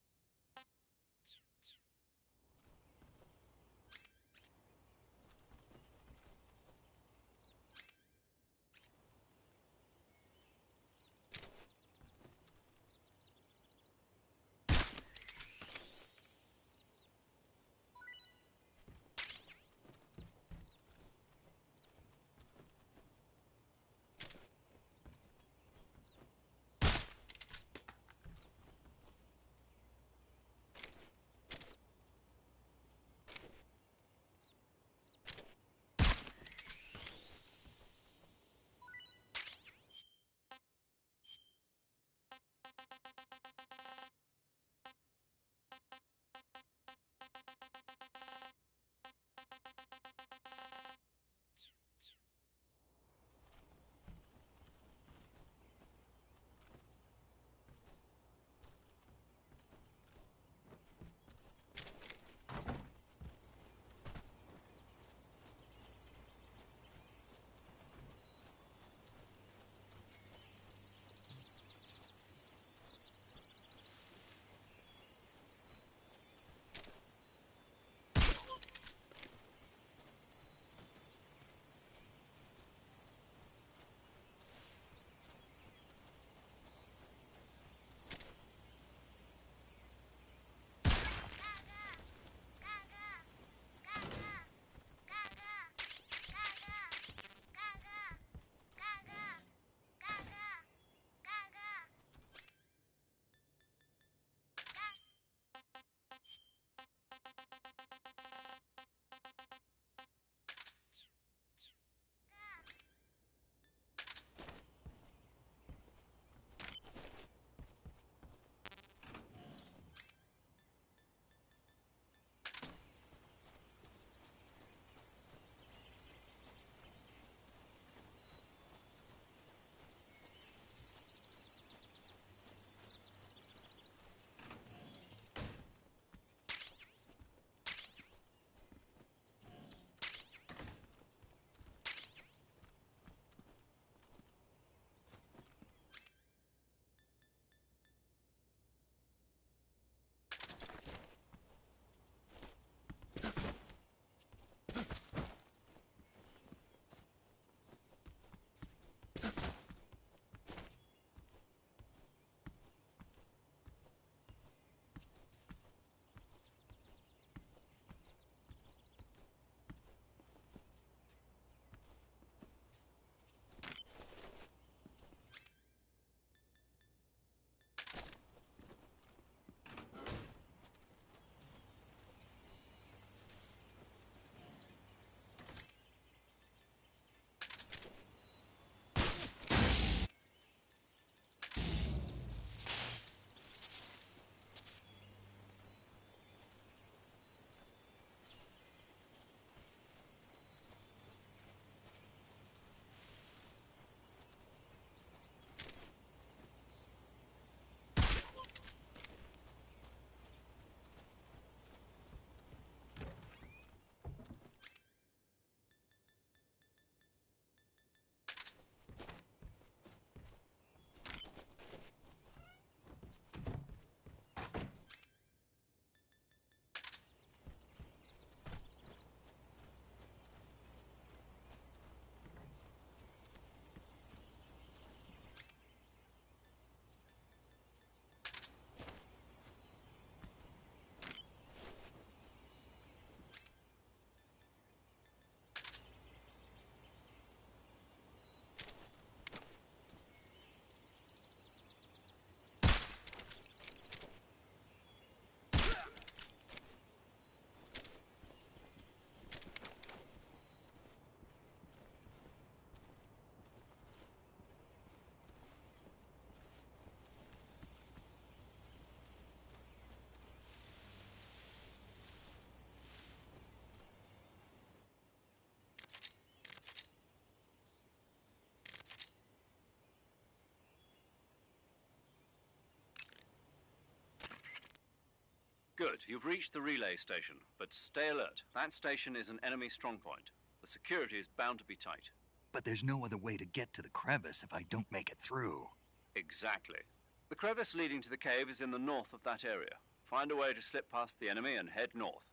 Good. You've reached the relay station, but stay alert. That station is an enemy strongpoint. The security is bound to be tight. But there's no other way to get to the crevice if I don't make it through. Exactly. The crevice leading to the cave is in the north of that area. Find a way to slip past the enemy and head north.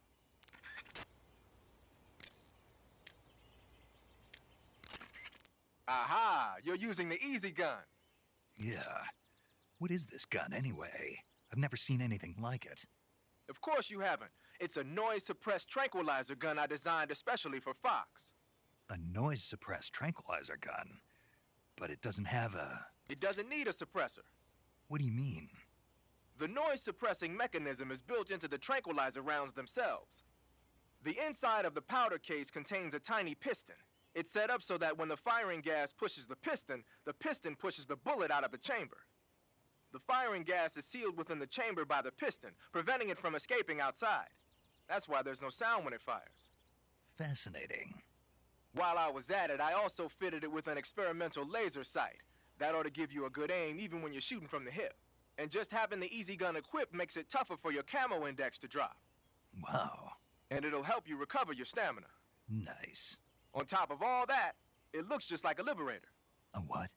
Aha! You're using the easy gun. Yeah. What is this gun, anyway? I've never seen anything like it. Of course you haven't. It's a noise-suppressed tranquilizer gun I designed especially for Fox. A noise-suppressed tranquilizer gun? But it doesn't have a... It doesn't need a suppressor. What do you mean? The noise-suppressing mechanism is built into the tranquilizer rounds themselves. The inside of the powder case contains a tiny piston. It's set up so that when the firing gas pushes the piston pushes the bullet out of the chamber. The firing gas is sealed within the chamber by the piston, preventing it from escaping outside. That's why there's no sound when it fires. Fascinating. While I was at it, I also fitted it with an experimental laser sight. That ought to give you a good aim even when you're shooting from the hip. And just having the easy gun equipped makes it tougher for your camo index to drop. Wow. And it'll help you recover your stamina. Nice. On top of all that, it looks just like a Liberator. A what?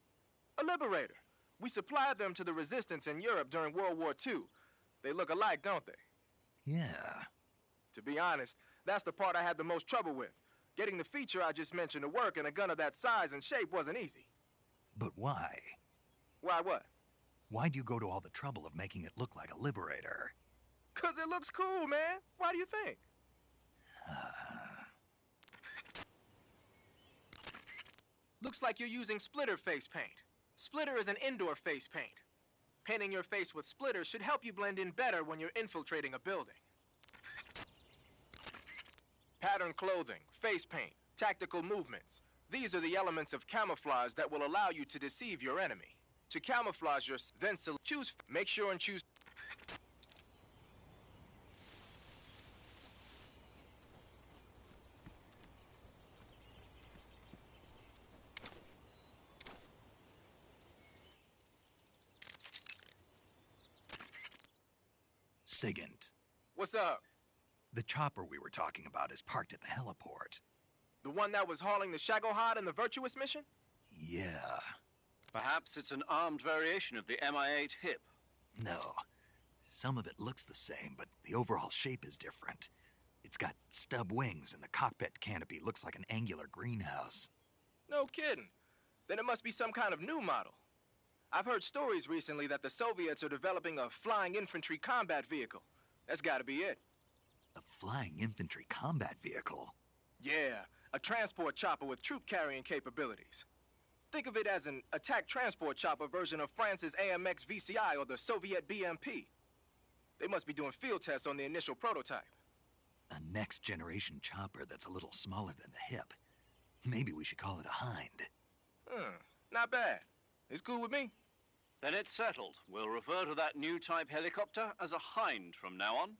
A Liberator. We supplied them to the resistance in Europe during World War II. They look alike, don't they? Yeah. To be honest, that's the part I had the most trouble with. Getting the feature I just mentioned to work in a gun of that size and shape wasn't easy. But why? Why what? Why'd you go to all the trouble of making it look like a Liberator? 'Cause it looks cool, man. Why do you think? Looks like you're using splitter face paint. Splitter is an indoor face paint. Painting your face with splitter should help you blend in better when you're infiltrating a building. Pattern clothing, face paint, tactical movements. These are the elements of camouflage that will allow you to deceive your enemy. To camouflage your, then choose, make sure and choose. Sigint. What's up? The chopper we were talking about is parked at the heliport. The one that was hauling the Shagohod in the Virtuous mission? Yeah. Perhaps it's an armed variation of the Mi-8 hip. No. Some of it looks the same, but the overall shape is different. It's got stub wings, and the cockpit canopy looks like an angular greenhouse. No kidding. Then it must be some kind of new model. I've heard stories recently that the Soviets are developing a flying infantry combat vehicle. That's gotta be it. A flying infantry combat vehicle? Yeah, a transport chopper with troop-carrying capabilities. Think of it as an attack transport chopper version of France's AMX VCI or the Soviet BMP. They must be doing field tests on the initial prototype. A next-generation chopper that's a little smaller than the hip. Maybe we should call it a Hind. Not bad. It's cool with me. Then it's settled. We'll refer to that new type helicopter as a Hind from now on.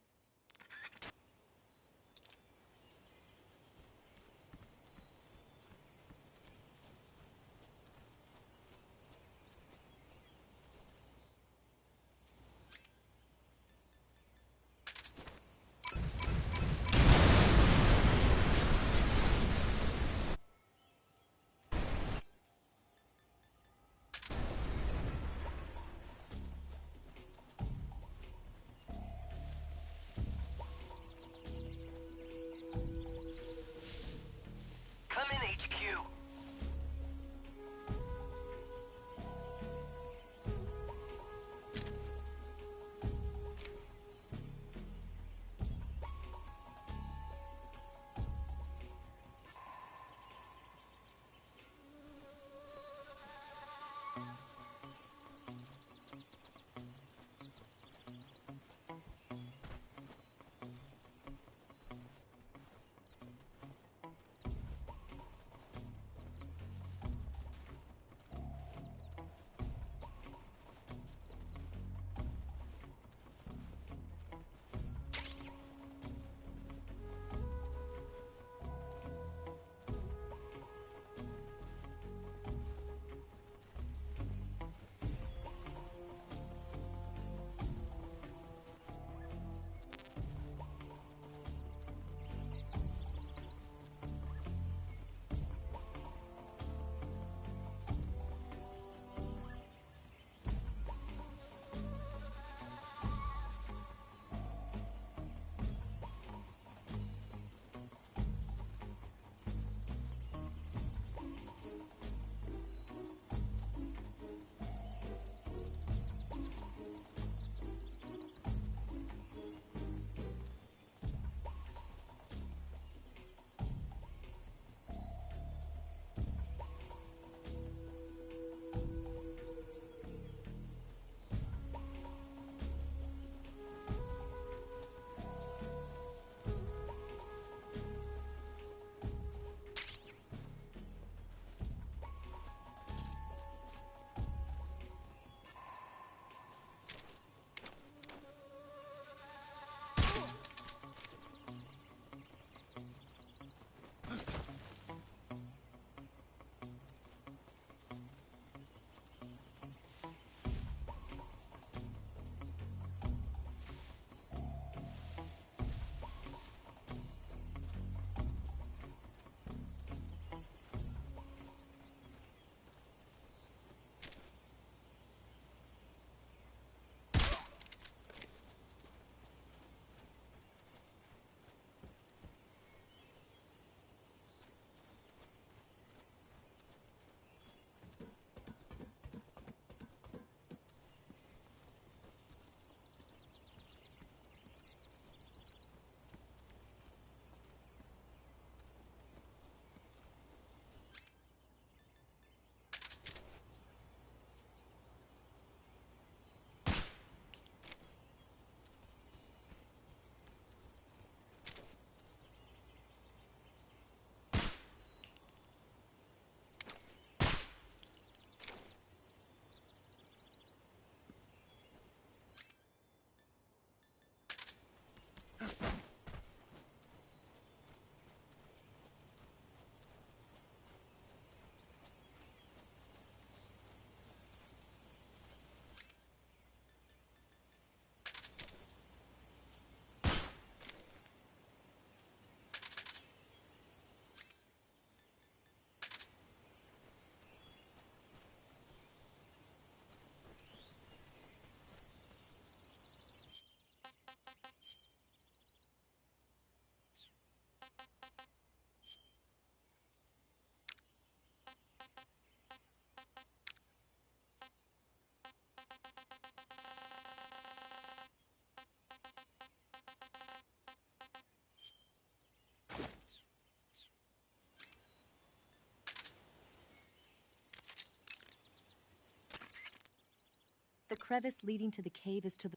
crevice leading to the cave is to the...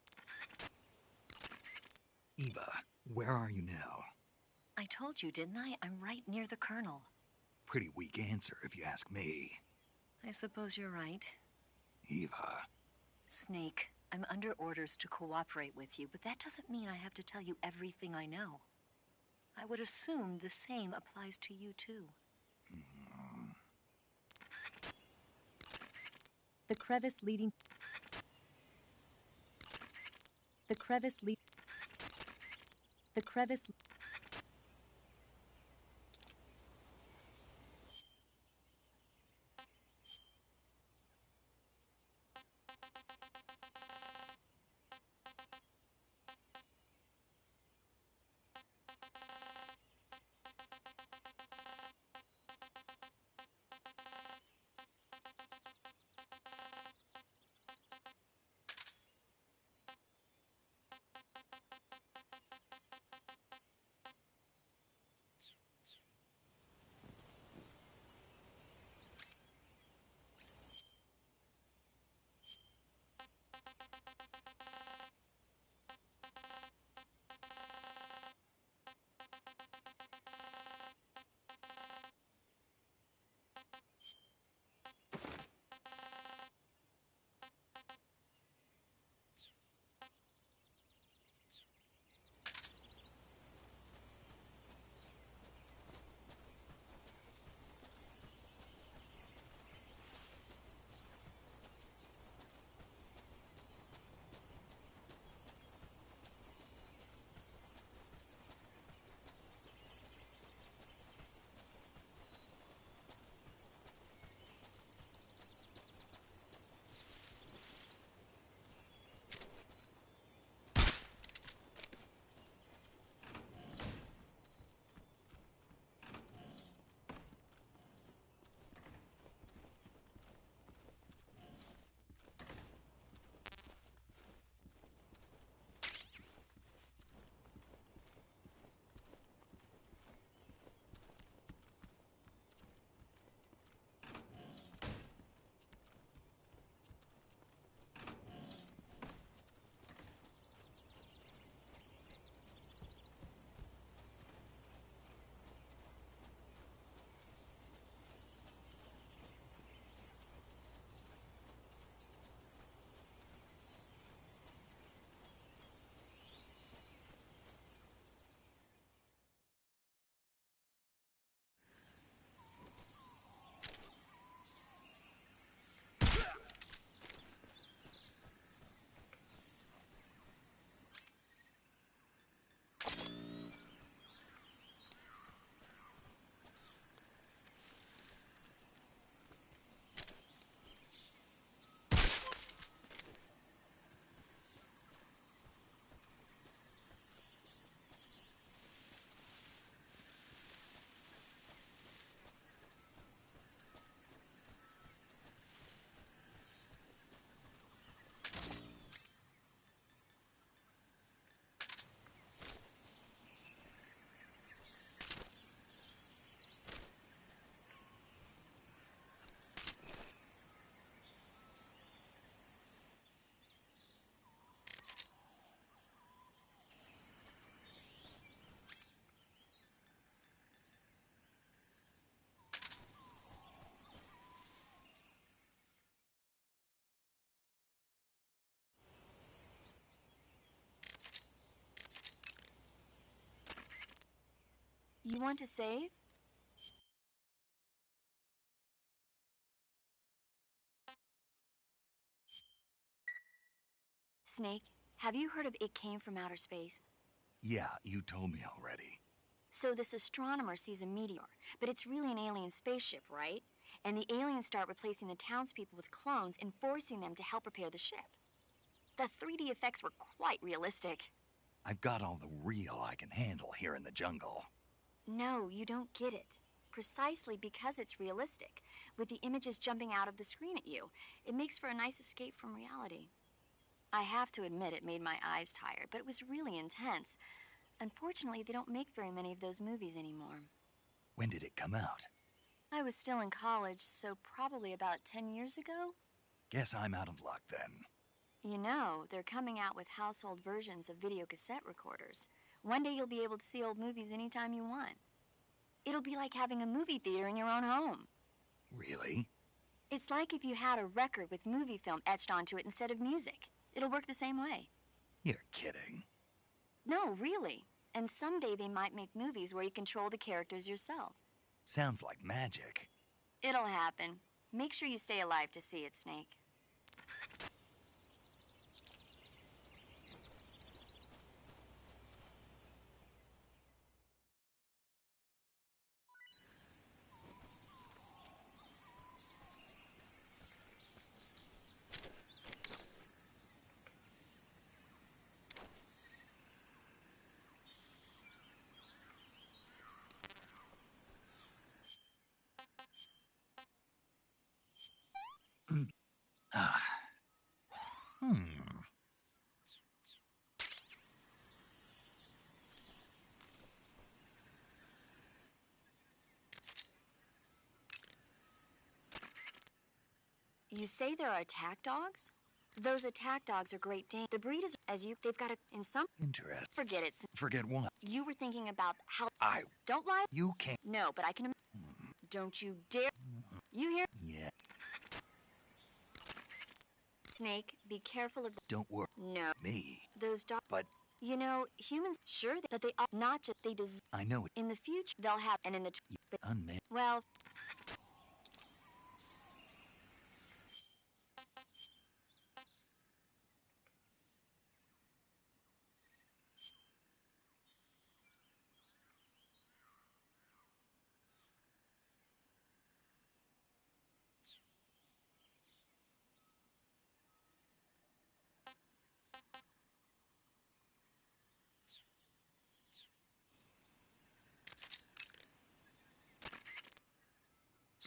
Eva, where are you now? I told you, didn't I? I'm right near the Colonel. Pretty weak answer, if you ask me. I suppose you're right. Eva. Snake, I'm under orders to cooperate with you, but that doesn't mean I have to tell you everything I know. I would assume the same applies to you, too. The crevice leading... The crevice lead... The crevice... You want to save? Snake, have you heard of It Came from Outer Space? Yeah, you told me already. So this astronomer sees a meteor, but it's really an alien spaceship, right? And the aliens start replacing the townspeople with clones and forcing them to help repair the ship. The 3D effects were quite realistic. I've got all the real I can handle here in the jungle. No, you don't get it. Precisely because it's realistic, with the images jumping out of the screen at you, it makes for a nice escape from reality. I have to admit it made my eyes tired, but it was really intense. Unfortunately, they don't make very many of those movies anymore. When did it come out? I was still in college, so probably about 10 years ago? Guess I'm out of luck then. You know, they're coming out with household versions of video cassette recorders. One day you'll be able to see old movies anytime you want. It'll be like having a movie theater in your own home. Really? It's like if you had a record with movie film etched onto it instead of music. It'll work the same way. You're kidding. No, really. And someday they might make movies where you control the characters yourself. Sounds like magic. It'll happen. Make sure you stay alive to see it, Snake. You say there are attack dogs? Those attack dogs are Great Dane. The breed is, they've got a, in some... Interesting. Forget it. Forget what? You were thinking about how... I... Don't lie. You can't... No, but I can... Don't you dare... You hear? Yeah. Snake, be careful of the... Don't worry. No. Me. Those dogs... But... You know, humans, sure that they are not just... They deserve... I know it. In the future, they'll have... And in the... Unmanned. Well...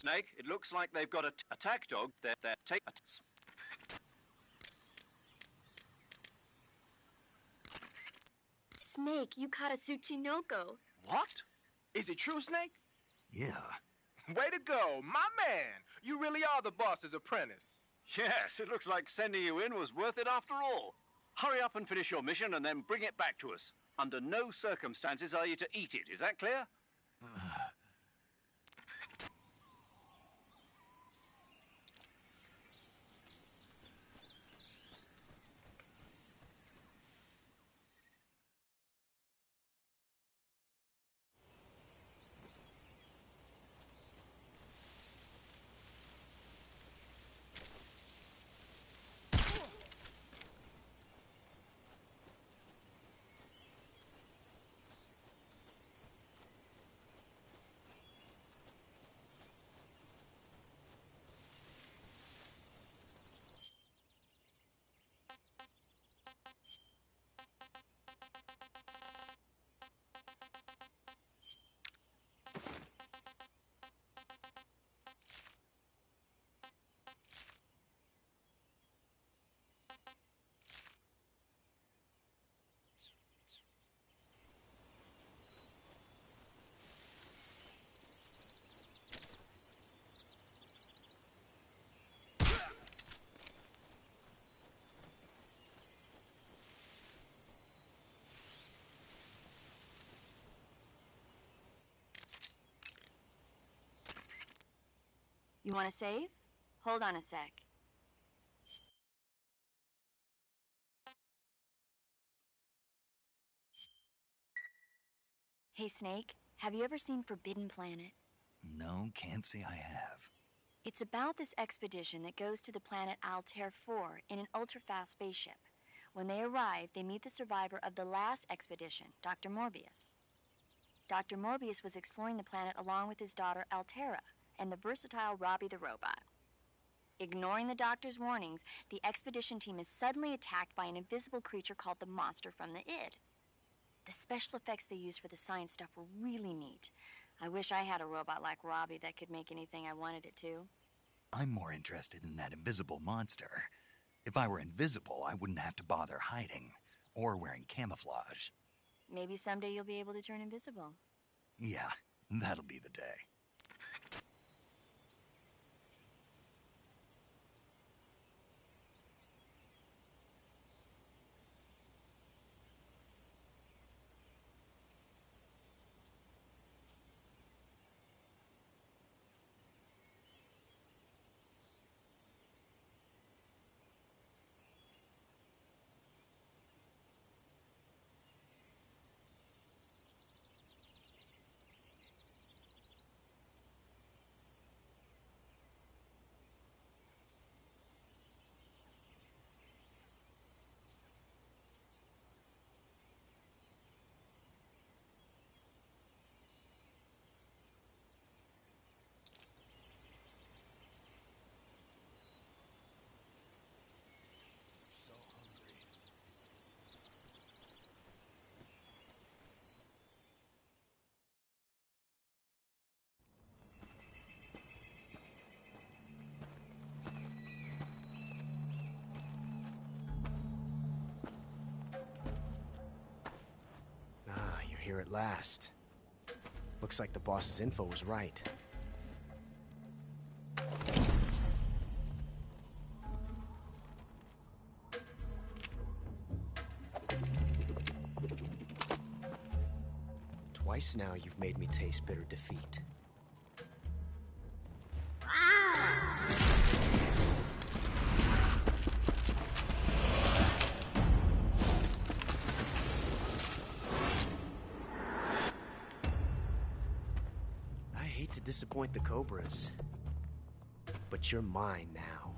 Snake, it looks like they've got a attack dog. They're take. Snake, you caught a Tsuchinoko. What? Is it true, Snake? Yeah. Way to go, my man! You really are the boss's apprentice. Yes, it looks like sending you in was worth it after all. Hurry up and finish your mission and then bring it back to us. Under no circumstances are you to eat it, is that clear? You want to save? Hold on a sec. Hey, Snake, have you ever seen Forbidden Planet? No, can't say I have. It's about this expedition that goes to the planet Altair 4 in an ultra-fast spaceship. When they arrive, they meet the survivor of the last expedition, Dr. Morbius. Dr. Morbius was exploring the planet along with his daughter Altera and the versatile Robbie the robot. Ignoring the doctor's warnings, the expedition team is suddenly attacked by an invisible creature called the Monster from the Id. The special effects they used for the science stuff were really neat. I wish I had a robot like Robbie that could make anything I wanted it to. I'm more interested in that invisible monster. If I were invisible, I wouldn't have to bother hiding or wearing camouflage. Maybe someday you'll be able to turn invisible. Yeah, that'll be the day. here at last. Looks like the boss's info was right. Twice now you've made me taste bitter defeat. I hate to disappoint the Cobras, but you're mine now.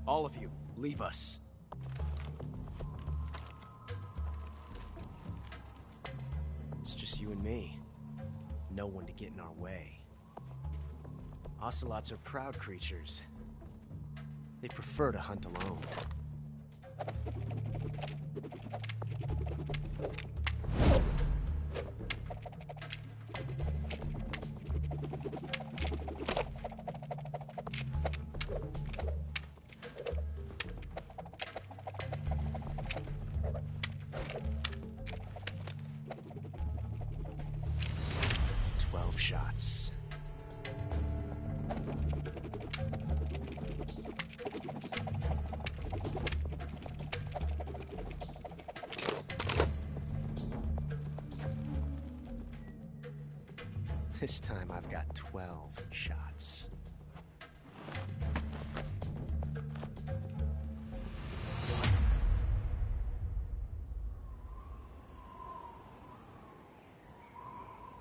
All of you, leave us. It's just you and me. No one to get in our way. Ocelots are proud creatures. They prefer to hunt alone. Shots. This time I've got 12 shots.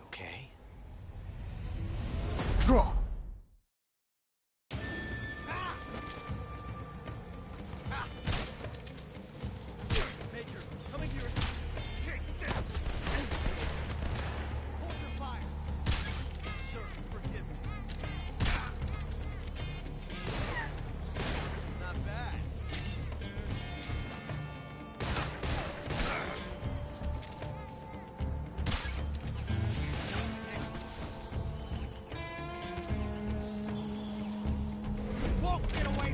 Okay. Draw! Major, coming here. Take this! Hold your fire! Sir, forgive me. Not bad. Won't get away!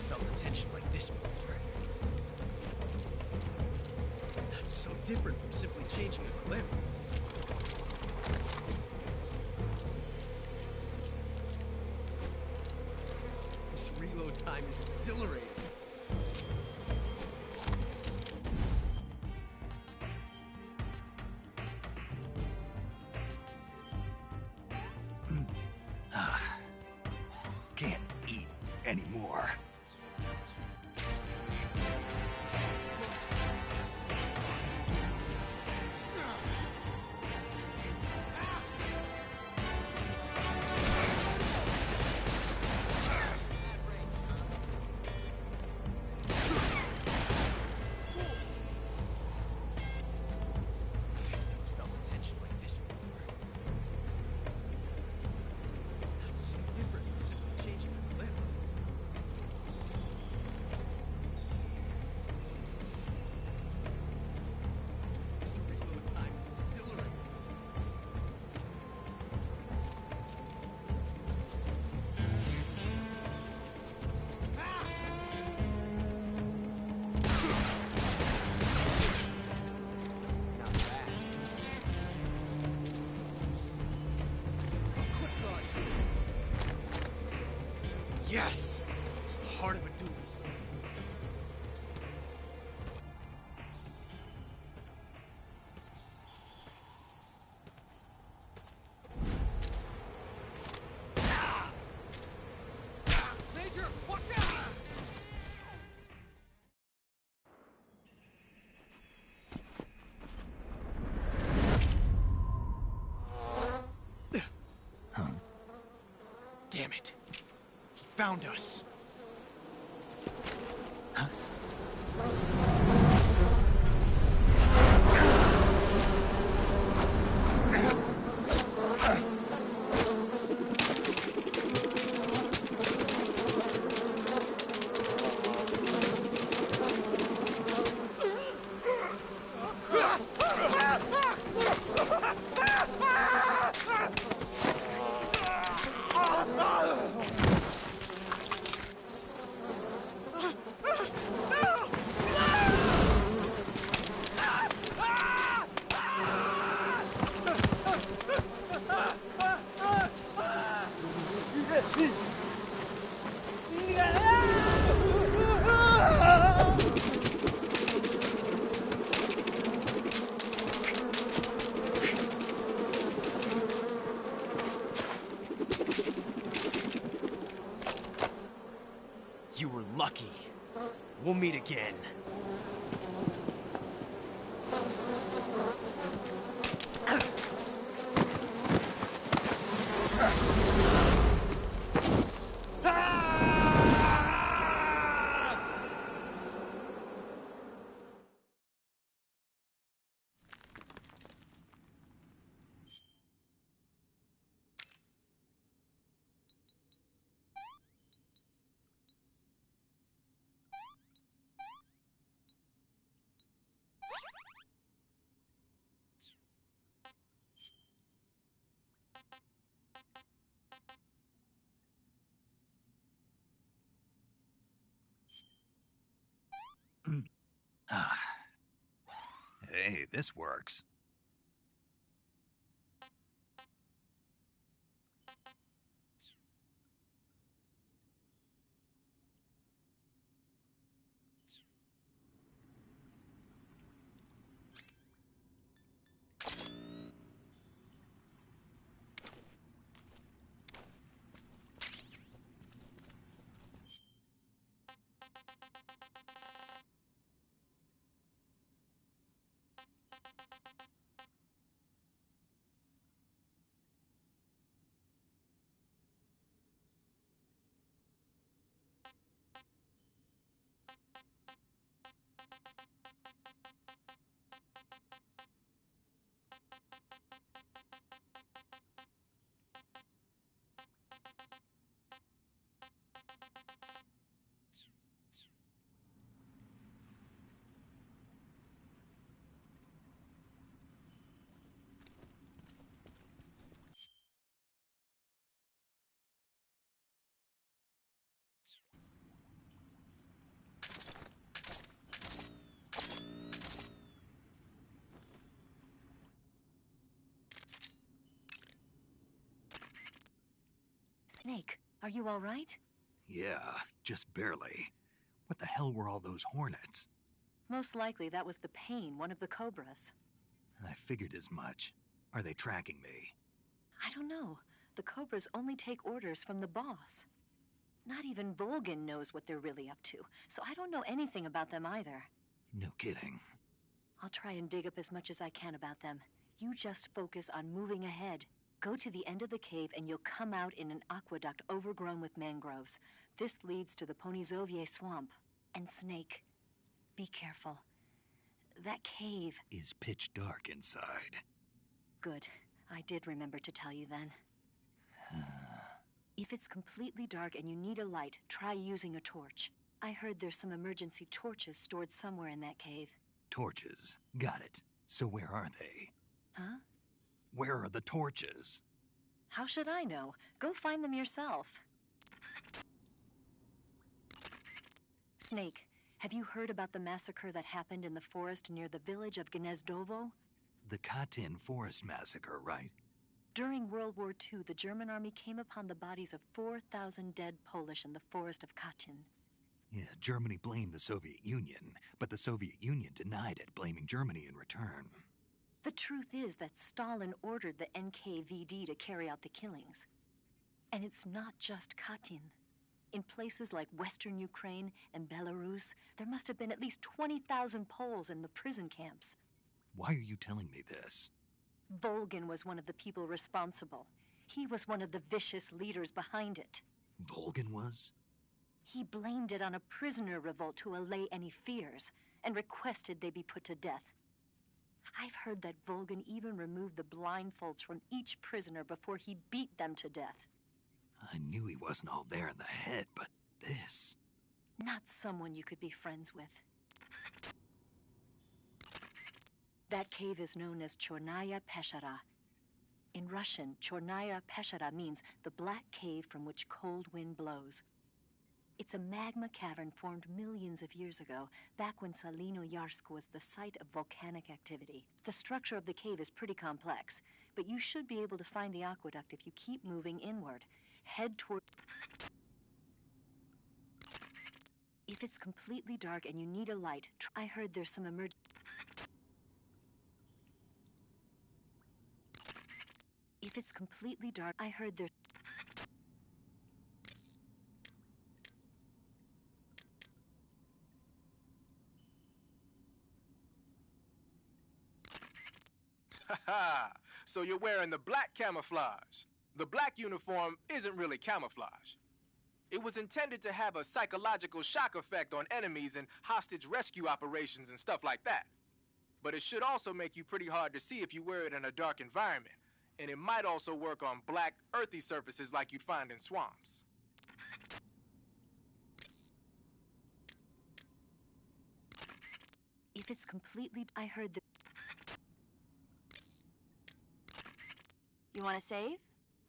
Felt a tension like this before. That's so different from simply changing a clip. This reload time is exhilarating. Can't eat anymore. Felt a tension like this before. That's so different from simply changing a clip. This reload time is exhilarating. Not bad. A quick draw too. Yes! It's the heart of a duel. Major, watch out! Damn it. He found us. lucky. We'll meet again. Hey, this works. Snake, are you all right? Yeah, just barely. What the hell were all those hornets? Most likely that was the pain, one of the cobras. I figured as much. Are they tracking me? I don't know. The cobras only take orders from the boss. Not even Volgin knows what they're really up to, so I don't know anything about them either. No kidding. I'll try and dig up as much as I can about them. You just focus on moving ahead. Go to the end of the cave and you'll come out in an aqueduct overgrown with mangroves. This leads to the Ponyzovier swamp. And Snake, be careful. That cave is pitch dark inside. Good. I did remember to tell you then. If it's completely dark and you need a light, try using a torch. I heard there's some emergency torches stored somewhere in that cave. Torches. Got it. So where are they? Huh? Where are the torches? How should I know? Go find them yourself. Snake, have you heard about the massacre that happened in the forest near the village of Gnezdovo? The Katyn Forest Massacre, right? During World War II, the German army came upon the bodies of 4,000 dead Polish in the forest of Katyn. Yeah, Germany blamed the Soviet Union, but the Soviet Union denied it, blaming Germany in return. The truth is that Stalin ordered the NKVD to carry out the killings. And it's not just Katyn. In places like Western Ukraine and Belarus, there must have been at least 20,000 Poles in the prison camps. Why are you telling me this? Volgin was one of the people responsible. He was one of the vicious leaders behind it. Volgin was? He blamed it on a prisoner revolt to allay any fears, and requested they be put to death. I've heard that Volgin even removed the blindfolds from each prisoner before he beat them to death. I knew he wasn't all there in the head, but this... Not someone you could be friends with. That cave is known as Chornaya Peshara. In Russian, Chornaya Peshara means the black cave from which cold wind blows. It's a magma cavern formed millions of years ago, back when Salinoyarsk was the site of volcanic activity. The structure of the cave is pretty complex, but you should be able to find the aqueduct if you keep moving inward. Head toward... If it's completely dark and you need a light, I heard there's some If it's completely dark, I heard there's... Ha! So you're wearing the black camouflage. The black uniform isn't really camouflage. It was intended to have a psychological shock effect on enemies and hostage rescue operations and stuff like that. But it should also make you pretty hard to see if you wear it in a dark environment. And it might also work on black, earthy surfaces like you'd find in swamps. If it's completely... I heard the... You want to save?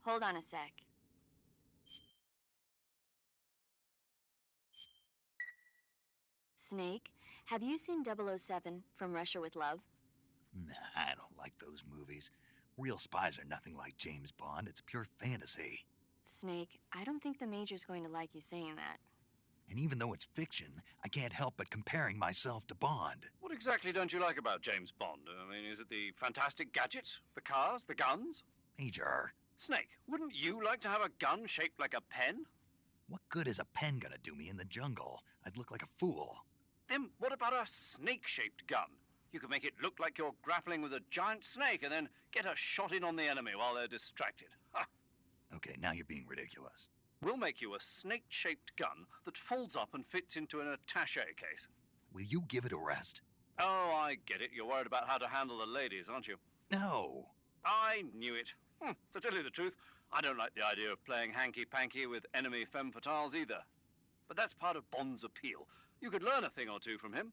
Hold on a sec. Snake, have you seen 007 From Russia with Love? Nah, I don't like those movies. Real spies are nothing like James Bond. It's pure fantasy. Snake, I don't think the Major's going to like you saying that. And even though it's fiction, I can't help but comparing myself to Bond. What exactly don't you like about James Bond? I mean, is it the fantastic gadgets? The cars? The guns? Major. Snake, wouldn't you like to have a gun shaped like a pen? What good is a pen gonna do me in the jungle? I'd look like a fool. Then what about a snake-shaped gun? You could make it look like you're grappling with a giant snake and then get a shot in on the enemy while they're distracted. Ha! Okay, now you're being ridiculous. We'll make you a snake-shaped gun that folds up and fits into an attaché case. Will you give it a rest? Oh, I get it. You're worried about how to handle the ladies, aren't you? No. I knew it. To tell you the truth, I don't like the idea of playing hanky-panky with enemy femme fatales either. But that's part of Bond's appeal. You could learn a thing or two from him.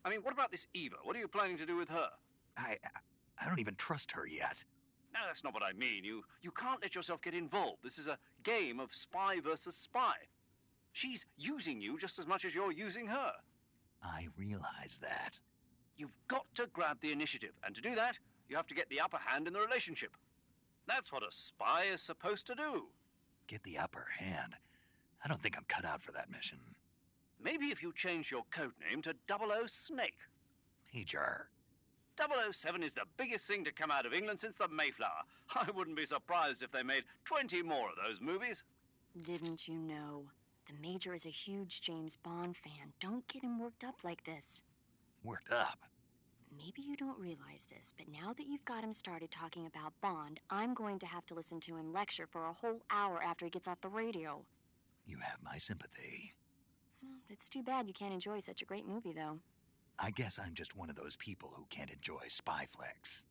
I mean, what about this Eva? What are you planning to do with her? I don't even trust her yet. No, that's not what I mean. You can't let yourself get involved. This is a game of spy versus spy. She's using you just as much as you're using her. I realize that. You've got to grab the initiative, and to do that, you have to get the upper hand in the relationship. That's what a spy is supposed to do. Get the upper hand? I don't think I'm cut out for that mission. Maybe if you change your code name to 00 Snake. Major. 007 is the biggest thing to come out of England since the Mayflower. I wouldn't be surprised if they made 20 more of those movies. Didn't you know? The Major is a huge James Bond fan. Don't get him worked up like this. Worked up? Maybe you don't realize this, but now that you've got him started talking about Bond, I'm going to have to listen to him lecture for a whole hour after he gets off the radio. You have my sympathy. It's too bad you can't enjoy such a great movie, though. I guess I'm just one of those people who can't enjoy spy flicks.